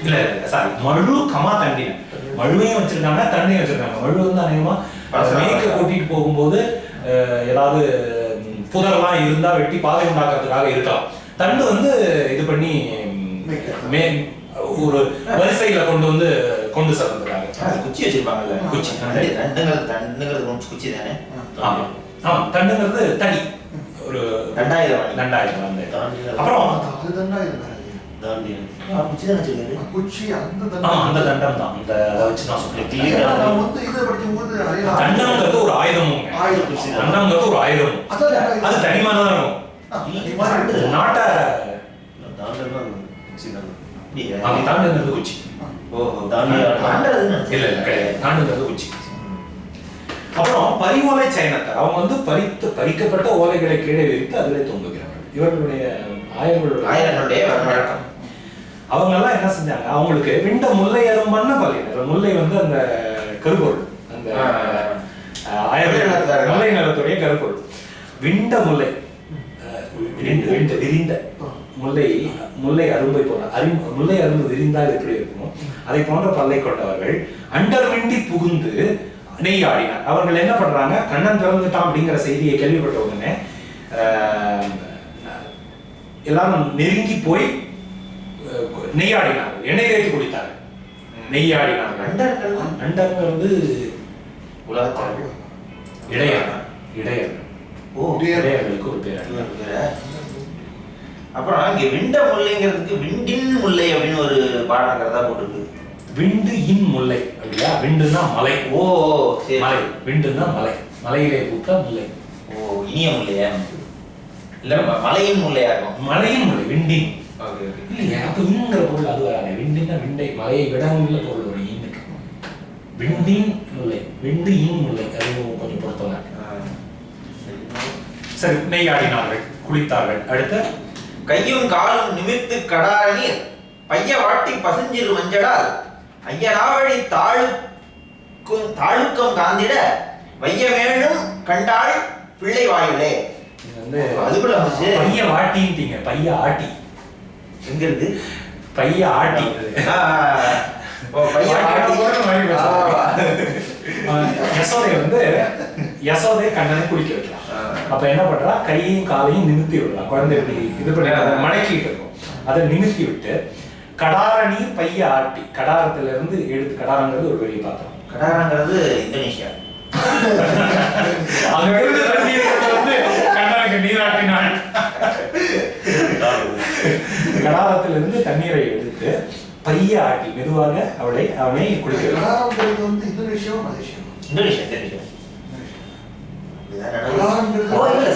இல்ல சாரி மழு கமா தண்டின மழுவையும் வச்சிருக்காங்க தண்டையும் வச்சிருக்காங்க. மழு வந்து அநேகமா மேய்க்க கூட்டிட்டு போகும்போது ஏதாவது புதரெல்லாம் இருந்தா வெட்டி பாதை உண்டாக்குறதுக்காக இருக்கலாம். தண்டு வந்து இது பண்ணி ஒரு வரிசையில கொண்டு செல்றதுக்காக குச்சி வச்சிருப்பாங்கல்ல. குச்சி தண்டுங்கிறது குச்சி தானே. ஆமா ஆமா தண்டுங்கிறது தடி ஒரு தண்டாயுதம் வந்து. அப்புறம் குச்சி அந்த தண்டம் தான் அந்த அதை வச்சு நான் சொல்லியிருக்கேன். தண்டம்ங்கிறது ஒரு ஆயுதமும் தண்டம்ங்கிறது ஒரு ஆயுதமும் அது தனிமான தான் இருக்கும். நாட்டை தாண்டுங்கிறது குச்சி. இல்ல இல்ல கிடையாது, தாண்டுங்கிறது குச்சி. அப்புறம் பரிவோலை சைனத்தார் அவங்க வந்து பறிக்கப்பட்ட ஓலைகளை கீழே விரித்து அதிலே தொங்குகிறார்கள். இவர்களுடைய ஆயர்களுடைய வழக்கம். அவங்க எல்லாம் என்ன செஞ்சாங்க, அவங்களுக்கு விண்ட முல்லை அரும்பண்ண பள்ளியினர். முல்லை வந்து அந்த கருப்பொருள், அந்த முல்லை நிலத்துடைய கருப்பொருள். விண்ட முல்லை விரிந்த முல்லை அரும்பை போன்ற முல்லை அரும்பு விரிந்தால் எப்படி இருக்குமோ அதை போன்ற பல்லை கொண்டவர்கள் அண்டர் விண்டி புகுந்து நெய்யாடினார். அவர்கள் என்ன பண்றாங்க, கண்ணன் பிறந்துட்டான் அப்படிங்கிற செய்தியை கேள்விப்பட்ட உடனே எல்லாரும் நெருங்கி போய் நெய்யாடினார்கள், எண்ணெய் தேய்த்து குடித்தார்கள், நெய்யாடினார்கள். அண்டர்ங்கிறது உலகத்தார்கள் இடையர்களுக்கு ஒரு பேர். அப்புறம் இங்க விண்ட முல்லைங்கிறதுக்கு விண்டின் முல்லை அப்படின்னு ஒரு பாடங்கிறதா போட்டிருக்கு. விண்டு இன் முல்லை அப்படியா? விண்டுன்னா மலை. ஓ சரி. மலை விண்டுன்னா மலை, மலையிலே பூத்த முல்லை. ஓ இனிய முல்லையா? இல்ல மலையின் முல்லையா இருக்கும். மலையின் முல்லை விண்டின். Okay okay. இல்லையா அப்ப இன்னுங்கிற பொருள் அது வராது. விண்டின்னா விண்டை, மலையை விடங்குள்ள பொருள் ஒரு இன்னுக்கு. விண்டின் முல்லை, விண்டு இன் முல்லை, அது கொஞ்சம் பொருத்தமா. சரி, நெய்யாடினார்கள், குளித்தார்கள். அடுத்த கையும் காலும் நிமிர்த்து கடாரணி பைய வாட்டி பசஞ்சிரு மஞ்சளால் ஐயனாவழி தாழுக்கம் காந்திட வையமேழும் கண்டாள் பிள்ளை வாயுலே. வந்து அதுக்குள்ள வந்துச்சு. பைய வாட்டின்ட்டீங்க, பைய ஆட்டி. எங்க இருக்கு பைய ஆட்டி? யசோதை வந்து யசோதை கண்ணனை குளிக்க வைக்கலாம். அப்ப என்ன பண்றா, கையையும் காலையும் நிமித்தி விடலாம். குழந்தை இப்படி இது பண்ணி மடக்கிட்டு இருக்கும், அதை நிமித்தி விட்டு கடாரணி பைய ஆட்டி, கடாரத்துல இருந்து எடுத்து, கடாரங்கிறது ஒரு பெரிய பாத்திரம், கடாரங்கிறது இந்தோனேஷியா. அங்க இருந்து வந்து கண்ணனுக்கு நீராட்டினாள். கடாரத்துல இருந்து தண்ணீரை எடுத்து பைய ஆட்டி மெதுவாக அவனை குளிக்க இந்தோனேஷியா.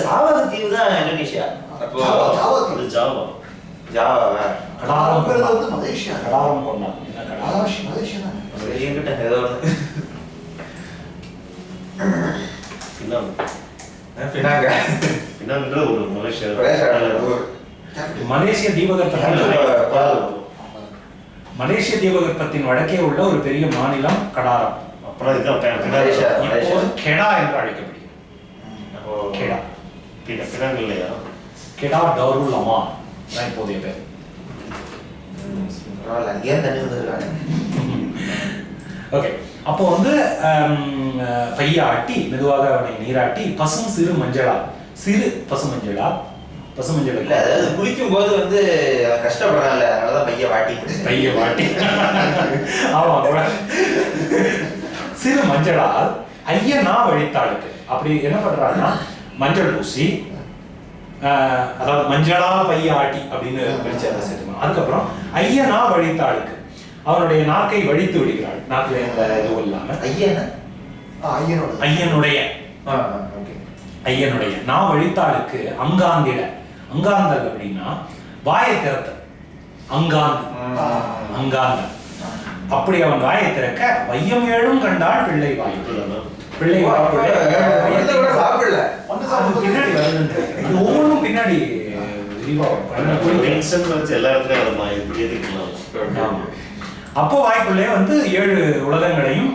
சாவக தீவு தான் இந்தோனேஷியா. ஜாவா கடாரம் கொண்டான். என்ன கடாரம்? ஏதோ ஒரு மலேசிய தீபகற்பத்தின் வடக்கே உள்ள ஒரு பெரிய மாநிலம் கடாரம். அப்புறம் இப்போது கெடா என்று அழைக்கப்படுகிறது. கெடா இல்லையா? கெடா டாருல் அமான் தான் இப்போதைய பேர். ஓகே, அப்போ வந்து பைய ஆட்டி மெதுவாக அவனை நீராட்டி பசும் சிறு மஞ்சளா, சிறு பசுமஞ்சளா, பசுமஞ்சள் இல்ல, அதாவது குளிக்கும் போது வந்து கஷ்டப்படுறாங்கல்ல, அதனாலதான் பைய வாட்டி. ஆமா, சிறு மஞ்சளால் ஐயனா வழித்தாளுக்கு அப்படி என்ன பண்றாங்கன்னா மஞ்சள் பூசி, அதாவது மஞ்சளா பைய ஆட்டி அப்படின்னு பிரிச்சு அதை சேர்த்துக்கணும். அதுக்கப்புறம் ஐயனா வழித்தாளுக்கு அவனுடைய நாக்கை வழித்து விடுகிறாள். நாக்குல எந்த இதுவும் இல்லாம ஐயனுடைய நான் வழித்தாளுக்கு அங்காந்திட, அங்காந்தல் அப்படின்னா வாயை திறத்த, அங்காந்தல். அப்படி அவன் வாயை திறக்க வையம் ஏழும் கண்டால் பிள்ளை வாயு, பிள்ளை ஒவ்வொன்றும் பின்னாடி அப்போ வாய்ப்புள்ளே வந்து 7 உலகங்களையும்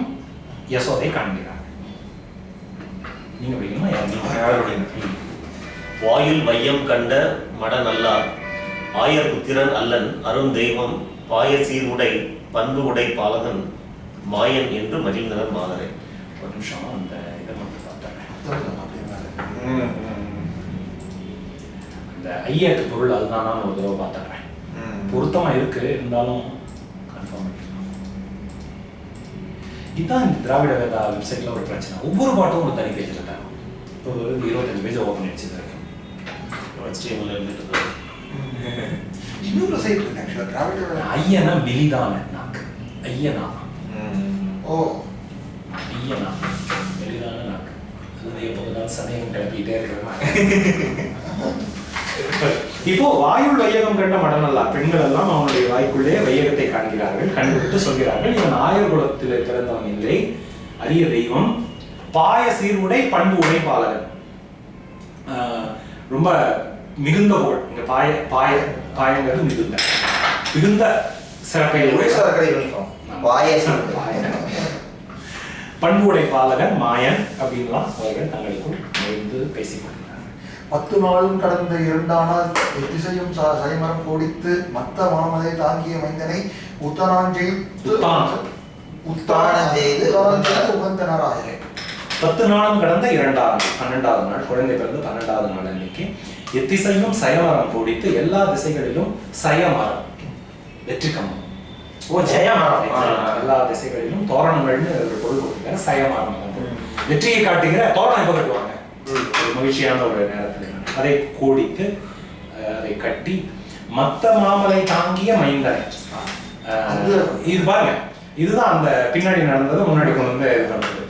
யசோதை காண்கிறார். நீங்க படிக்கணுமா? வாயில் வையம் கண்ட மட நல்லார் ஆயர் புத்திரன் அல்லன் அரும் தெய்வம் பாயசீர் உடை பண்பு உடை பாலகன் மாயன் என்று மகிழ்ந்தனர் மாதரை. ஒரு நிமிஷம் அந்த இதை மட்டும் பார்த்துறேன். அந்த ஐயத்து பொருள் அதுதான் நான் ஒரு தடவை பார்த்துறேன். பொருத்தமா இருக்கு, இருந்தாலும் கன்ஃபார்ம் பண்ணிக்கலாம். இதுதான் இந்த திராவிட வேதா வெப்சைட்ல ஒரு பிரச்சனை. ஒவ்வொரு பாட்டும் ஒரு தனி பேஜில் தரும். இப்போ ஒரு 25 பேஜ் ஓப்பன் அடிச்சு HTML இருந்துட்டு இன்னொரு சைட் இருக்கு ஆக்சுவலா திராவிட ஐயனா வெளிதான நாக்கு. ஐயனா ஓ ஐயனா வெளிதான நாக்கு. அது எப்போதான் சமயம் கிளப்பிட்டே இருக்கிறாங்க. இப்போ வாயுள் வையகம் கண்ட மடனல்லா பெண்கள் எல்லாம் அவனுடைய வாய்க்குள்ளே வையகத்தை காண்கிறார்கள், கண்டுவிட்டு சொல்கிறார்கள், இவன் ஆயர் குலத்தில் பிறந்தவன் இல்லை, அரிய தெய்வம், பாய சீர்வுடை பண்பு உடை பாலகன். ரொம்ப மிகுந்த புகழ். இங்க பாய பாய பாயங்கிறது மிகுந்த சிறப்பை பண்பு உடை பாலகன் மாயன் அப்படின்லாம் அவர்கள் தங்களுக்குள் நுழைந்து பேசிக் கொண்டார்கள். 10 நாளும் கடந்த 2 ஆனால் எத்திசையும் சைமரம் கோடித்து மத்த மாமதை தாங்கிய மைந்தனை உத்தானஞ்செய்து உகந்தனராயிரே. 10 நாளும் கடந்த 2ஆம் 12வது நாள், குழந்தை பிறந்து 12வது நாள் அன்னைக்கு எத்திசையும் சயமரம் கோடித்து, எல்லா திசைகளிலும் சயமரம் வெற்றி கம்பம். ஓ ஜெயமரம். எல்லா திசைகளிலும் தோரணங்கள்னு ஒரு பொருள் கொடுத்துருக்காங்க. சயமரம் வெற்றியை காட்டுகிற தோரணம் எப்போ கட்டுவாங்க? ஒரு மகிழ்ச்சியான ஒரு நேரத்தில் அதை கோடித்து அதை கட்டி மத்த மாமலை தாங்கிய மைந்தனை. இது பாருங்க, இதுதான் அந்த பின்னாடி நடந்தது முன்னாடி கொண்டு வந்து இது பண்றது.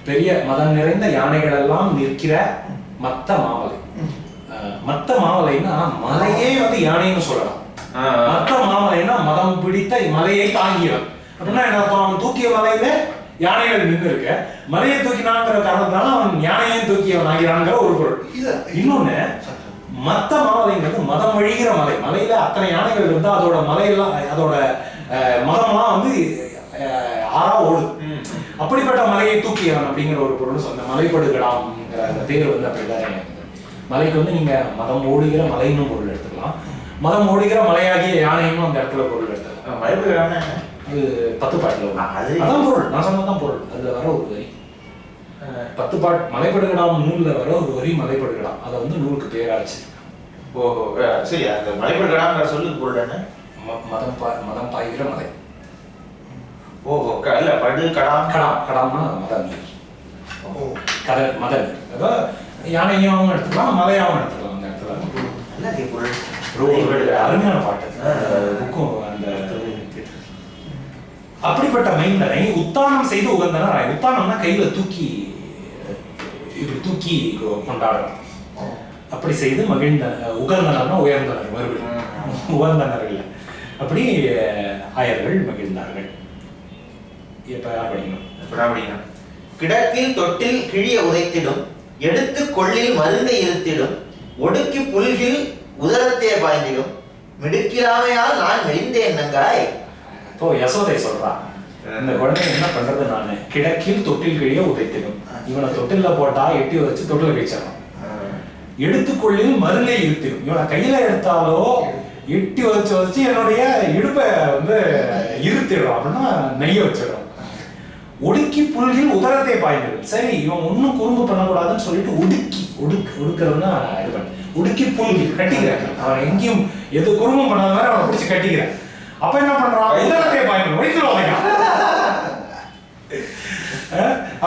பெரிய மதம் நிறைந்த யானைகள் எல்லாம் நிற்கிற மத்த மாமலை. மத்த மாமலைன்னா மலையே வந்து யானைன்னு சொல்லலாம். மத்த மாமலைன்னா மதம் பிடித்த மலையை தாங்கியவன் அப்படின்னா என்ன அர்த்தம்? அவன் தூக்கிய மலையில யானைகள் நின்று இருக்க, மலையை தூக்கினாங்கிற காரணத்தால அவன் யானையையும் தூக்கியவன் ஆகிறான்ங்கிற ஒரு பொருள். இன்னொன்னு, மத்த மாமலைங்கிறது மதம் வழிகிற மலை. மலையில அத்தனை யானைகள் இருந்தா அதோட மலையெல்லாம் அதோட மதம்லாம் வந்து ஆறா ஓடுது. அப்படிப்பட்ட மலையை தூக்கியவன் அப்படிங்கிற ஒரு பொருள் சொன்ன மலைப்படுகளாம்ங்கிற அந்த பேர் வந்து அப்படிதான். மலைக்கு வந்து நீங்க மதம் ஓடுகிற மலைன்னு பொருள் எடுத்துக்கலாம், மதம் ஓடுகிற மலையாகிய யானையும் அந்த இடத்துல பொருள் எடுத்துக்கலாம். மலைப்படுகளான அது 10 பாட்டுல அதான் பொருள். நான் சொன்னதான் பொருள். அதுல வர ஒரு வரி 10 பாட்டு மலைப்படுகலாம் நூல்ல வர ஒரு வரி மலைப்படுகலாம். அதை வந்து நூலுக்கு பேராச்சு. ஓஹோ சரி. அந்த மலைப்படுகளாங்கிற சொல்லுக்கு பொருள் என்ன? மதம் பாய்கிற மலை. ஓஹோ இல்ல படு கடாம். கடாம்னா மத நீர். கடல் மத நீர். அதாவது யானையாவும் எடுத்துக்கலாம், மலையாவும் எடுத்துக்கலாம். அந்த இடத்துல நல்ல பொருள். அருமையான பாட்டு புக்கும். அந்த அப்படிப்பட்ட மைந்தனை உத்தானம் செய்து உகந்தனர். உத்தானம்னா கையில தூக்கி தூக்கி கொண்டாடுறோம். அப்படி செய்து மகிழ்ந்த உகந்தனர்னா உயர்ந்தனர். மறுபடியும் உகந்தனர் இல்லை. அப்படி ஆயர்கள் மகிழ்ந்தார்கள். இப்ப யார் படிக்கணும்? கிடக்கில் தொட்டில் கிழிய உதைத்திடும், எடுத்து கொள்ளில் மருந்தை இருத்திடும், ஒடுக்கி புல்கில் உதரத்தே பாய்ந்திடும், மிடுக்கிலாமையால் நான் மெலிந்தேன் நங்காய். இப்போ யசோதை சொல்றான், இந்த குழந்தை என்ன பண்றது? நானு கிடக்கில் தொட்டில் கிழிய உதைத்திடும். இவனை தொட்டில்ல போட்டா எட்டி வச்சு தொட்டில கழிச்சிடறான். எடுத்துக்கொள்ளில் மருங்கை இருத்திடும். இவனை கையில எடுத்தாலோ எட்டி வச்சு என்னுடைய இடுப்பை வந்து இருத்திடுறான். அப்படின்னா நெய்ய வச்சிடறான். ஒடுக்கி புல்கில் உதரத்தை பாய்ந்திடும். சரி, இவன் ஒன்னும் குறும்பு பண்ணக்கூடாதுன்னு சொல்லிட்டு ஒடுக்கிறதுனா இது பண்ண ஒடுக்கி புல்கில் கட்டிக்கிறேன். அவன் எங்கேயும் எது குறும்பும் பண்ணாத மாதிரி அவனை பிடிச்சி கட்டிக்கிறேன். அப்ப என்ன பண்றான்? உதரத்தை பாய்ந்திடும். வயிற்றுல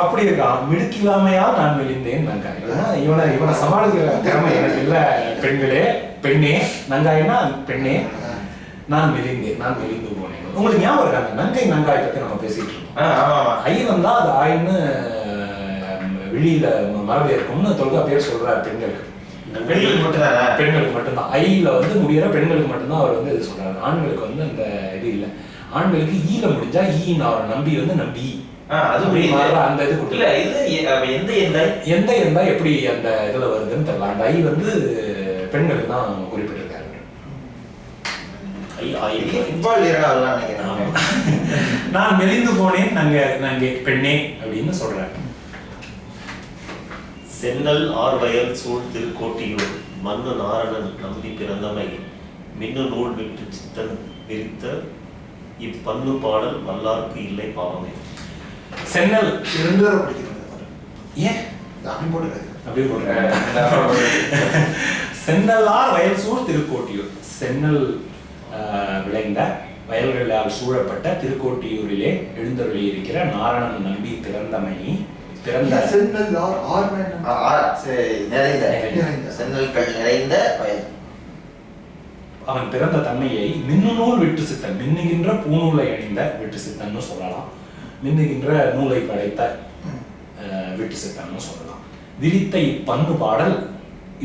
அப்படி இருக்கான். மிடுக்கில்லாமையால் நான் மெலிந்தேன் நங்காய். இவனை சமாளிக்கிற திறமை எனக்கு இல்ல. பெண்ணே நங்காய்னா பெண்ணே, நான் மெலிந்து போனேன். உங்களுக்கு ஞாபகம் இருக்காங்க நங்காய் பத்தி நம்ம பேசிட்டு இருக்கோம். ஐ வந்தா அது ஆயின்னு வெளியில மரபு இருக்கும்னு தொல்காப்பியர் சொல்றாரு. பெண்களுக்கு மட்டும்தான் ஐல வந்து முடியற பெண்களுக்கு மட்டும்தான் அவர் வந்து இது சொல்றாரு. ஆண்களுக்கு வந்து அந்த இது இல்லை. ஆண்களுக்கு ஈல முடிஞ்சா ஈன்னு அவரை நம்பி வந்து நம்பி அந்த இது குட்டில எந்த எந்த எப்படி அந்த இதுல வருதுன்னு தெரியல. அந்த ஐ வந்து பெண்களுக்கு தான் குறிப்பிட்டிருக்காரு. நான் மெலிந்து போனேன் நாங்க பெண்ணே அப்படின்னு சொல்றாரு. சென்னல் ஆர்வயல் சூழ் திருக்கோட்டியூர் மண்ணு நாரணன் நம்பி பிறந்தமை மின்னு நூல் விட்டு சித்தன் விரித்த இப்பன்னு பாடல் வல்லார்க்கு இல்லை பாவமே. சென்னல் 2 தடவை படிக்கிறது. ஏன் அப்படி போட்டு அப்படி போடுறேன். சென்னலார் வயல் சூழ் திருக்கோட்டியூர். சென்னல் விளைந்த வயல்களால் சூழப்பட்ட திருக்கோட்டியூரிலே எழுந்தருளி இருக்கிற நாரணன் நம்பி பிறந்தமை பிறந்த சென்னல் ஆர் நிறைந்த சென்னல்கள் நிறைந்த வயல். அவன் பிறந்த தன்மையை மின்னுநூல் விட்டு சித்தன், மின்னுகின்ற பூநூலை அணிந்த விட்டு சித்தன்னு சொல்லலாம், மின்னுகின்ற நூலை படைத்த விட்டு சித்தன்னு சொல்லலாம். விரித்த இப்பன்னு பாடல்,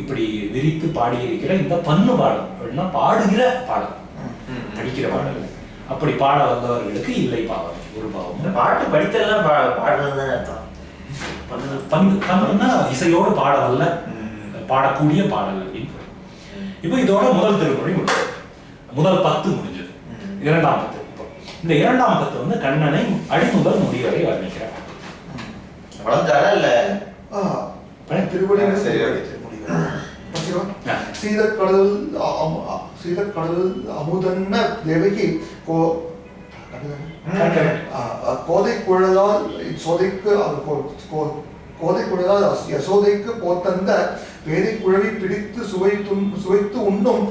இப்படி விரித்து பாடியிருக்கிற இந்த பன்னு பாடல் அப்படின்னா பாடுகிற பாடல், படிக்கிற பாடல். அப்படி பாட வந்தவர்களுக்கு இல்லை பாவம், ஒரு பாவம். இந்த பாட்டு படித்தெல்லாம் பாடுறதுன்னு அர்த்தம். பன்னுன்னா இசையோடு பாட வல்ல, பாடக்கூடிய பாடல் அப்படின்னு. இப்போ இதோட முதல் திருமொழி முடிஞ்சது, முதல் 10 முடிஞ்சது. 2ஆம் 10. இப்போ இந்த 2ஆம் 10 வந்து கண்ணனை அடிமுதல் முடிவரை வர்ணிக்கிறார். திருவடி சீதக்கடல் அமுதன்ன தேவகி கோதை குழலால் யசோதைக்கு போத்தந்த பேதை குழவி பிடித்து சுவைத்து உண்ணும்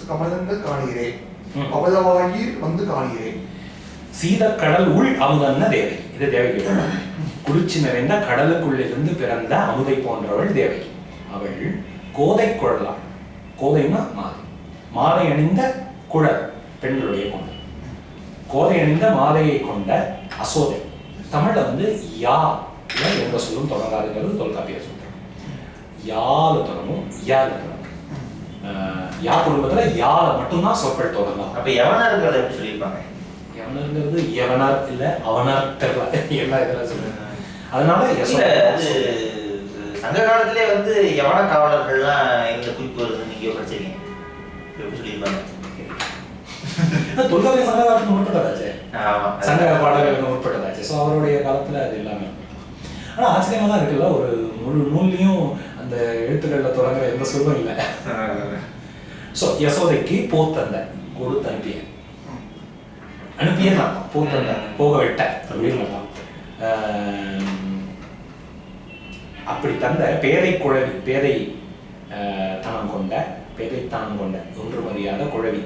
கமலங்கள் காணுகிறேன், பவளவாயி வந்து காணுகிறேன். சீதக்கடல் உள் அமுதன்ன தேவகி, இது தேவகி. குளிர்ச்சி நிறைந்த கடலுக்குள்ளிருந்து பிறந்த அமுதை போன்றவள் தேவகி. அவள் கோதை குழலாள், கோதைன்னா மாலை, மாலை அணிந்த குழல் பெண்களுடைய கொண்டு, கோதை அணிந்த மாலையை கொண்ட அசோதை. தமிழ்ல வந்து யா என்ற சொல்லும் தொடங்காதுங்கிறது தொல்காப்பியர் சொல்றோம். யால தொடங்கும், யால தொடங்கும். யா குடும்பத்துல யால மட்டும்தான் சொற்கள் தொடங்கும். அப்ப எவனர்கள் எப்படி சொல்லியிருப்பாங்க? எவனருங்கிறது எவனார் இல்ல அவனார் தெரியல, எல்லா இதெல்லாம் சொல்லுங்க. அதனால சங்க காலத்திலே வந்து யவன காவலர்கள்லாம் எங்க குறிப்பு வருதுன்னு நீங்க படிச்சிருக்கீங்க, எப்படி சொல்லியிருப்பாங்க? தொல்காப்பிய சங்க காலத்துக்கு முற்பட்டதாச்சே, சங்க பாடல்களுக்கு முற்பட்டதாச்சு. ஸோ அவருடைய காலத்துல அது எல்லாமே. ஆனா ஆச்சரியமா தான் இருக்குல்ல, ஒரு முழு நூல்லையும் அந்த எழுத்துக்கள்ல தொடங்குற எந்த சொல்லும் இல்லை. ஸோ யசோதைக்கு போத்தந்த கொடுத்து அனுப்பிய நான் போத்தந்த போக விட்ட அப்படின்னு அப்படி தந்த பேதை குழவி, பேதை தனம் கொண்ட ஒன்று மரியாத குழவி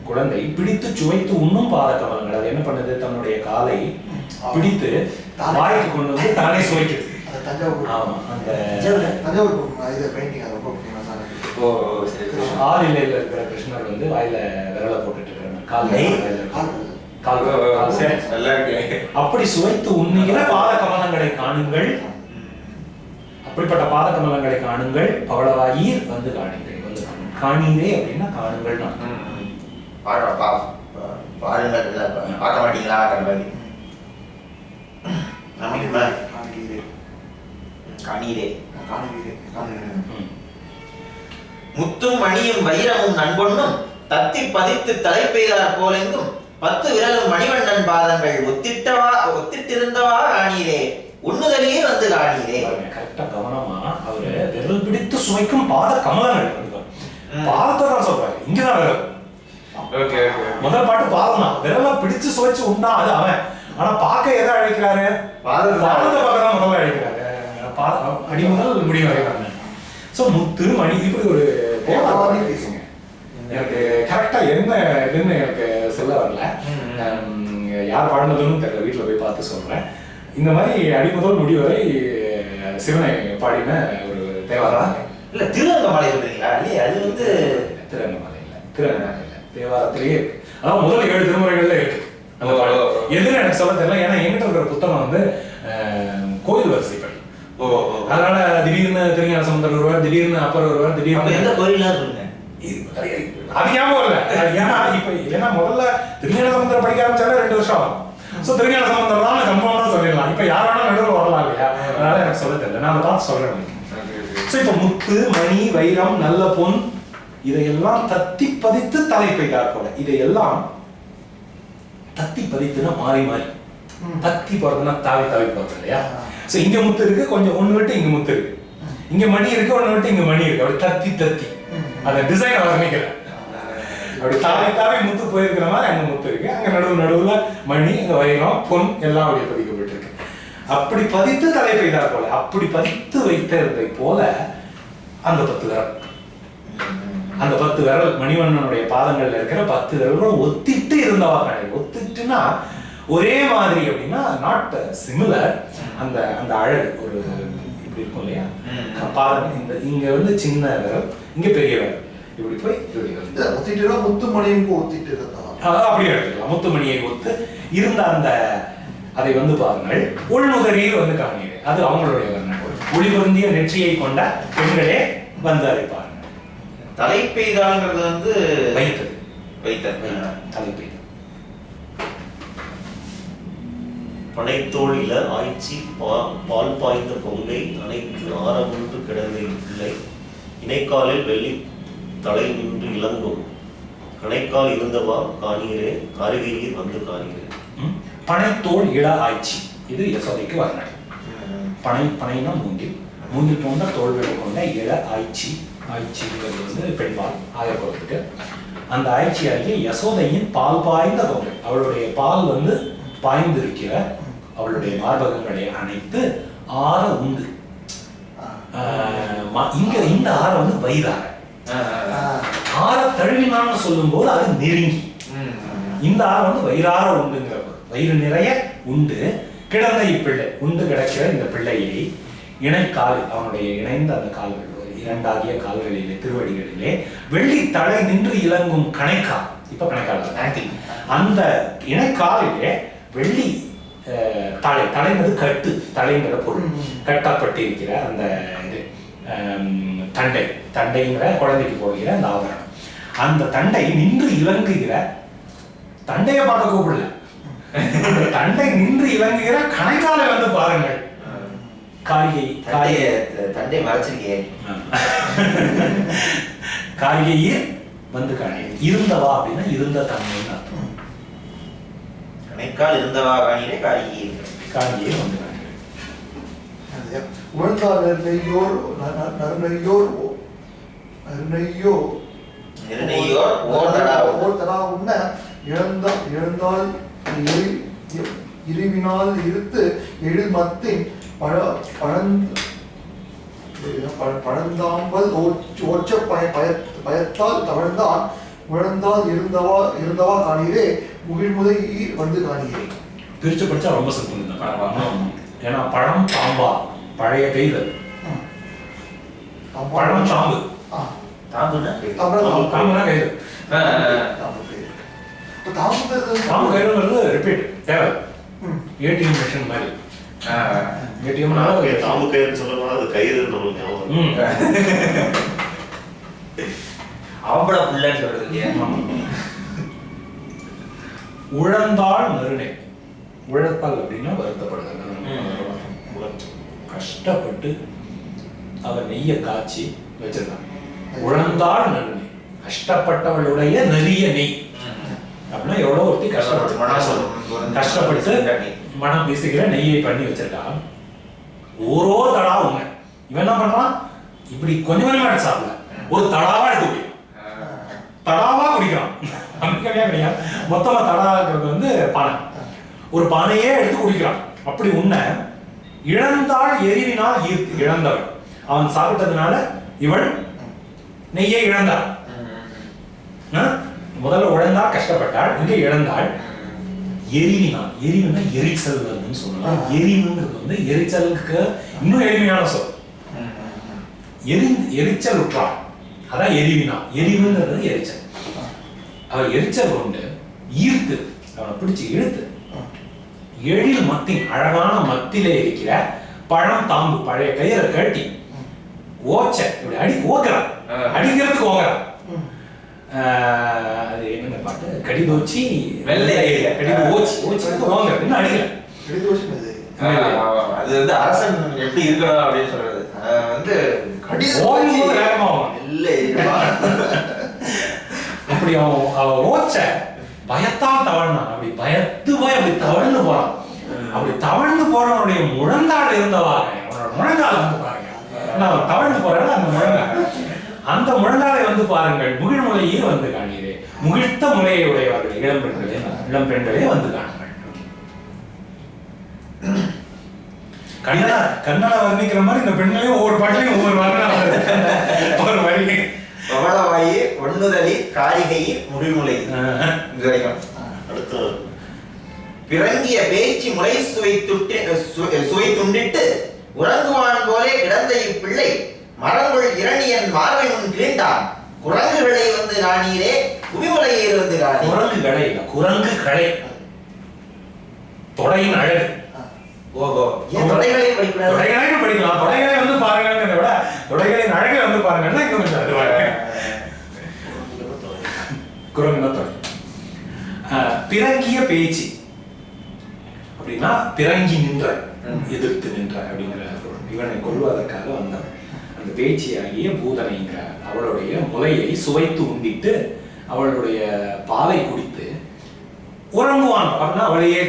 குழந்தை பிடித்து சுவைத்து உண்ணும் பாத கமலங்கள். அது என்ன பண்ணுது, தன்னுடைய காலை பிடித்து வாய்க்கு கொண்டு வந்து தானே சுவைக்குது. ஆமா, அந்த ஆளிலையில இருக்கிற கிருஷ்ணர் வந்து வாயில விரலை போட்டுட்டு இருக்கிறாங்க, அப்படி சுவைத்து உண்ணுகிற பாத கமலங்களை காணுங்கள், அப்படிப்பட்ட பாத கமலங்களை காணுங்கள், பவளவாயீர் வந்து காணுங்கள், வந்து காணீரே அப்படின்னா காணுங்கள். பார்க்க மாட்டீங்களா? முத்தும் மணியும் வைரமும் நண்பொன்னும் தத்தி பதித்து தலை பெய்தார் போலெங்கும் 10 விரலும் மணிவண்ணன் பாதங்கள் ஒத்திட்டிருந்தவா காணீரே, உண்ணுதலையே வந்து காணீரே. கரெக்டா கவனமா அவரு விரல் பிடித்து சுவைக்கும் பாத கமலங்கள், பாதத்தை தான் சொல்றாரு, இங்கதான் விரல். முதல் பாட்டு பாதம் தான், விரலை பிடிச்சு சுவைச்சு உண்டா அது அவன். ஆனா பார்க்க எதை அழைக்கிறாரு, பாதத்தை பார்க்க தான் முதல்ல அழைக்கிறாரு, அடிமுதல் முடிவு அழைக்கிறாங்க. சோ முத்து மணி இப்படி ஒரு பேசுங்க. எனக்கு கரெக்டா என்ன இதுன்னு எனக்கு சொல்ல வரல, யார் பாடினதுன்னு தெரியல, வீட்டுல போய் பார்த்து சொல்றேன். இந்த மாதிரி அடிமுதல் முடிவரை சிவனை பாடின ஒரு தேவாரம். இல்ல திருவங்கமாலை சொல்றீங்களா? இல்லையா, அது வந்து திருவங்கமாலை இல்ல, திருவங்கமாலை இல்ல, தேவாரத்திலேயே இருக்கு. அதான் முதல் 7 திருமுறைகள்ல இருக்கு. எதுன்னு எனக்கு சொல்ல தெரியல, ஏன்னா என்கிட்ட இருக்கிற புத்தகம் வந்து கோயில் வரிசைப்படி. அதனால திடீர்னு திருஞான சம்பந்தர் வருவார், திடீர்னு அப்பர் வருவார், திடீர்னு எந்த கோயிலாம் சொல்லுங்க, அது ஞாபகம் இல்ல. ஏன்னா முதல்ல திருஞான சம்பந்தர் படிக்க ஆரம்பிச்சாலே 2 வருஷம் ஆகும். சோ திருஞான சம்பந்தர் தான் கன்ஃபார்மா சொல்லிடலாம். இப்ப யார் வேணா நடுவில் வரலாம் இல்லையா, அதனால எனக்கு சொல்ல தெரியல, நான் பார்த்து சொல்றேன். சோ இப்ப முத்து மணி வைரம் நல்ல பொன் இதையெல்லாம் தத்தி பதித்து தலை பெய்தார் போல, இதையெல்லாம் தத்தி பதித்துனா மாறி மாறி, தத்தி போறதுன்னா தாவி தாவி போறது இல்லையா. சோ இங்க முத்து இருக்கு, கொஞ்சம் ஒண்ணு விட்டு இங்க முத்து இருக்கு, இங்க மணி இருக்கு, ஒண்ணு விட்டு இங்க மணி இருக்கு, அப்படி தத்தி தத்தி அந்த டிசைன் வர்ணிக்கல. அப்படி தாவி தாவி முத்து போயிருக்கிற மாதிரி அங்க முத்து இருக்கு. அங்க நடுவுல மணி, அங்க வைரம், பொன் எல்லாம் அப்படியே பதிக்கப்பட்டிருக்கு. அப்படி பதித்து தலை பெய்தார் போல, அப்படி பதித்து வைத்ததை போல அந்த 10 விரல், அந்த 10 விரல் மணிவண்ணனுடைய பாதங்கள்ல இருக்கிற 10 விரல்களும் ஒத்திட்டு இருந்தவா கிடையாது. ஒத்திட்டுனா ஒரே மாதிரி அப்படின்னா நாட் சிமிலர். அந்த அந்த அழகு ஒரு இப்படி இருக்கும் இல்லையா பாருங்க. இந்த இங்க வந்து சின்ன விரல், இங்க பெரிய விரல், இப்படி போய் இப்படி ஒத்திட்டு முத்துமணியும் ஒத்திட்டு இருந்தா அப்படியே எடுத்துக்கலாம். முத்துமணியை ஒத்து இருந்த அந்த அதை வந்து பாருங்கள். உள்நுகரில் வந்து காணீங்க, அது அவங்களுடைய வர்ணம். ஒளிபொருந்திய நெற்றியை கொண்ட பெண்களே வந்து அதை பாருங்கள். தலைப்பெய்தாங்கிறது வந்து வைத்தது, தலைப்பெய்தல். பனைத்தோள் இல ஆய்ச்சி பால் பாய்ந்த பொங்கை அனைத்து ஆரமுன்று கிடந்தை பிள்ளை இணைக்காலில் வெள்ளி தலை நின்று இளங்கும் கணைக்கால் இருந்தவா காணீரே காரிகையில் வந்து காணீரே. பனைத்தோள் இள ஆய்ச்சி, இது யசோதைக்கு வர்ணம். பனைனா மூங்கில் போன்ற தோள்களை கொண்ட இள ஆய்ச்சி. ஆய்ச்சிங்கிறது வந்து பெண்பால் ஆயப்புறத்துக்கு. அந்த ஆய்ச்சியாகிய யசோதையின் பால் பாய்ந்த பொங்கை, அவளுடைய பால் வந்து பாய்ந்திருக்கிற அவளுடைய மார்பகங்களை அணைத்து ஆற உண்டு. இங்க இந்த ஆற வந்து வயிறார ஆற தழுவினான்னு சொல்லும் போது அது நெருங்கி, இந்த ஆற வந்து வயிறார உண்டுங்கிற வயிறு நிறைய உண்டு கிடந்த இப்பிள்ளை, உண்டு கிடக்கிற இந்த பிள்ளையை இணைக்கால், அவனுடைய இணைந்த அந்த கால்கள், இரண்டாகிய கால்களிலே திருவடிகளிலே வெள்ளி தலை நின்று இலங்கும் கணைக்கால். இப்ப கணைக்கால் அந்த இணைக்காலிலே வெள்ளி தலை, தலைங்கிறது கட்டு, தலைங்கிற பொருள், கட்டப்பட்டிருக்கிற அந்த இது தண்டைங்கிற குழந்தைக்கு போடுகிற அந்த ஆபரணம். அந்த தண்டை நின்று இலங்குகிற, தண்டையை பார்க்க கூப்பிடல, தண்டை நின்று இலங்குகிற கணைக்காலை வந்து பாருங்கள். தண்டை மறைச்சிருக்கே காரிகையில் வந்து காணி இருந்தவா அப்படின்னா இருந்த தன்மைன்னு அர்த்தம். கணைக்கால் இருந்தவா காணியிலே காரிகையில் வந்து காணி. உழந்தால் நெருநெய்யோர் ஓர் தடா உண்ண இழந்தால் இருவினால் இருத்து எழில் மத்தின் பழந்தாம்பல் ஓச்ச பயத்தால் தவழ்ந்தான் உழந்தால் இருந்தவா காணீரே முகிழ்முதை வந்து காணீரே. பிரிச்சு படிச்சா ரொம்ப சிம்பிள் இந்த பழம். ஏன்னா பழம் தாம்பா, பழைய பெய்தல். பழம் தாம்பு, தாம்புனா கைது. தாம்பு கைதுங்கிறது ரிப்பீட் தேவை. ஏடிஎம் மிஷின் மாதிரி. தாம்பு கயிறு சொல்லலாம், அது கயிறு அவங்கள புள்ளன்னு சொல்றது இல்லையா. உழந்தாள் நறுநே, உழைத்தாள் அப்படின்னா வருத்தப்படுதல். கஷ்டப்பட்டு அவன் நெய்ய காய்ச்சி வச்சிருக்கான். உழந்தாள் நறுநே, கஷ்டப்பட்டவளுடைய நெறிய நெய் அப்படின்னா எவ்வளவு ஒருத்தி கஷ்டப்பட்டு மனம் வீசுகிற நெய்யை பண்ணி வச்சிருக்கான். ஓரோ தடா உண்மை. இவன் என்ன பண்றான், இப்படி கொஞ்சம் கொஞ்சமா சாப்பிடல, ஒரு தடாவா எடுத்து குடிக்கும், தடாவா குடிக்கிறான். கிடையாது, மொத்தமா தடாங்கிறது வந்து பானை, ஒரு பானையே எடுத்து குடிக்கிறான். அப்படி உன்ன இழந்தாள் எரிவினால் ஈர்த்து, இழந்தவள் அவன் சாப்பிட்டதுனால இவள் நெய்யை இழந்தாள். முதல்ல உழந்தாள், கஷ்டப்பட்டாள், இங்க இழந்தாள். எரிவினால், எரிவுனா எரிச்சல் வருதுன்னு சொல்லலாம். எரிவுங்கிறது வந்து எரிச்சலுக்கு இன்னும் எளிமையான சொல். எரிச்சல் உற்றாள், அதான் எரிவினா. எரிவுங்கிறது எரிச்சல். அவள் எரிச்சல் கொண்டு ஈர்த்து, அவனை பிடிச்சு இழுத்து எழில் மத்தின், அழகான மத்திலே இருக்கிற பழம் தாம்பு, பழைய கயிறை கட்டி ஓச்ச இப்படி அடி ஓக்குறான், அடிக்கிறதுக்கு ஓக்குறான். அது என்னங்க பாட்டு, கடிதோச்சி வெள்ளை கடிது ஓச்சி ஓச்சிக்கு ஓங்க இன்னும் அடிக்கல. அது வந்து அரசன் எப்படி இருக்கணும் அப்படின்னு சொல்றது வந்து ஓங்கும்போது வேகமாகும். இல்லை அப்படி அவன் ஓச்ச பயத்தால் தவழ்னான். அப்படி பயத்து போய் அப்படி தவழ்ந்து போறான். அப்படி தவழ்ந்து போறவனுடைய முழங்கால் இருந்தவாங்க, அவனோட முழங்கால் வந்து பாருங்க, அவன் தவழ்ந்து போறான். அந்த முழங்கால், அந்த முழங்காலை வந்து வந்து பாருங்கள் முகிழ்முலையே வந்து காணீரே, முகிழ்த்த முலையை உடையவர்கள் இளம் பெண்களே வந்து காணுங்கள். கண்ணனை வர்ணிக்கிற மாதிரி இந்த பெண்களையும் ஒவ்வொரு பாட்டிலையும் ஒவ்வொரு ஒரு வரி. பவளவாயி ஒண்ணுதலி காரிகை முகிழ்முலை இது வரைக்கும். அடுத்து பிறங்கிய பேச்சு முளை சுவை துண்டிட்டு உறங்குவான் போலே கிடந்த இப்பிள்ளை மரங்குள் இரணியன் மார்பை முன் கிளீண்டான் குரங்குகளை வந்து காணீரே குவிமுலையை வந்து காணி. குரங்குகளை இல்ல, குரங்குகளை தொடையின் அழகு. ஓஹோ, ஏன் தொடைகளையும் படிக்கூடாது? தொடைகளையும் படிக்கலாம். தொடைகளை வந்து பாருங்கன்னு விட தொடைகளின் அழகை வந்து பாருங்கன்னா இன்னும் கொஞ்சம் அது குரங்குனா தொடை. பிறங்கிய பேச்சு அப்படின்னா பிறங்கி நின்ற, எதிர்த்து நின்ற அப்படிங்கிற பொருள். இவனை கொள்வதற்காக வந்தவன். அந்த பேச்சியாகிய பூதனைங்கிற அவளுடைய முலையை சுவைத்து உண்டிட்டு அவளுடைய பாலை குடித்து உறங்குவான் அப்படின்னா அவளையே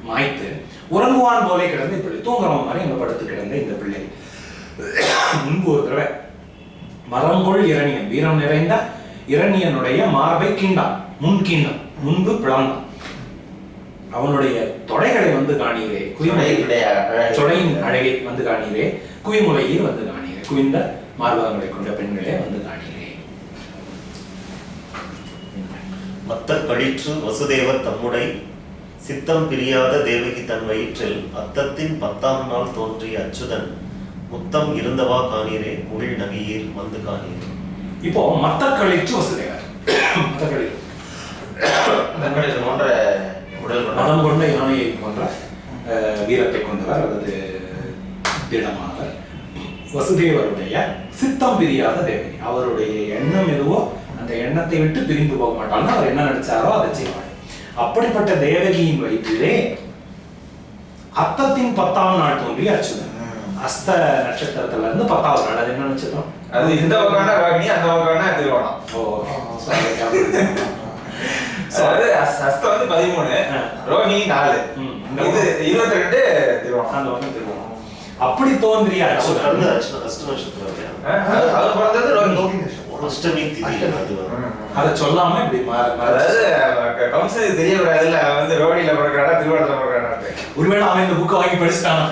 மாய்த்து உறங்குவான் போலே கிடந்து இப்படி தூங்குறவன் மாதிரி அங்க படுத்து கிடந்த இந்த பிள்ளை முன்பு ஒரு தடவை மரங்கொள் இரணியன், வீரம் நிறைந்த இரணியனுடைய மார்பை கீண்டான், முன் கீண்டான், முன்பு பிளந்தான். அவனுடைய தொடைகளை வந்து காணீரே, தொடையின் அழகை வந்து காணீரே, குவிமுலையில் வந்து காணீரே, குவிந்த மார்பகங்களை கொண்ட பெண்களே வந்து காணீரே. மத்த கழிற்று வசுதேவர் தம்முடை சித்தம் பிரியாத தேவகி தன் வயிற்றில் அத்தத்தின் 10ஆம் நாள் தோன்றிய அச்சுதன் முத்தம் இருந்தவா காணீரே முகிழ் நகையீர் வந்து காணீரே. இப்போ மத்த கழிற்று வசுதேவர், மதம் கொண்ட யானையை போன்ற வீரத்தை கொண்டவர் அல்லது திடமானவர். வசுதேவருடைய சித்தம் பிரியாத தேவகி, அவருடைய எண்ணம் எதுவோ அந்த எண்ணத்தை விட்டு பிரிந்து போக மாட்டாங்க. அவர் என்ன நினைச்சாரோ அதை செய்வார். அப்படிப்பட்ட தேவகியின் வயிற்றிலே அத்தத்தின் 10ஆம் நாள் தோன்றிய அச்சுதன். அஸ்த நட்சத்திரத்துல இருந்து 10ஆவது நாள். அது என்ன நட்சத்திரம்? அது இந்த பக்கம்னா ரோகிணி, அந்த பக்கம்னா திருவோணம். அதாவது அஸ்தம் வந்து 13, ரோகிணி 4, இது 22 திருவோணம். அந்த பக்கம் திருவோணம். அப்படி தோன்றிய அச்சுதன் அஷ்ட நட்சத்திரம் அது பிறந்தது ரோகிணி. அஷ்டமி திதி. அதை சொல்லாம இப்படி அதாவது கம்சனுக்கு தெரியக்கூடாதுல்ல, வந்து ரோகிணியில பிறக்கிறாடா திருவோணத்துல பிறக்கிறாடா. ஒருவேளை அவன் இந்த புக்கை வாங்கி படிச்சுட்டானா?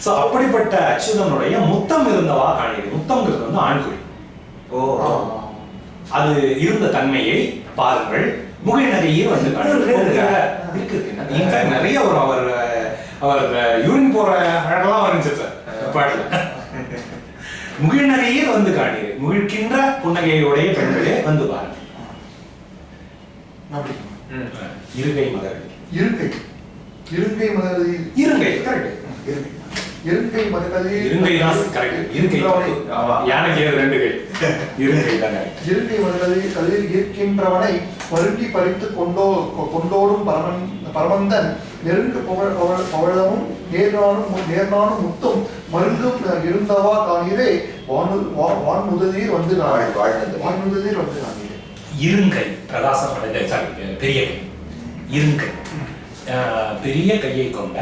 சோ அப்படிப்பட்ட அச்சுதனுடைய முத்தம் இருந்தவா காணீரே. முத்தம்ங்கிறது வந்து ஆண்குறி. அது இருந்த தன்மையை பாருங்கள் முகிழ் நகையே வந்து இருக்கு. நிறைய ஒரு அவர் யூரின் போற அழகெல்லாம் வரைஞ்சிருப்பார் பாட்டுல. முகிழ் நகையே வந்து காணீரே, முகிழ்கின்ற புன்னகையுடைய பெண்களே வந்து பாருங்கள். இருகை மதர்கள், இருங்கை மதகளில் இருங்கை கரெக்ட், இருக்கை மதகளில் இருங்கை தான் கரெக்ட். இருக்கை யானைக்கு 2 கை, இருங்கை தான் கரெக்ட். இருக்கை மதகளில் கலில் இருக்கின்றவனை மருங்கி பறித்து கொண்டோடும் பரமந்தன் நெருங்கு பவழமும் நேர்நானும் முத்தும் மருங்கும் இருந்தவா காணீரே வான்முதலீர் வந்து வான்முதலீர் வந்து காணீரே. இருங்கை பிரகாசம் அடைந்த, சாரி பெரிய கை, இருங்கை பெரிய கையை கொண்ட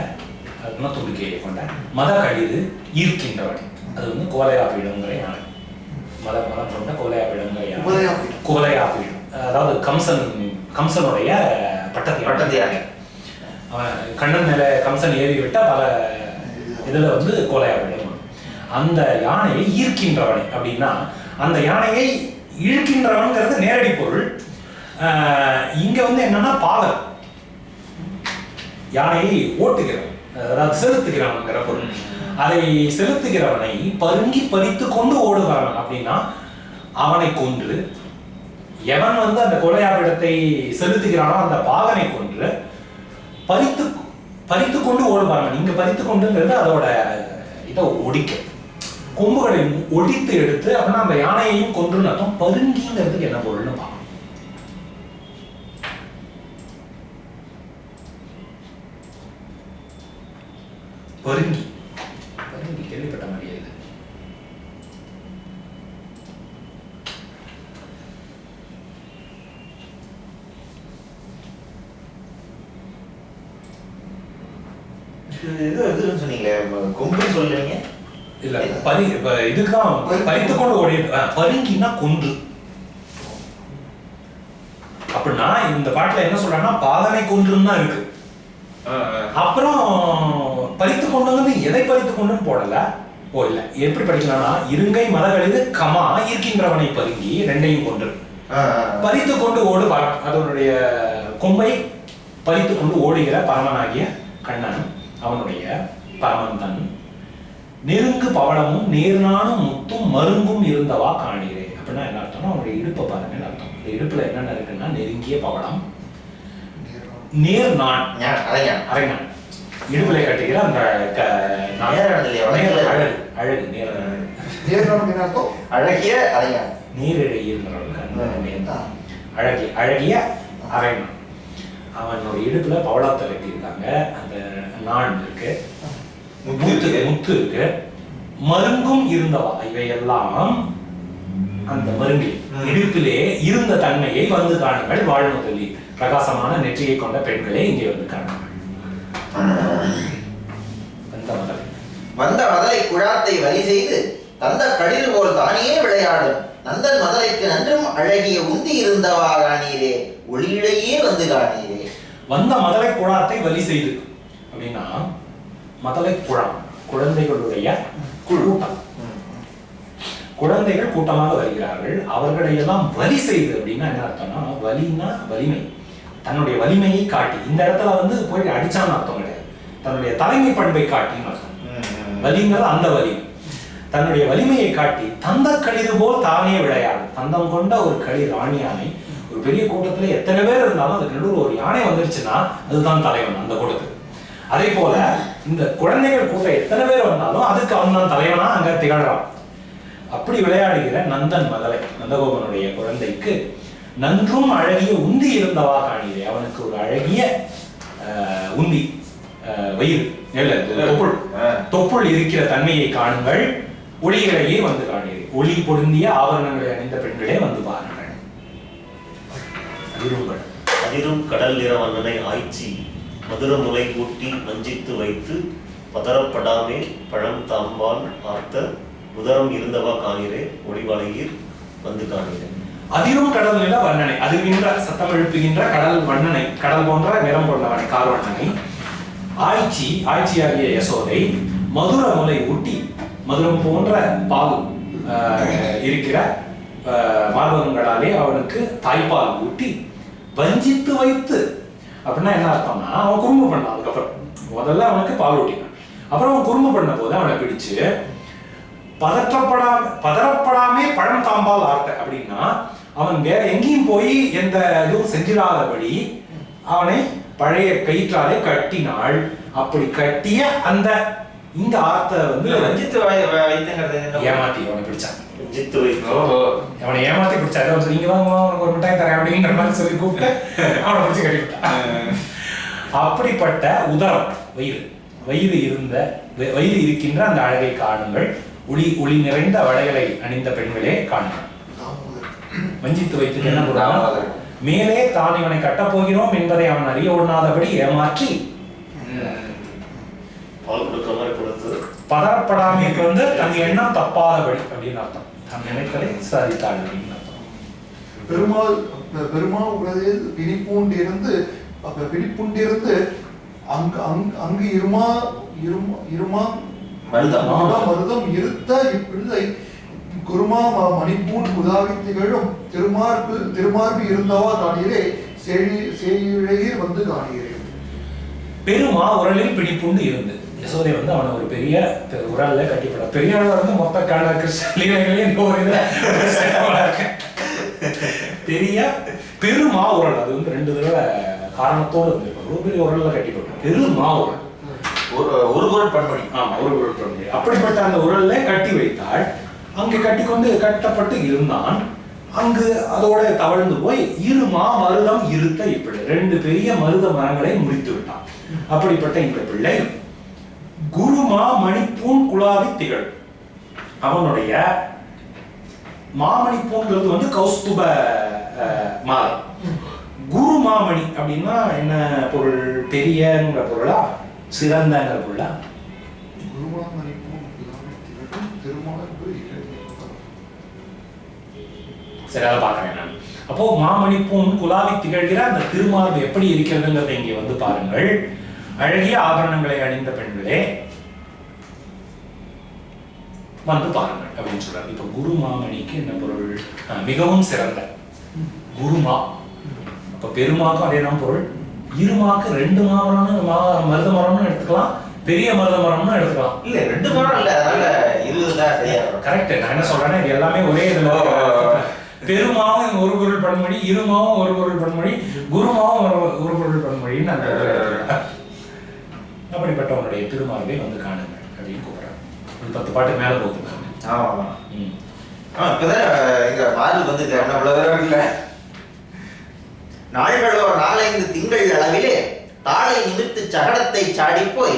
தும்பிக்கையை கொண்ட மத கழிது ஈர்க்கின்றவன். அது வந்து கோலையாபீடங்கிற யானை. மதம் கொண்ட கோலையாபீடங்கிற யானை. கோலையாபீடம் அதாவது கம்சனுடைய பட்டத்து யானை. அவன் கண்ணன் மேல கம்சன் ஏறி விட்ட பல இதுல வந்து கோலையாபீடம். அந்த யானையை ஈர்க்கின்றவனை அப்படின்னா அந்த யானையை இழுக்கின்றவன்கிறது நேரடி பொருள். இங்க வந்து என்னன்னா பாகல், யானையை ஓட்டுகிறவன், அதாவது செலுத்துகிறவன்கிற பொருள். அதை செலுத்துகிறவனை பருங்கி பறித்து கொண்டு ஓடுகிறவன் அப்படின்னா அவனை கொன்று, எவன் வந்து அந்த கொலையாபிடத்தை செலுத்துகிறானோ அந்த பாகனை கொன்று பறித்து கொண்டு ஓடுவான். இங்க பறித்து கொண்டுங்கிறது அதோட இதை ஒடிக்க, கொம்புகளை ஒடித்து எடுத்து அப்படின்னா அந்த யானையையும் கொன்றுன்னு அர்த்தம். பருங்கிங்கிறதுக்கு என்ன பொருள்னு பார்க்கணும். பருங்கி கேள்விப்பட்ட மாதிரியே இது. இது சொன்னீங்களே, கொம்புன்னு சொல்லுவீங்க. இல்ல இதுக்குதான் பறித்து கொண்டு ஓடி பருங்கினா கொன்று. அப்படின்னா இந்த பாட்டுல என்ன சொல்றாங்கன்னா பாதனை கொன்றுன்னு தான் இருக்கு. அப்புறம் பறித்து கொண்டு எதை பறித்து கொண்டுன்னு போடல. ஓ இல்ல எப்படி படிக்கலாம்னா இருங்கை மதகளிது கமா இருக்கின்றவனை பருங்கி ரெண்டையும் கொன்று பறித்து கொண்டு ஓடு அதனுடைய கொம்பை பறித்து கொண்டு ஓடுகிற பரமனாகிய கண்ணன் அவனுடைய பரமந்தன் நெருங்கு பவளமும் நேர்நானும் முத்தும் மருங்கும் இருந்தவா காணீரே. அப்படின்னா என்ன அர்த்தம்னா அவனுடைய இடுப்பை பாருங்க அர்த்தம். இந்த இடுப்புல என்னென்ன இருக்குன்னா நெருங்கிய பவளம், நேர்நான் அரைநான் இடுப்புல கட்டுகிற அந்த அழகிய அரையான் நீரிழைய அழகிய அரைநான் அவனோட இடுப்புல பவளத்தை கட்டியிருக்காங்க. அந்த நான் இருக்கு, முத்து இருக்கு, மருங்கும் இருந்தவா இவையெல்லாம் அந்த மருங்கில் இடுப்பிலே இருந்த தன்மையை வந்து காணுங்கள் வாழ்முதலி பிரகாசமான நெற்றியை கொண்ட பெண்களே இங்கே வந்து காணுங்கள். வந்த மதலை குழாத்தை வரி செய்து தந்த கடில் போல் தானே விளையாடும் நந்தன் மதலைக்கு நன்றும் அழகிய உந்தி இருந்தவா காணீரே ஒளியிடையே வந்து காணீரே. வந்த மதலை குழாத்தை வலி செய்து அப்படின்னா மதலை குழாம் குழந்தைகளுடைய கூட்டம். குழந்தைகள் கூட்டமாக வருகிறார்கள். அவர்களை எல்லாம் வலி செய்து அப்படின்னா என்ன அர்த்தம்னா வலின்னா வலிமை, தன்னுடைய வலிமையை காட்டி. இந்த இடத்துல வந்து போய் அடிச்சான்னு அர்த்தம் கிடையாது, தன்னுடைய தலைமை பண்பை காட்டின்னு அர்த்தம். வலிங்கிறது அந்த வலி, தன்னுடைய வலிமையை காட்டி தந்த களிறு போல் தானே விளையாடும். தந்தம் கொண்ட ஒரு களி ராணி யானை ஒரு பெரிய கூட்டத்துல எத்தனை பேர் இருந்தாலும் அதுக்கு நடுவில் ஒரு யானை வந்துருச்சுன்னா அதுதான் தலைவன் அந்த கூட்டத்துக்கு. அதே போல இந்த குழந்தைகள் கூட்டம் எத்தனை பேர் வந்தாலும் அதுக்கு அவன் தான் தலைவனா அங்க திகழ்றான். அப்படி விளையாடுகிற நந்தன் மதலை நந்தகோபனுடைய குழந்தைக்கு நன்றும் அழகிய உந்தி இருந்தவா காணீரே. அவனுக்கு ஒரு அழகிய உந்தி வயிறு தொப்புள் இருக்கிற தன்மையை காணுங்கள் ஒளிகளையே வந்து காணீரே. ஒளி பொருந்திய ஆபரணங்களை அணிந்த பெண்களே வந்து பாருங்கள். அதிரும் கடல் நிற வண்ணனை ஆய்ச்சி மதுர முலை கூட்டி வஞ்சித்து வைத்து பதறப்படாமே பழம் தாம்பால் ஆர்த்த உதரம் இருந்தவா காணீரே ஒளிவளையீர் வந்து காணீரே. அதிரும் கடல் நில வண்ணனை அதிர்கின்ற சத்தம் எழுப்புகின்ற கடல் வண்ணனை கடல் போன்ற நிறம் கொண்டவனை கார் வண்ணனை ஆய்ச்சியாகிய யசோதை மதுர முலை ஊட்டி மதுரம் போன்ற பால் இருக்கிற மார்பகங்களாலே அவனுக்கு தாய்ப்பால் ஊட்டி வஞ்சித்து வைத்து. அப்படின்னா என்ன அர்த்தம்னா அவன் குறும்பு பண்ணான். அதுக்கப்புறம் முதல்ல அவனுக்கு பால் ஊட்டினான், அப்புறம் அவன் குறும்பு பண்ண போது அவனை பிடிச்சு பதறப்படாமே பழம் தாம்பால் ஆர்த்த. அப்படின்னா அவன் வேற எங்கேயும் போய் எந்த இதுவும் செஞ்சிடாதபடி அவனை பழைய கயிற்றாலே கட்டினாள். அப்படி கட்டிய அந்த இந்த ஆர்த்த வந்து ஏமாத்தி அவனை பிடிச்சான். அவனை ஏமாத்தி பிடிச்சாரு. நீங்க வாங்க உனக்கு ஒரு மிட்டாய் தரேன் அப்படிங்கிற மாதிரி சொல்லி கூப்பிட்டு அவனை பிடிச்சி கட்டிவிட்டான். அப்படிப்பட்ட உதரம் வயிறு இருக்கின்ற அந்த அழகை காணுங்கள் ஒளி நிறைந்த வளையலை அணிந்த பெண்களே காணுங்கள். வஞ்சித்து வைத்து என்ன பண்ணுவாங்க, மேலே தான் இவனை கட்டப் போகிறோம் என்பதை அவன் அறிய ஒண்ணாதபடி ஏமாற்றி பதறப்படாமைக்கு வந்து தன் எண்ணம் தப்பாதபடி அப்படின்னு அர்த்தம். தன் நினைத்தலை சாதித்தாள் அப்படின்னு அர்த்தம். பெருமாள் உலகில் பிடிப்புண்டிருந்து அங்கு மருதம் இருத்த இப்பிள்ளை குருமா மணிப்பூன் உதாவி திகழும் திருமார்பு இருந்தவா காணீரே சேயிழையீர் வந்து காணீரே. பெருமா உரலில் பிடிப்புண்டு இருந்து யசோதை வந்து அவனை ஒரு பெரிய உரல்ல கட்டிப்பட பெரிய வந்து மொத்த கிருஷ்ணலையும் பெரிய பெருமா உரல். அது வந்து 2 தடவை காரணத்தோடு வந்து ஒரு பெரிய உரல்ல கட்டிப்படும் பெருமா உரல் ஒரு பொருள் பண்படி. ஆமா ஒரு பொருள் பண்படி. அப்படிப்பட்ட அந்த உரல்ல கட்டி வைத்தாள். அங்கு கட்டிக்கொண்டு கட்டப்பட்டு இருந்தான். அங்கு அதோட தவழ்ந்து போய் இருமா மருதம் இருத்த இப்படி 2 பெரிய மருத மரங்களை முடித்து விட்டான். அப்படிப்பட்ட இந்த பிள்ளை குருமா மணிப்பூன் குலாவி திகழ். அவனுடைய மாமணிப்பூன்றது வந்து கௌஸ்துப மாலை. குரு மாமணி அப்படின்னா என்ன பொருள்? பெரியங்கிற பொருளா சிறந்தங்கிற பொருளா? சரி, அதை பார்க்குறேன் நான். அப்போ மாமணி பூன் குலாவி திகழ்கிற அந்த திருமார்பு எப்படி இருக்கிறதுங்கிறத இங்கே வந்து பாருங்கள். அழகிய ஆபரணங்களை அணிந்த பெண்களே வந்து பாருங்கள் அப்படின்னு சொல்றாரு. இப்ப குரு மாமணிக்கு என்ன பொருள்? மிகவும் சிறந்த குருமா. அப்ப பெருமாக்கும் அதே தான் பொருள். இருமாக்கு 2 மருத மரம்னு எடுத்துக்கலாம், பெரிய மருத மரம்னு எடுத்துக்கலாம். இல்ல 2 மரம் இல்ல, அதனால 20 தான் சரியா வரும். கரெக்ட். நான் என்ன சொல்றேன்னா இது எல்லாமே ஒரே இதுல பெருமாவும் ஒரு பொருள் பன்மொழி, இருமாவும் ஒரு பொருள் பன்மொழி, குருமாவும் ஒரு பொருள் பன்மொழின்னு அந்த அப்படிப்பட்டவனுடைய திருமார்பை வந்து காணுங்கள் அப்படின்னு கூப்பிடுறாங்க. 10 பாட்டுக்கு மேல போகுது. ஆமா இப்பதான் எங்க மாறு வந்து அவ்வளவு தூரம் இல்ல. நாள்களோ 4-5 திங்கள் அளவிலே தாளை நிமிர்த்து சகடத்தை சாடி போய்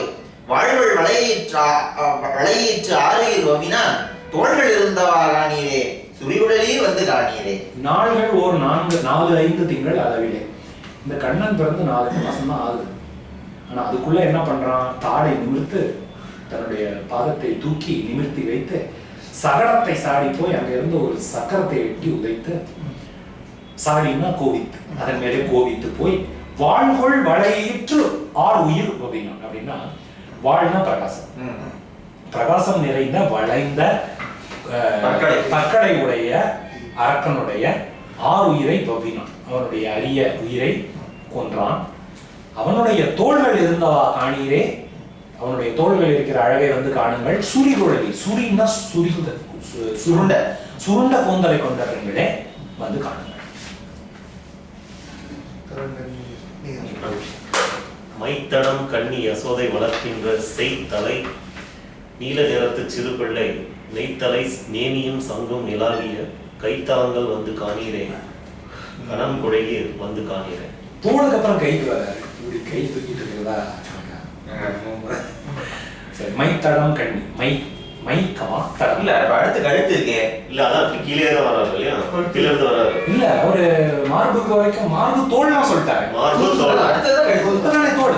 வாழ்வள் வளையீற்று ஆறுயிர் ஓவினான் தோள்கள் இருந்தவா காணீரே சுரிவுடலே வந்து காணீரே. நாள்கள் ஒரு 4-5 திங்கள் அளவிலே. இந்த கண்ணன் பிறந்து 4 மாசம் தான் ஆகுது. ஆனா அதுக்குள்ள என்ன பண்றான்? தாடை நிமிர்த்து தன்னுடைய பாதத்தை தூக்கி நிமிர்த்தி வைத்து சகடத்தை சாடி போய் அங்க இருந்து ஒரு சக்கரத்தை எட்டி உதைத்து, சாடினா கோவித்து, அதன் மேலே கோவித்து போய் வாழ்கொள் வளையீற்று ஆர் உயிர் அப்படின்னா அப்படின்னா வாழ்னா பிரகாசம், பிரகாசம் நிறைந்த வளைந்த பற்களை உடைய அரக்கனுடைய 6 உயிரை பவினான். அவனுடைய அரிய உயிரை கொன்றான். அவனுடைய தோள்கள் இருந்தவா காணீரே, அவனுடைய தோள்கள் இருக்கிற அழகை வந்து காணுங்கள். சுரி குழலி, சுரின்னா சுருண்ட சுருண்ட கூந்தலை கொண்ட பெண்களே வந்து காணுங்கள். மைத்தடம் கண்ணி யசோதை வளர்க்கின்ற செய்தலை நீல நிறத்து சிறுபிள்ளை நெய்த்தலை நேமியும் சங்கும் நிலாவிய கைத்தாங்கள் வந்து காணீரே கணம் குழையீர் வந்து காணீரே. தோளுக்கு அப்புறம் கைக்கு வராரு, இப்படி கை தூக்கிட்டு இருக்கிறதா? சரி, மைத்தடம் கண்ணி, மைக்கமா தடம் இல்ல அடுத்து கழுத்து இருக்கே. இல்ல அதான் கீழே தான் வராது இல்லையா, கீழே இருந்து வராது. இல்ல ஒரு மார்புக்கு வரைக்கும், மார்பு தோல்னா சொல்லிட்டாரு. மார்பு தோல் அடுத்ததான் கழுத்து. தோல்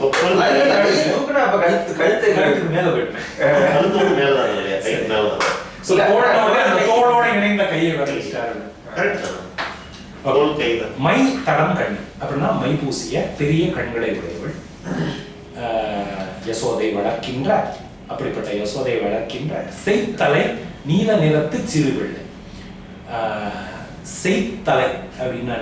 தொப்பல் கழுத்துக்கு மேல போயிட்டேன். கழுத்துக்கு மேலதான் இல்லையா, கைக்கு மேலதான். அந்த தோளோட இணைந்த கையை வரைச்சிட்டாரு. மை தடம் கண்ணி அப்படின்னா மை பூசிய பெரிய கண்களை உடையவள் யசோதை வளர்க்கின்ற, அப்படிப்பட்ட யசோதை வளர்க்கின்ற செய்தலை நீல நிறத்து சிறுபிள்ளை. செய்தலை அப்படின்னா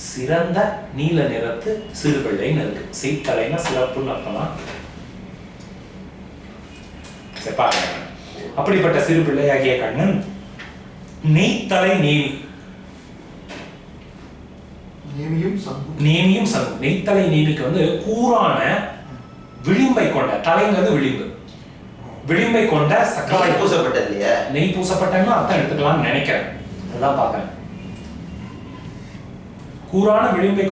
சிறந்த நீல நிறத்து சிறுபிள்ளைன்னு இருக்கு. செய்தலைன்னா சிறப்புன்னு அர்த்தமா? சரி பாருங்க. அப்படிப்பட்ட சிறு பிள்ளையாகிய கண்ணன் நெய்த்தலை நேமி, நேமியும் சங்கும். நெய்த்தலை நேமிக்கு வந்து கூரான விளிம்பை கொண்ட, தலைங்கிறது விளிம்பு, விளிம்பை கொண்ட சக்கரை பூசப்பட்டது இல்லையா? நெய் பூசப்பட்டன்னு அர்த்தம் எடுத்துக்கலாம்னு நினைக்கிறேன். அதான் பார்க்கிறேன். கூரான விளிம்பை